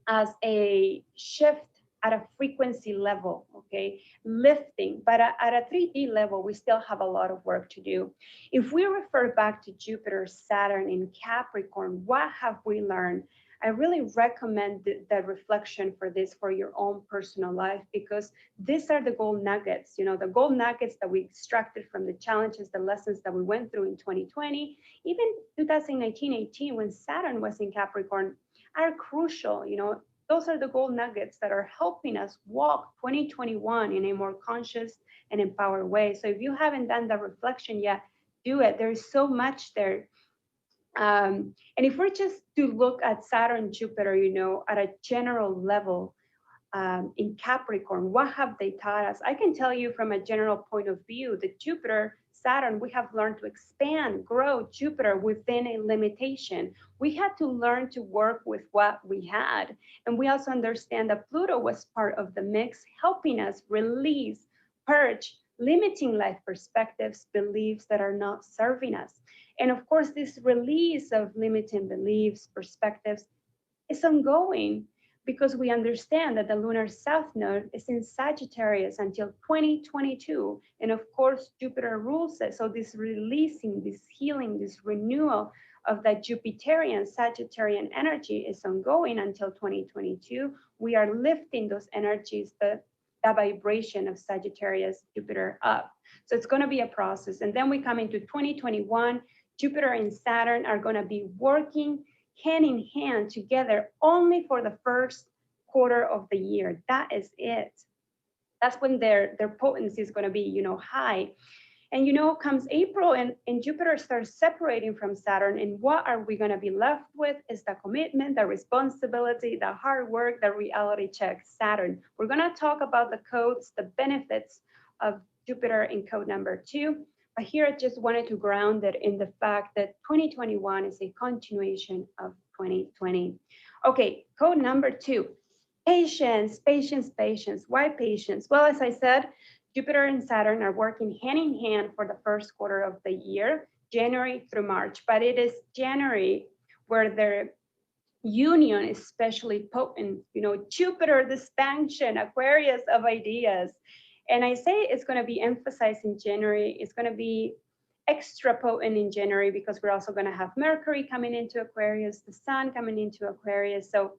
as a shift at a frequency level, okay, lifting. But at a 3D level, we still have a lot of work to do. If we refer back to Jupiter, Saturn in Capricorn, what have we learned? I really recommend the reflection for this for your own personal life, because these are the gold nuggets, the gold nuggets that we extracted from the challenges, the lessons that we went through in 2020, even 2019-18 when Saturn was in Capricorn are crucial, Those are the gold nuggets that are helping us walk 2021 in a more conscious and empowered way. So if you haven't done that reflection yet, do it. There's so much there. And if we're just to look at Saturn, Jupiter, at a general level in Capricorn, what have they taught us? I can tell you from a general point of view, that Jupiter, Saturn, we have learned to expand, grow Jupiter within a limitation. We had to learn to work with what we had. And we also understand that Pluto was part of the mix, helping us release, purge, limiting life perspectives, beliefs that are not serving us. And of course, this release of limiting beliefs, perspectives is ongoing because we understand that the lunar south node is in Sagittarius until 2022. And of course, Jupiter rules it. So this releasing, this healing, this renewal of that Jupiterian, Sagittarian energy is ongoing until 2022. We are lifting those energies, the vibration of Sagittarius, Jupiter up. So it's going to be a process. And then we come into 2021. Jupiter and Saturn are going to be working hand in hand together only for the first quarter of the year. That is it. That's when their potency is going to be, high. And, comes April and Jupiter starts separating from Saturn. And what are we going to be left with is the commitment, the responsibility, the hard work, the reality check, Saturn. We're going to talk about the codes, the benefits of Jupiter in code number 2. But here I just wanted to ground it in the fact that 2021 is a continuation of 2020. Okay, code number 2, patience, patience, patience. Why patience? Well, as I said, Jupiter and Saturn are working hand in hand for the first quarter of the year, January through March, but it is January where their union is especially potent. You know, Jupiter, the expansion, Aquarius of ideas. And I say it's going to be emphasized in January. It's going to be extra potent in January because we're also going to have Mercury coming into Aquarius, the Sun coming into Aquarius. So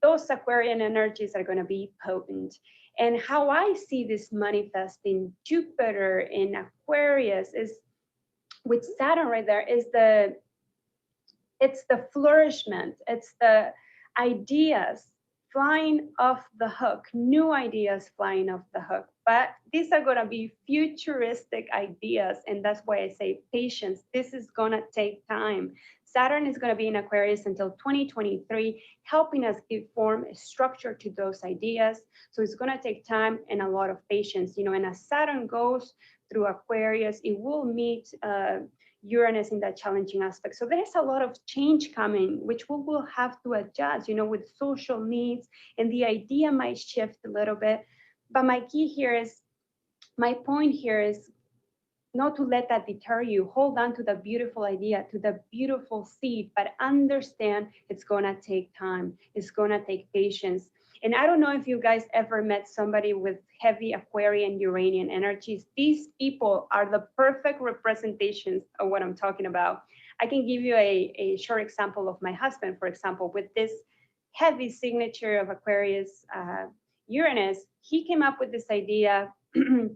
those Aquarian energies are going to be potent. And how I see this manifesting Jupiter in Aquarius is with Saturn right there is it's the flourishment, it's the ideas flying off the hook, new ideas flying off the hook. But these are going to be futuristic ideas. And that's why I say patience. This is going to take time. Saturn is going to be in Aquarius until 2023, helping us give form, structure to those ideas. So it's going to take time and a lot of patience. You know, and as Saturn goes through Aquarius, it will meet Uranus in that challenging aspect. So there's a lot of change coming, which we will have to adjust, you know, with social needs, and the idea might shift a little bit. But my point here is not to let that deter you. Hold on to the beautiful idea, to the beautiful seed, but understand it's gonna take time. It's gonna take patience. And I don't know if you guys ever met somebody with heavy Aquarian Uranian energies. These people are the perfect representations of what I'm talking about. I can give you a short example of my husband, for example, with this heavy signature of Aquarius Uranus. He came up with this idea 2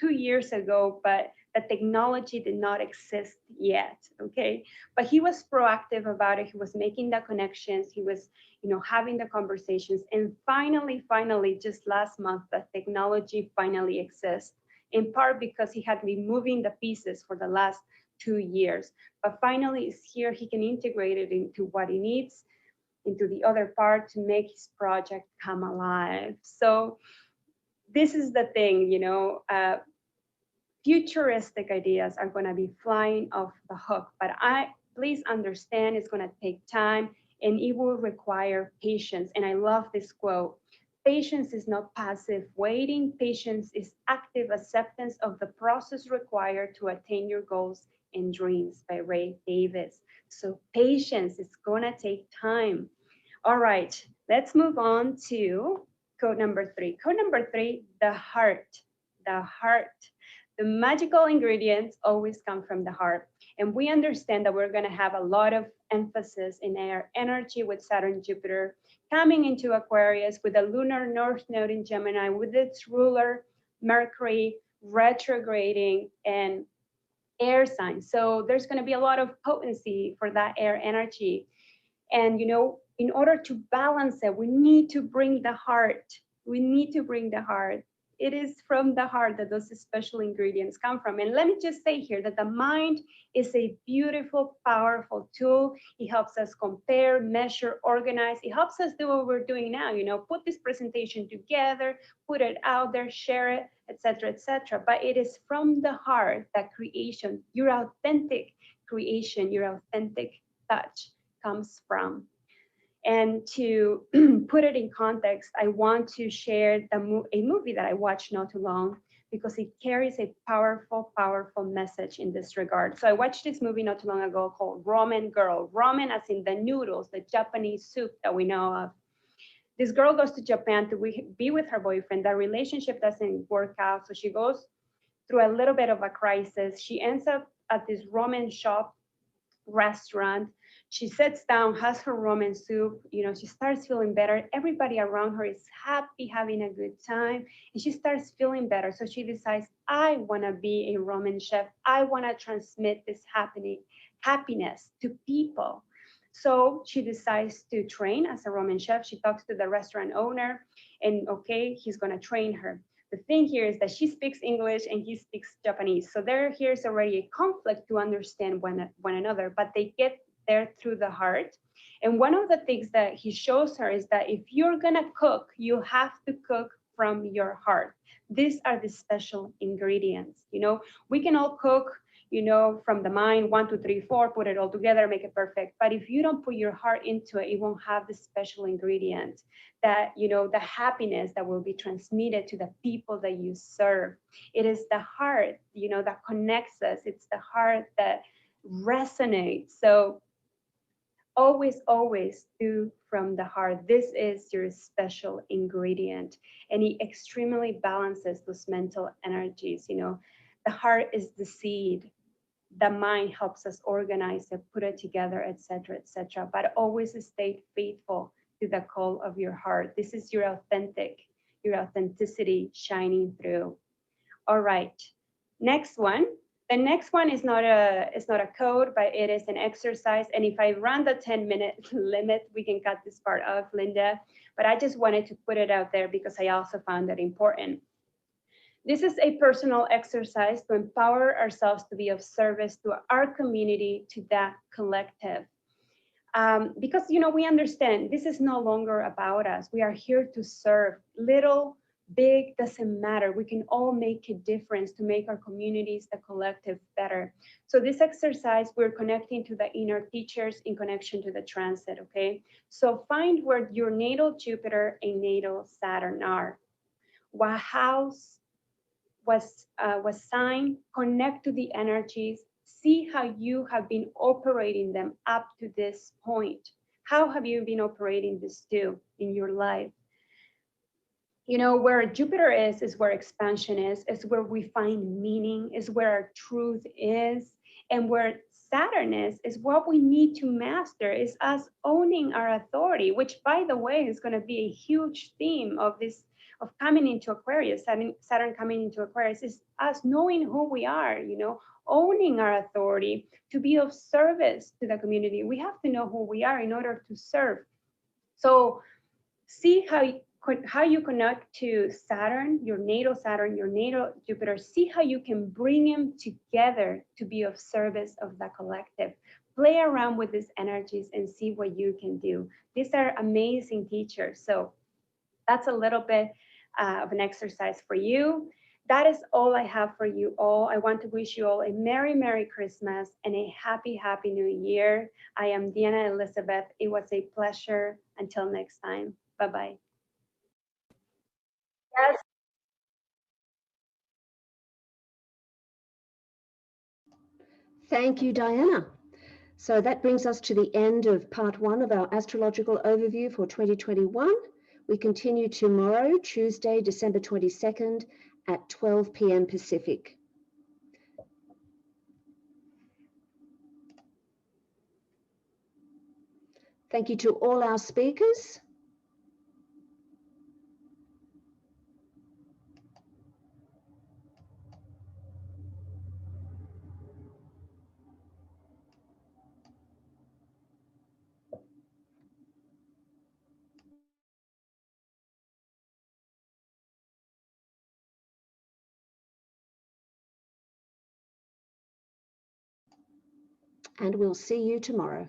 years ago, but the technology did not exist yet, okay? But he was proactive about it. He was making the connections. He was, you know, having the conversations. And finally, just last month, the technology finally exists, in part because he had been moving the pieces for the last 2 years. But finally, it's here. He can integrate it into what he needs, into the other part to make his project come alive. So this is the thing, you know, futuristic ideas are going to be flying off the hook, but please understand it's going to take time and it will require patience. And I love this quote: patience is not passive waiting. Patience is active acceptance of the process required to attain your goals and dreams, by Ray Davis. So patience is going to take time. All right, let's move on to code number 3. Code number 3, the heart. The heart. The magical ingredients always come from the heart. And we understand that we're going to have a lot of emphasis in our energy with Saturn, Jupiter coming into Aquarius, with the lunar north node in Gemini, with its ruler, Mercury, retrograding, and air signs. So there's going to be a lot of potency for that air energy. And, you know, in order to balance it, we need to bring the heart. We need to bring the heart. It is from the heart that those special ingredients come from. And let me just say here that the mind is a beautiful, powerful tool. It helps us compare, measure, organize. It helps us do what we're doing now, you know, put this presentation together, put it out there, share it, etc., etc. But it is from the heart that creation, your authentic creation, your authentic touch comes from. And to put it in context, I want to share a movie that I watched not too long, because it carries a powerful, powerful message in this regard. So I watched this movie not too long ago called Ramen Girl. Ramen as in the noodles, the Japanese soup that we know of. This girl goes to Japan to be with her boyfriend. That relationship doesn't work out. So she goes through a little bit of a crisis. She ends up at this ramen shop, restaurant. She sits down, has her ramen soup, you know, she starts feeling better. Everybody around her is happy, having a good time, and she starts feeling better. So she decides, I want to be a ramen chef. I want to transmit this happiness to people. So she decides to train as a ramen chef. She talks to the restaurant owner, and okay, he's going to train her. The thing here is that she speaks English and he speaks Japanese. So here's already a conflict to understand one another, but they get there through the heart. And one of the things that he shows her is that if you're gonna cook, you have to cook from your heart. These are the special ingredients. You know, we can all cook, you know, from the mind, 1, 2, 3, 4, put it all together, make it perfect. But if you don't put your heart into it, it won't have the special ingredient that, you know, the happiness that will be transmitted to the people that you serve. It is the heart, you know, that connects us. It's the heart that resonates. So always do from the heart. This is your special ingredient, and it extremely balances those mental energies. You know, the heart is the seed. The mind helps us organize it, put it together, etc., etc. But always stay faithful to the call of your heart. This is your authenticity shining through. All right, next one. The next one is not a code, but it is an exercise. And if I run the 10-minute limit, we can cut this part off, Linda. But I just wanted to put it out there because I also found that important. This is a personal exercise to empower ourselves to be of service to our community, to that collective. Because, you know, we understand this is no longer about us. We are here to serve. Little, big, doesn't matter. We can all make a difference to make our communities, the collective, better. So this exercise, we're connecting to the inner teachers in connection to the transit, okay? So find where your natal Jupiter and natal Saturn are. What house was signed, connect to the energies, see how you have been operating them up to this point. How have you been operating this too in your life? You know, where Jupiter is where expansion is where we find meaning, is where our truth is. And where Saturn is what we need to master, is us owning our authority, which, by the way, is going to be a huge theme of this, of coming into Aquarius. Saturn coming into Aquarius is us knowing who we are, you know, owning our authority to be of service to the community. We have to know who we are in order to serve. So see how you connect to Saturn, your natal Jupiter. See how you can bring them together to be of service of the collective. Play around with these energies and see what you can do. These are amazing teachers. So that's a little bit of an exercise for you. That is all I have for you all. I want to wish you all a Merry, Merry Christmas and a Happy, Happy New Year. I am Diana Elizabeth. It was a pleasure. Until next time. Bye-bye. Yes. Thank you, Diana. So that brings us to the end of part 1 of our astrological overview for 2021. We continue tomorrow, Tuesday, December 22nd at 12 p.m. Pacific. Thank you to all our speakers. And we'll see you tomorrow.